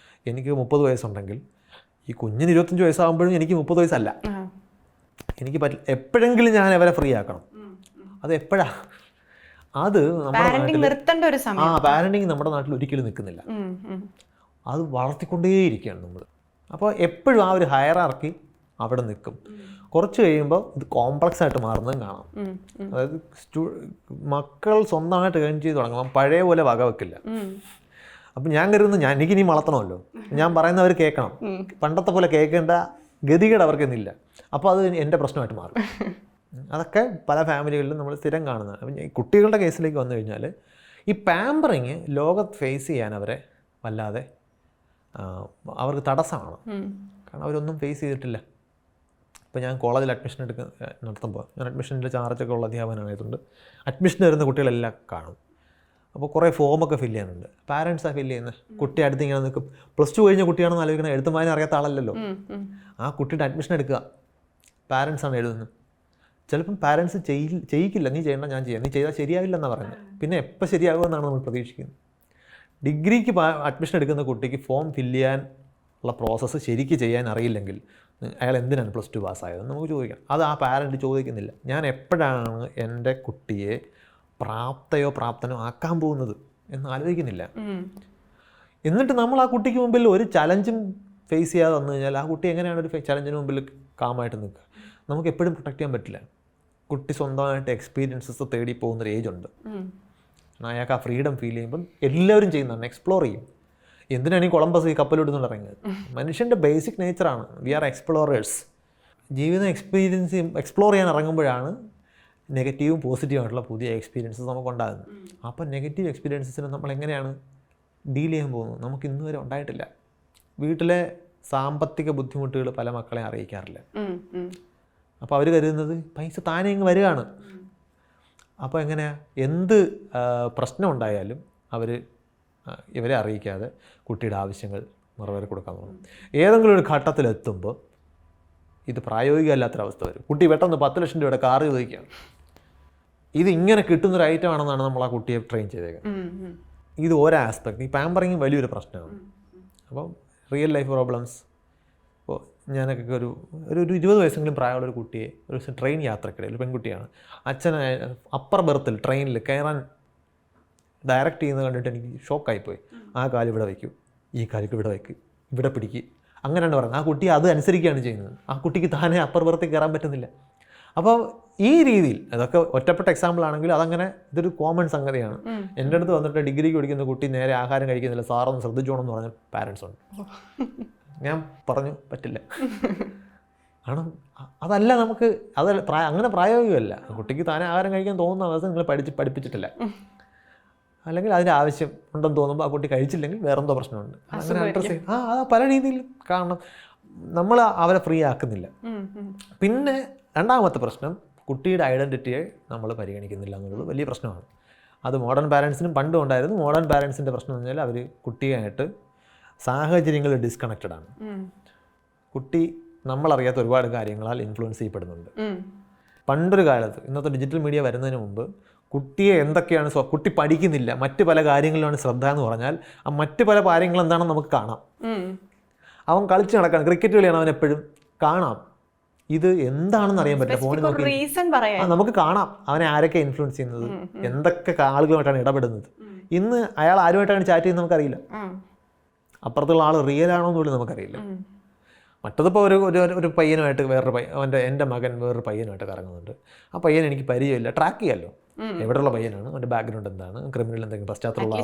എനിക്ക് 30 വയസ്സുണ്ടെങ്കിൽ ഈ കുഞ്ഞിന് 25 വയസ്സാകുമ്പോഴും എനിക്ക് 30 വയസ്സല്ല. എനിക്ക് എപ്പോഴെങ്കിലും ഞാൻ അവരെ ഫ്രീ ആക്കണം. അത് എപ്പോഴാ? അത് നമ്മുടെ നാട്ടിൽ പാരന്റിങ് നമ്മുടെ നാട്ടിൽ ഒരിക്കലും നിൽക്കുന്നില്ല. അത് വളർത്തിക്കൊണ്ടേയിരിക്കുകയാണ് നമ്മൾ. അപ്പോൾ എപ്പോഴും ആ ഒരു ഹയറാർക്കി അവിടെ നിൽക്കും. കുറച്ച് കഴിയുമ്പോൾ ഇത് കോംപ്ലക്സ് ആയിട്ട് മാറുന്നതും കാണാം. അതായത് മക്കൾ സ്വന്തമായിട്ട് ഏൺ ചെയ്ത് തുടങ്ങുമ്പോൾ പഴയ പോലെ വക വെക്കില്ല. അപ്പം ഞാൻ കരുതുന്നു എനിക്കിനി വളർത്തണമല്ലോ, ഞാൻ പറയുന്നവർ കേൾക്കണം. പണ്ടത്തെ പോലെ കേൾക്കേണ്ട ഗതികേട് അവർക്കൊന്നുമില്ല. അപ്പോൾ അത് എൻ്റെ പ്രശ്നമായിട്ട് മാറും. അതൊക്കെ പല ഫാമിലികളിലും നമ്മൾ സ്ഥിരം കാണുന്നതാണ്. അപ്പം ഈ കുട്ടികളുടെ കേസിലേക്ക് വന്നു കഴിഞ്ഞാൽ ഈ പാമ്പറിങ് ലോകത്ത് ഫേസ് ചെയ്യാൻ അവരെ വല്ലാതെ അവർക്ക് തടസ്സമാണ്. കാരണം അവരൊന്നും ഫേസ് ചെയ്തിട്ടില്ല. ഇപ്പോൾ ഞാൻ കോളേജിൽ അഡ്മിഷൻ നടത്തുമ്പോൾ ഞാൻ അഡ്മിഷൻ്റെ ചാർജൊക്കെ ഉള്ള അധ്യാപനമായതുകൊണ്ട് അഡ്മിഷൻ വരുന്ന കുട്ടികളെല്ലാം കാണും. അപ്പോൾ കുറേ ഫോമൊക്കെ ഫില്ല് ചെയ്യാനുണ്ട്. പാരൻസാണ് ഫില്ല് ചെയ്യുന്നത്. കുട്ടി അടുത്ത് ഇങ്ങനെ നിൽക്കും. +2 കഴിഞ്ഞ കുട്ടിയാണെന്ന് ആലോചിക്കണം. എഴുത്തും വായന അറിയാത്ത ആളല്ലല്ലോ. ആ കുട്ടിയുടെ അഡ്മിഷൻ എടുക്കുക പാരൻസാണ് എഴുതുന്നത്. ചിലപ്പം പാരൻസ് ചെയ്യിക്കില്ല, നീ ചെയ്യണ്ട ഞാൻ ചെയ്യാം, നീ ചെയ്താൽ ശരിയാവില്ലെന്നാണ് പറയുന്നത്. പിന്നെ എപ്പോൾ ശരിയാകുമെന്നാണ് നമ്മൾ പ്രതീക്ഷിക്കുന്നത്. ഡിഗ്രിക്ക് അഡ്മിഷൻ എടുക്കുന്ന കുട്ടിക്ക് ഫോം ഫില്ല് ചെയ്യാനുള്ള പ്രോസസ്സ് ശരിക്ക് ചെയ്യാൻ അറിയില്ലെങ്കിൽ അയാൾ എന്തിനാണ് +2 പാസ്സായതെന്ന് നമുക്ക് ചോദിക്കാം. അത് ആ പാരൻറ്റ് ചോദിക്കുന്നില്ല. ഞാൻ എപ്പോഴാണ് എൻ്റെ കുട്ടിയെ പ്രാപ്തനോ ആക്കാൻ പോകുന്നത് എന്ന് ആലോചിക്കുന്നില്ല. എന്നിട്ട് നമ്മൾ ആ കുട്ടിക്ക് മുമ്പിൽ ഒരു ചലഞ്ചും ഫേസ് ചെയ്യാതെ വന്നു കഴിഞ്ഞാൽ ആ കുട്ടി എങ്ങനെയാണ് ഒരു ചലഞ്ചിന് മുമ്പിൽ കാമായിട്ട് നിൽക്കുക? നമുക്ക് എപ്പോഴും പ്രൊട്ടക്റ്റ് ചെയ്യാൻ പറ്റില്ല. കുട്ടി സ്വന്തമായിട്ട് എക്സ്പീരിയൻസസ് തേടി പോകുന്നൊരു ഏജ് ഉണ്ട്. അയാൾക്ക് ആ ഫ്രീഡം ഫീൽ ചെയ്യുമ്പം എല്ലാവരും ചെയ്യുന്നതാണ്, എക്സ്പ്ലോർ ചെയ്യും. എന്തിനാണ് ഈ കൊളംബസ് ഈ കപ്പലിടുന്നുണ്ട് ഇറങ്ങിയത്? മനുഷ്യൻ്റെ ബേസിക് നേച്ചറാണ്. We are explorers. ജീവിതം എക്സ്പ്ലോർ ചെയ്യാൻ ഇറങ്ങുമ്പോഴാണ് നെഗറ്റീവും പോസിറ്റീവായിട്ടുള്ള പുതിയ എക്സ്പീരിയൻസസ് നമുക്കുണ്ടാകുന്നത്. അപ്പം നെഗറ്റീവ് എക്സ്പീരിയൻസസിന് നമ്മൾ എങ്ങനെയാണ് ഡീൽ ചെയ്യാൻ പോകുന്നത്? നമുക്ക് ഇന്ന് വരെ ഉണ്ടായിട്ടില്ല. വീട്ടിലെ സാമ്പത്തിക ബുദ്ധിമുട്ടുകൾ പല മക്കളെ അറിയിക്കാറില്ല. അപ്പോൾ അവർ കരുതുന്നത് പൈസ താനെ ഇങ്ങ് വരികയാണ്. അപ്പോൾ എങ്ങനെയാണ് എന്ത് പ്രശ്നം ഉണ്ടായാലും ഇവരെ അറിയിക്കാതെ കുട്ടിയുടെ ആവശ്യങ്ങൾ നിറവേറി കൊടുക്കാൻ തുടങ്ങും. ഏതെങ്കിലും ഒരു ഘട്ടത്തിലെത്തുമ്പോൾ ഇത് പ്രായോഗികമല്ലാത്തൊരവസ്ഥ വരും. കുട്ടി പെട്ടെന്ന് 10 ലക്ഷം രൂപയുടെ കാറ് ചോദിക്കുകയാണ്. ഇത് ഇങ്ങനെ കിട്ടുന്നൊരു ഐറ്റം ആണെന്നാണ് നമ്മൾ ആ കുട്ടിയെ ട്രെയിൻ ചെയ്തേക്കുന്നത്. ഇത് ഓരോ ആസ്പെക്ട്. ഈ പാമ്പറിങ് വലിയൊരു പ്രശ്നമാണ്. അപ്പം റിയൽ ലൈഫ് പ്രോബ്ലംസ്. ഇപ്പോൾ ഞാനൊക്കെ ഒരു 20 വയസ്സെങ്കിലും പ്രായമുള്ള ഒരു കുട്ടിയെ ഒരു ട്രെയിൻ യാത്രക്കിടയിൽ, ഒരു പെൺകുട്ടിയാണ്, അച്ഛനെ അപ്പർ ബെർത്തിൽ ട്രെയിനിൽ കയറാൻ ഡയറക്റ്റ് ചെയ്യുന്നത് കണ്ടിട്ട് എനിക്ക് ഷോക്കായിപ്പോയി. ആ കാല് ഇവിടെ വയ്ക്കും, ഈ കാലിക്ക് ഇവിടെ വയ്ക്കും, ഇവിടെ പിടിക്കുക, അങ്ങനെയാണ് പറയുന്നത്. ആ കുട്ടി അത് അനുസരിക്കുകയാണ് ചെയ്യുന്നത്. ആ കുട്ടിക്ക് താനെ അപ്പർ ബെർത്തിൽ കയറാൻ പറ്റുന്നില്ല. അപ്പോൾ ഈ രീതിയിൽ അതൊക്കെ ഒറ്റപ്പെട്ട എക്സാമ്പിൾ ആണെങ്കിൽ അതങ്ങനെ ഇതൊരു കോമൺ സംഗതിയാണ്. എൻ്റെ അടുത്ത് വന്നിട്ട് ഡിഗ്രിക്ക് പഠിക്കുന്ന കുട്ടി നേരെ ആഹാരം കഴിക്കുന്നില്ല, സാറൊന്ന് ശ്രദ്ധിച്ചോണമെന്ന് പറഞ്ഞ പാരൻസ് ഉണ്ട്. ഞാൻ പറഞ്ഞു പറ്റില്ല. കാരണം അതല്ല നമുക്ക് അങ്ങനെ പ്രായോഗികമല്ല. കുട്ടിക്ക് താനെ ആഹാരം കഴിക്കാൻ തോന്നുന്ന അവസ്ഥ നിങ്ങൾ പഠിപ്പിച്ചിട്ടില്ല. അല്ലെങ്കിൽ അതിൻ്റെ ആവശ്യം ഉണ്ടെന്ന് തോന്നുമ്പോൾ ആ കുട്ടി കഴിച്ചില്ലെങ്കിൽ വേറെന്തോ പ്രശ്നമുണ്ട്. അങ്ങനെ അഡ്രസ്സ് ചെയ്യും. അത് പല രീതിയിലും കാണണം. നമ്മൾ അവരെ ഫ്രീ ആക്കുന്നില്ല. പിന്നെ രണ്ടാമത്തെ പ്രശ്നം, കുട്ടിയുടെ ഐഡൻറ്റിറ്റിയെ നമ്മൾ പരിഗണിക്കുന്നില്ല എന്നുള്ളത് വലിയ പ്രശ്നമാണ്. അത് മോഡേൺ പാരൻസിനും പണ്ടും ഉണ്ടായിരുന്നു. മോഡേൺ പാരൻസിൻ്റെ പ്രശ്നം എന്ന് പറഞ്ഞാൽ അവർ കുട്ടിയായിട്ട് സാഹചര്യങ്ങളിൽ ഡിസ്കണക്റ്റഡ് ആണ്. കുട്ടി നമ്മളറിയാത്ത ഒരുപാട് കാര്യങ്ങളാൽ ഇൻഫ്ലുവൻസ് ചെയ്യപ്പെടുന്നുണ്ട്. പണ്ടൊരു കാലത്ത്, ഇന്നത്തെ ഡിജിറ്റൽ മീഡിയ വരുന്നതിന് മുമ്പ്, കുട്ടിയെ എന്തൊക്കെയാണ് കുട്ടി പഠിക്കുന്നില്ല, മറ്റ് പല കാര്യങ്ങളിലാണ് ശ്രദ്ധ എന്ന് പറഞ്ഞാൽ ആ മറ്റ് പല കാര്യങ്ങൾ എന്താണെന്ന് നമുക്ക് കാണാം. അവൻ കളിച്ച് നടക്കണം, ക്രിക്കറ്റ് കളിയാണ് അവൻ എപ്പോഴും കാണാം. ഇത് എന്താണെന്ന് അറിയാൻ പറ്റില്ല. ഫോണിൽ നോക്കി നമുക്ക് കാണാം അവനെ ആരൊക്കെ ഇൻഫ്ലുവൻസ് ചെയ്യുന്നത്, എന്തൊക്കെ ആളുകളുമായിട്ടാണ് ഇടപെടുന്നത്. ഇന്ന് അയാൾ ആരുമായിട്ടാണ് ചാറ്റ് ചെയ്യുന്നത് നമുക്കറിയില്ല. അപ്പുറത്തുള്ള ആൾ റിയൽ ആണോ എന്ന് പോലും നമുക്കറിയില്ല. മറ്റതിപ്പോൾ ഒരു പയ്യനുമായിട്ട് എൻ്റെ മകൻ വേറൊരു പയ്യനുമായിട്ട് കറങ്ങുന്നുണ്ട്. ആ പയ്യൻ എനിക്ക് പരിചയമില്ല, ട്രാക്ക് ചെയ്യാമല്ലോ എവിടെയുള്ള പയ്യനാണ്, അവൻ്റെ ബാക്ക്ഗ്രൗണ്ട് എന്താണ്, ക്രിമിനൽ എന്തെങ്കിലും പശ്ചാത്തലമുള്ള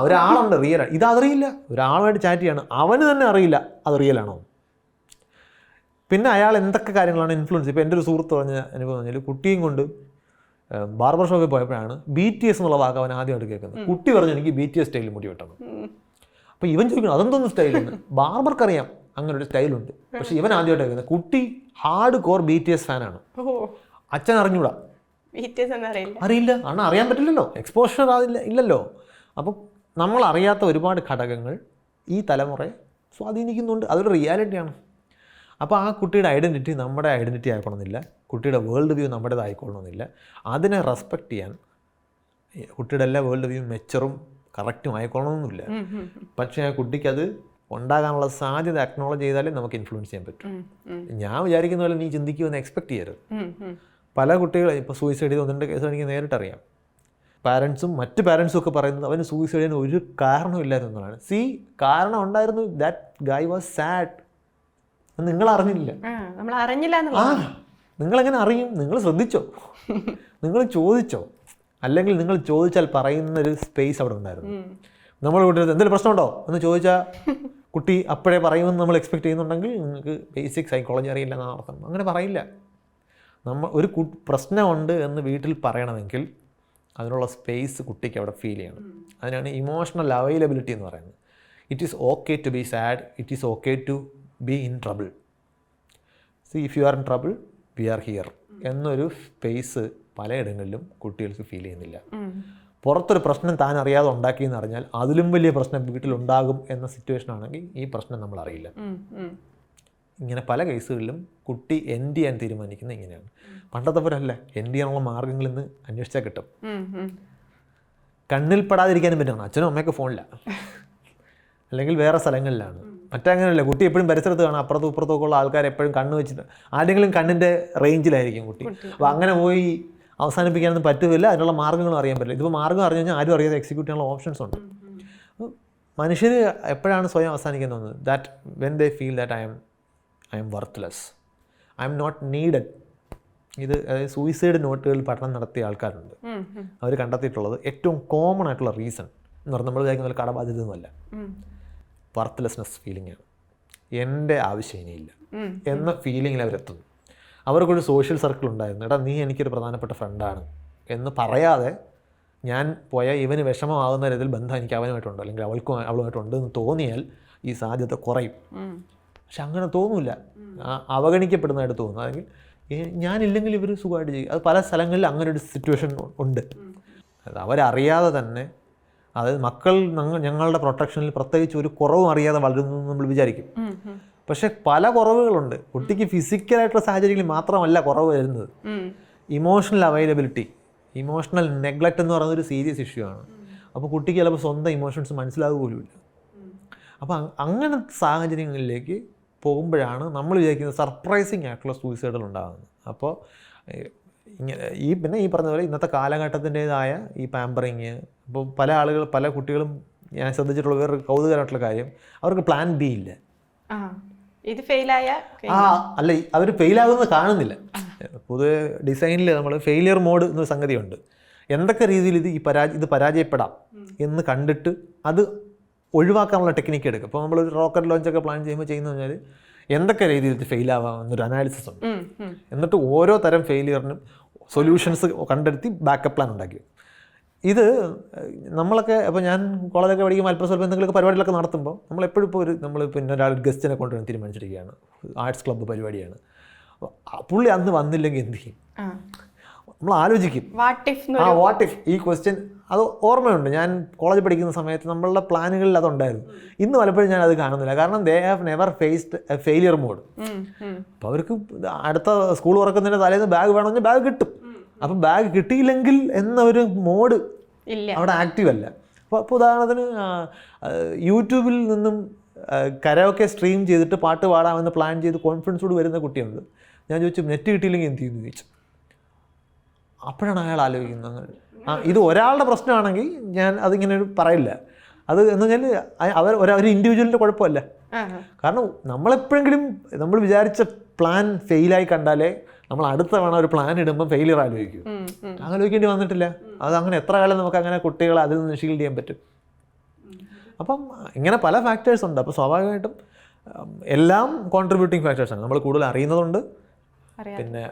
ഒരാളുണ്ട് റിയൽ. ഇതറിയില്ല. ഒരാളുമായിട്ട് ചാറ്റ് ചെയ്യാണ്, അവന് തന്നെ അറിയില്ല അത് റിയൽ ആണോ. പിന്നെ അയാൾ എന്തൊക്കെ കാര്യങ്ങളാണ് ഇൻഫ്ലുവൻസ്. ഇപ്പോൾ എൻ്റെ ഒരു സുഹൃത്ത് പറഞ്ഞ അനുഭവം പറഞ്ഞാൽ, കുട്ടിയും കൊണ്ട് ബാർബർ ഷോപ്പിൽ പോയപ്പോഴാണ് BTS എന്നുള്ള വാക്ക് അവൻ ആദ്യമായിട്ട് കേൾക്കുന്നത്. കുട്ടി പറഞ്ഞു എനിക്ക് BTS സ്റ്റൈലിൽ മുടി വെട്ടണം. അപ്പോൾ ഇവൻ ചോദിക്കണം അതെന്തോന്നും സ്റ്റൈലെന്ന്. ബാർബർക്കറിയാം അങ്ങനെ ഒരു സ്റ്റൈലുണ്ട്, പക്ഷെ ഇവൻ ആദ്യമായിട്ട് കേൾക്കുന്നത്. കുട്ടി ഹാർഡ് കോർ BTS ഫാനാണ്. അച്ഛൻ അറിഞ്ഞൂടാ, അറിയില്ല. കാരണം അറിയാൻ പറ്റില്ലല്ലോ, എക്സ്പോഷർ ഇല്ലല്ലോ. അപ്പം നമ്മൾ അറിയാത്ത ഒരുപാട് ഘടകങ്ങൾ ഈ തലമുറയെ സ്വാധീനിക്കുന്നുണ്ട്. അതൊരു റിയാലിറ്റിയാണ്. അപ്പോൾ ആ കുട്ടിയുടെ ഐഡൻറ്റിറ്റി നമ്മുടെ ഐഡൻറ്റിറ്റി ആയിക്കൊള്ളണമെന്നില്ല, കുട്ടിയുടെ വേൾഡ് വ്യൂ നമ്മുടേതായിക്കൊള്ളണമെന്നില്ല. അതിനെ റെസ്പെക്റ്റ് ചെയ്യാൻ കുട്ടിയുടെ എല്ലാ വേൾഡ് വ്യൂ മെച്ചറും കറക്റ്റും ആയിക്കൊള്ളണമെന്നില്ല. പക്ഷേ ആ കുട്ടിക്കത് ഉണ്ടാകാനുള്ള സാധ്യത അക്നോളജ് ചെയ്താലേ നമുക്ക് ഇൻഫ്ലുവൻസ് ചെയ്യാൻ പറ്റും. ഞാൻ വിചാരിക്കുന്ന പോലെ നീ ചിന്തിക്കുമെന്ന് എക്സ്പെക്ട് ചെയ്യരുത്. പല കുട്ടികളും ഇപ്പോൾ സൂയിസൈഡ് ചെയ്ത് 1-2 കേസുകൾ എനിക്ക് നേരിട്ടറിയാം. മറ്റ് പാരൻസും ഒക്കെ പറയുന്നത് അവന് സൂയിസൈഡ് ചെയ്യാൻ ഒരു കാരണമില്ലായിരുന്നു എന്നാണ്. കാരണം ഉണ്ടായിരുന്നു, ദാറ്റ് ഗായ് വാസ് സാഡ്. നിങ്ങൾ അറിഞ്ഞില്ല. നിങ്ങളെങ്ങനെ അറിയും? നിങ്ങൾ ശ്രദ്ധിച്ചോ? നിങ്ങൾ ചോദിച്ചോ? അല്ലെങ്കിൽ നിങ്ങൾ ചോദിച്ചാൽ പറയുന്നൊരു സ്പേസ് അവിടെ ഉണ്ടായിരുന്നു. നമ്മൾ കുട്ടികൾ എന്തെങ്കിലും പ്രശ്നമുണ്ടോ എന്ന് ചോദിച്ചാൽ കുട്ടി അപ്പോഴേ പറയുമെന്ന് നമ്മൾ എക്സ്പെക്ട് ചെയ്യുന്നുണ്ടെങ്കിൽ നിങ്ങൾക്ക് ബേസിക് സൈക്കോളജി അറിയില്ല എന്നാണ് അർത്ഥം. അങ്ങനെ പറയില്ല. ഒരു പ്രശ്നമുണ്ട് എന്ന് വീട്ടിൽ പറയണമെങ്കിൽ അതിനുള്ള സ്പേസ് കുട്ടിക്ക് അവിടെ ഫീൽ ചെയ്യണം. അതിനാണ് ഇമോഷണൽ അവൈലബിലിറ്റി എന്ന് പറയുന്നത്. It is okay to be sad, it is okay to be in trouble. If you are in trouble we are here എന്നൊരു സ്പേസ് പലയിടങ്ങളിലും കുട്ടികൾക്ക് ഫീൽ ചെയ്യുന്നില്ല. പുറത്തൊരു പ്രശ്നം താൻ അറിയാതെ ഉണ്ടാക്കിയെന്ന് അറിഞ്ഞാൽ അതിലും വലിയ പ്രശ്നം വീട്ടിലുണ്ടാകും എന്ന സിറ്റുവേഷൻ ആണെങ്കിൽ ഈ പ്രശ്നം നമ്മൾ അറിയില്ല. ഇങ്ങനെ പല കേസുകളിലും കുട്ടി എൻഡ് ചെയ്യാൻ തീരുമാനിക്കുന്നത് ഇങ്ങനെയാണ്. പണ്ടത്തെ പോലല്ല, എൻഡ് ചെയ്യാനുള്ള മാർഗ്ഗങ്ങൾ ഇന്ന് അന്വേഷിച്ചാൽ കിട്ടും. കണ്ണിൽ പെടാതിരിക്കാനും പറ്റണം. അച്ഛനും അമ്മയൊക്കെ ഫോണില്ല, അല്ലെങ്കിൽ വേറെ സ്ഥലങ്ങളിലാണ്. മറ്റങ്ങനെയല്ല, കുട്ടി എപ്പോഴും പരിസരത്ത് കാണാം, അപ്പുറത്തും ഇപ്പുറത്തൊക്കെ ഉള്ള ആൾക്കാർ എപ്പോഴും കണ്ണ് വെച്ചിട്ട് ആരെങ്കിലും കണ്ണിൻ്റെ റേഞ്ചിലായിരിക്കും കുട്ടി. അപ്പോൾ അങ്ങനെ പോയി അവസാനിപ്പിക്കാനൊന്നും പറ്റുമില്ല, അതിനുള്ള മാർഗ്ഗങ്ങളും അറിയാൻ പറ്റില്ല. ഇതിപ്പോൾ മാർഗ്ഗം അറിഞ്ഞു കഴിഞ്ഞാൽ ആരും അറിയാതെ എക്സിക്യൂട്ട് ചെയ്യാനുള്ള ഓപ്ഷൻസ് ഉണ്ട്. മനുഷ്യർ എപ്പോഴാണ് സ്വയം അവസാനിക്കാൻ തോന്നുന്നത്? That when they feel that I am worthless, I am not needed. ഇത് അതായത് സൂയിസൈഡ് നോട്ടുകളിൽ പഠനം നടത്തിയ ആൾക്കാരുണ്ട്. അവർ കണ്ടെത്തിയിട്ടുള്ളത് ഏറ്റവും കോമൺ ആയിട്ടുള്ള റീസൺ എന്ന് പറഞ്ഞാൽ നമ്മൾ വിചാരിക്കുന്ന പോലെ കടബാധ്യതയൊന്നുമല്ല, വർത്ത്ലെസ്നെസ് ഫീലിംഗാണ്. എൻ്റെ ആവശ്യം ഇനിയില്ല എന്ന ഫീലിങ്ങിൽ അവരെത്തുന്നു. അവർക്കൊരു സോഷ്യൽ സർക്കിൾ ഉണ്ടായിരുന്നു, എടാ നീ എനിക്കൊരു പ്രധാനപ്പെട്ട ഫ്രണ്ടാണ് എന്ന് പറയാതെ ഞാൻ പോയാൽ ഇവന് വിഷമമാകുന്ന രീതിയിൽ ബന്ധം എനിക്ക് അവനുമായിട്ടുണ്ട് അല്ലെങ്കിൽ അവളുമായിട്ടുണ്ട് എന്ന് തോന്നിയാൽ ഈ സാധ്യത കുറയും. പക്ഷെ അങ്ങനെ തോന്നില്ല, അവഗണിക്കപ്പെടുന്നതായിട്ട് തോന്നുന്നു. അല്ലെങ്കിൽ ഞാനില്ലെങ്കിൽ ഇവർ സുഖമായിട്ട് ചെയ്യും. അത് പല സ്ഥലങ്ങളിൽ അങ്ങനെ ഒരു സിറ്റുവേഷൻ ഉണ്ട്. അത് അവരറിയാതെ തന്നെ, അതായത് മക്കൾ ഞങ്ങളുടെ പ്രൊട്ടക്ഷനിൽ പ്രത്യേകിച്ച് ഒരു കുറവും അറിയാതെ വളരുന്നു നമ്മൾ വിചാരിക്കും. പക്ഷെ പല കുറവുകളുണ്ട്. കുട്ടിക്ക് ഫിസിക്കലായിട്ടുള്ള സാഹചര്യങ്ങളിൽ മാത്രമല്ല കുറവ് വരുന്നത്. ഇമോഷണൽ അവൈലബിലിറ്റി, ഇമോഷണൽ നെഗ്ലക്റ്റ് എന്ന് പറയുന്നൊരു സീരിയസ് ഇഷ്യൂ ആണ്. അപ്പോൾ കുട്ടിക്ക് ചിലപ്പോൾ സ്വന്തം ഇമോഷൻസ് മനസ്സിലാകുകയില്ല. അപ്പോൾ അങ്ങനെ സാഹചര്യങ്ങളിലേക്ക് പോകുമ്പോഴാണ് നമ്മൾ വിചാരിക്കുന്നത് സർപ്രൈസിങ് ആയിട്ടുള്ള സൂയിസൈഡുകൾ ഉണ്ടാകുന്നത്. അപ്പോൾ പിന്നെ ഈ പറഞ്ഞ പോലെ ഇന്നത്തെ കാലഘട്ടത്തിൻ്റേതായ ഈ പാമ്പറിങ്, ഇപ്പോൾ പല കുട്ടികളും ഞാൻ ശ്രദ്ധിച്ചിട്ടുള്ള വേറൊരു കൗതുകരമായിട്ടുള്ള കാര്യം, അവർക്ക് പ്ലാൻ ബി ഇല്ല. ഇത് ഫെയിലായ അല്ല, അവർ ഫെയിലാകുന്നത് കാണുന്നില്ല. പൊതുവെ ഡിസൈനിൽ നമ്മൾ ഫെയിലിയർ മോഡ് എന്നൊരു സംഗതിയുണ്ട്. എന്തൊക്കെ രീതിയിൽ ഇത് പരാജയപ്പെടാം എന്ന് കണ്ടിട്ട് അത് ഒഴിവാക്കാനുള്ള ടെക്നിക്ക് എടുക്കും. ഇപ്പോൾ നമ്മളൊരു റോക്കറ്റ് ലോഞ്ചൊക്കെ പ്ലാൻ ചെയ്യുന്നതെന്ന് പറഞ്ഞാൽ എന്തൊക്കെ രീതിയിൽ ഇത് ഫെയിലാവാം എന്നൊരു അനാലിസിസ് ഉണ്ട്. എന്നിട്ട് ഓരോ തരം ഫെയിലിയറിനും സൊല്യൂഷൻസ് കണ്ടെത്തി ബാക്കപ്പ് പ്ലാൻ ഉണ്ടാക്കി. ഇത് നമ്മളൊക്കെ ഇപ്പോൾ ഞാൻ കോളേജൊക്കെ പഠിക്കുമ്പോൾ അല്പം സ്വല്പം എന്തെങ്കിലുമൊക്കെ പരിപാടികളൊക്കെ നടത്തുമ്പോൾ നമ്മളെപ്പോഴും ഇപ്പോൾ നമ്മൾ പിന്നെ ഒരാൾ ഗസ്റ്റിനെ കൊണ്ടുവരാൻ തീരുമാനിച്ചിരിക്കുകയാണ്, ആർട്സ് ക്ലബ്ബ് പരിപാടിയാണ്. പുള്ളി അന്ന് വന്നില്ലെങ്കിൽ എന്ത് ചെയ്യും? നമ്മൾ ആലോചിക്കും, വാട്ട് ഇഫ് ഈ ക്വസ്റ്റ്യൻ. അത് ഓർമ്മയുണ്ട്, ഞാൻ കോളേജ് പഠിക്കുന്ന സമയത്ത് നമ്മളുടെ പ്ലാനുകളിൽ അതുണ്ടായിരുന്നു. ഇന്ന് പലപ്പോഴും ഞാൻ അത് കാണുന്നില്ല. കാരണം they have never faced a failure mode. അപ്പോൾ അവർക്ക് അടുത്ത സ്കൂൾ തുറക്കുന്നതിൻ്റെ തലേന്ന് ബാഗ് വേണമെങ്കിൽ ബാഗ് കിട്ടും. അപ്പം ബാഗ് കിട്ടിയില്ലെങ്കിൽ എന്നൊരു മോഡ് അവിടെ ആക്റ്റീവ് അല്ല. അപ്പോൾ ഉദാഹരണത്തിന് യൂട്യൂബിൽ നിന്നും കരോക്കെ സ്ട്രീം ചെയ്തിട്ട് പാട്ട് പാടാമെന്ന് പ്ലാൻ ചെയ്ത് കോൺഫിഡൻസോട് വരുന്ന കുട്ടിയുണ്ട്. ഞാൻ ചോദിച്ചു നെറ്റ് കിട്ടിയില്ലെങ്കിൽ എന്ത് ചെയ്യുന്നു ചോദിച്ചു. അപ്പോഴാണ് അയാൾ ആലോചിക്കുന്നത്. ഇത് ഒരാളുടെ പ്രശ്നമാണെങ്കിൽ ഞാൻ അതിങ്ങനെ പറയില്ല. അത് എന്ന് പറഞ്ഞാൽ ഒരു ഇൻഡിവിജ്വലിൻ്റെ കുഴപ്പമല്ല. കാരണം നമ്മളെപ്പോഴെങ്കിലും നമ്മൾ വിചാരിച്ച പ്ലാൻ ഫെയിലായി കണ്ടാലേ നമ്മൾ അടുത്ത വേണം ഒരു പ്ലാൻ ഇടുമ്പോൾ ഫെയിലിയർ ആലോചിക്കും. ആലോചിക്കേണ്ടി വന്നിട്ടില്ല. അത് അങ്ങനെ എത്ര കാലം നമുക്ക് അങ്ങനെ കുട്ടികളെ അതിൽ നിന്ന് ഷീൽഡ് ചെയ്യാൻ പറ്റും. അപ്പം ഇങ്ങനെ പല ഫാക്ടേഴ്സ് ഉണ്ട്. അപ്പോൾ സ്വാഭാവികമായിട്ടും എല്ലാം കോൺട്രിബ്യൂട്ടിങ് ഫാക്ടേഴ്സാണ്. നമ്മൾ കൂടുതൽ അറിയുന്നതുകൊണ്ട്, പിന്നെ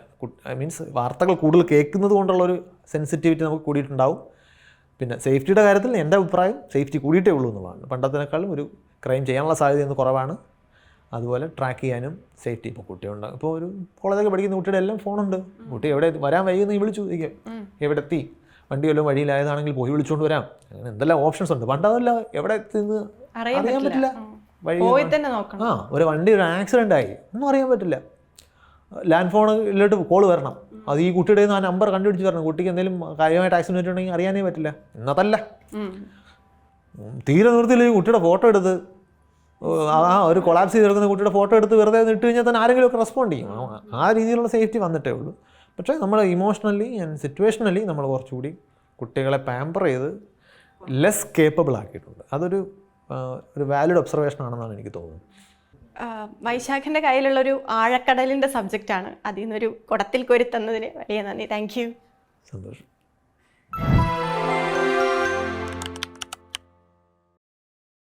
മീൻസ് വാർത്തകൾ കൂടുതൽ കേൾക്കുന്നത് കൊണ്ടുള്ളൊരു സെൻസിറ്റിവിറ്റി നമുക്ക് കൂടിയിട്ടുണ്ടാവും. പിന്നെ സേഫ്റ്റിയുടെ കാര്യത്തിൽ എൻ്റെ അഭിപ്രായം സേഫ്റ്റി കൂടിയിട്ടേ ഉള്ളൂ എന്നുള്ളതാണ്. പണ്ടത്തിനേക്കാളും ഒരു ക്രൈം ചെയ്യാനുള്ള സാധ്യത ഇന്ന് കുറവാണ്. അതുപോലെ ട്രാക്ക് ചെയ്യാനും സേഫ്റ്റി. ഇപ്പോൾ കുട്ടിയുണ്ട്, ഇപ്പോൾ ഒരു കോളേജൊക്കെ പഠിക്കുന്ന കുട്ടിയുടെ എല്ലാം ഫോണുണ്ട്. കുട്ടി എവിടെ വരാൻ വൈകുന്ന വിളിച്ചു ചോദിക്കാം, എവിടെ എത്തി, വണ്ടി വല്ലതും വഴിയിലായതാണെങ്കിൽ പോയി വിളിച്ചുകൊണ്ട് വരാം. അങ്ങനെ എന്തെല്ലാം ഓപ്ഷൻസ് ഉണ്ട്. പണ്ടതല്ല, എവിടെ എത്തിന്ന് അറിയാൻ പറ്റില്ല. വഴി ഒരു വണ്ടി ഒരു ആക്സിഡൻ്റ് ആയി ഒന്നും അറിയാൻ പറ്റില്ല. ലാൻഡ് ഫോണിലോട്ട് കോൾ വരണം. അത് ഈ കുട്ടിയുടെ ആ നമ്പർ കണ്ടുപിടിച്ച് വരണം. കുട്ടിക്ക് എന്തെങ്കിലും കാര്യമായിട്ട് ആക്സിഡൻറ്റ് ഉണ്ടെങ്കിൽ അറിയാനേ പറ്റില്ല. ഇന്നതല്ല, തീരെ നിർത്തിയില്ലെങ്കിൽ കുട്ടിയുടെ ഫോട്ടോ എടുത്ത് ഒരു കൊളാപ്സ് ചെയ്ത് കിടക്കുന്ന കുട്ടിയുടെ ഫോട്ടോ എടുത്ത് വെറുതെ ഇട്ട് കഴിഞ്ഞാൽ തന്നെ ആരെങ്കിലുമൊക്കെ റെസ്പോണ്ട് ചെയ്യും. ആ രീതിയിലുള്ള സേഫ്റ്റി വന്നിട്ടേ ഉള്ളൂ. പക്ഷേ നമ്മൾ ഇമോഷണലി ആൻഡ് സിറ്റുവേഷണലി നമ്മൾ കുറച്ചുകൂടി കുട്ടികളെ പാമ്പർ ചെയ്ത് ലെസ് കേപ്പബിൾ ആക്കിയിട്ടുണ്ട്. അതൊരു വാലിഡ് ഒബ്സർവേഷൻ ആണെന്നാണ് എനിക്ക് തോന്നുന്നത്. വൈശാഖിൻ്റെ കയ്യിലുള്ളൊരു ആഴക്കടലിൻ്റെ സബ്ജക്റ്റാണ്. അതിൽ നിന്നൊരു കുടത്തിൽ കോരി തന്നതിന് വലിയ നന്ദി. Thank you. സന്തോഷം.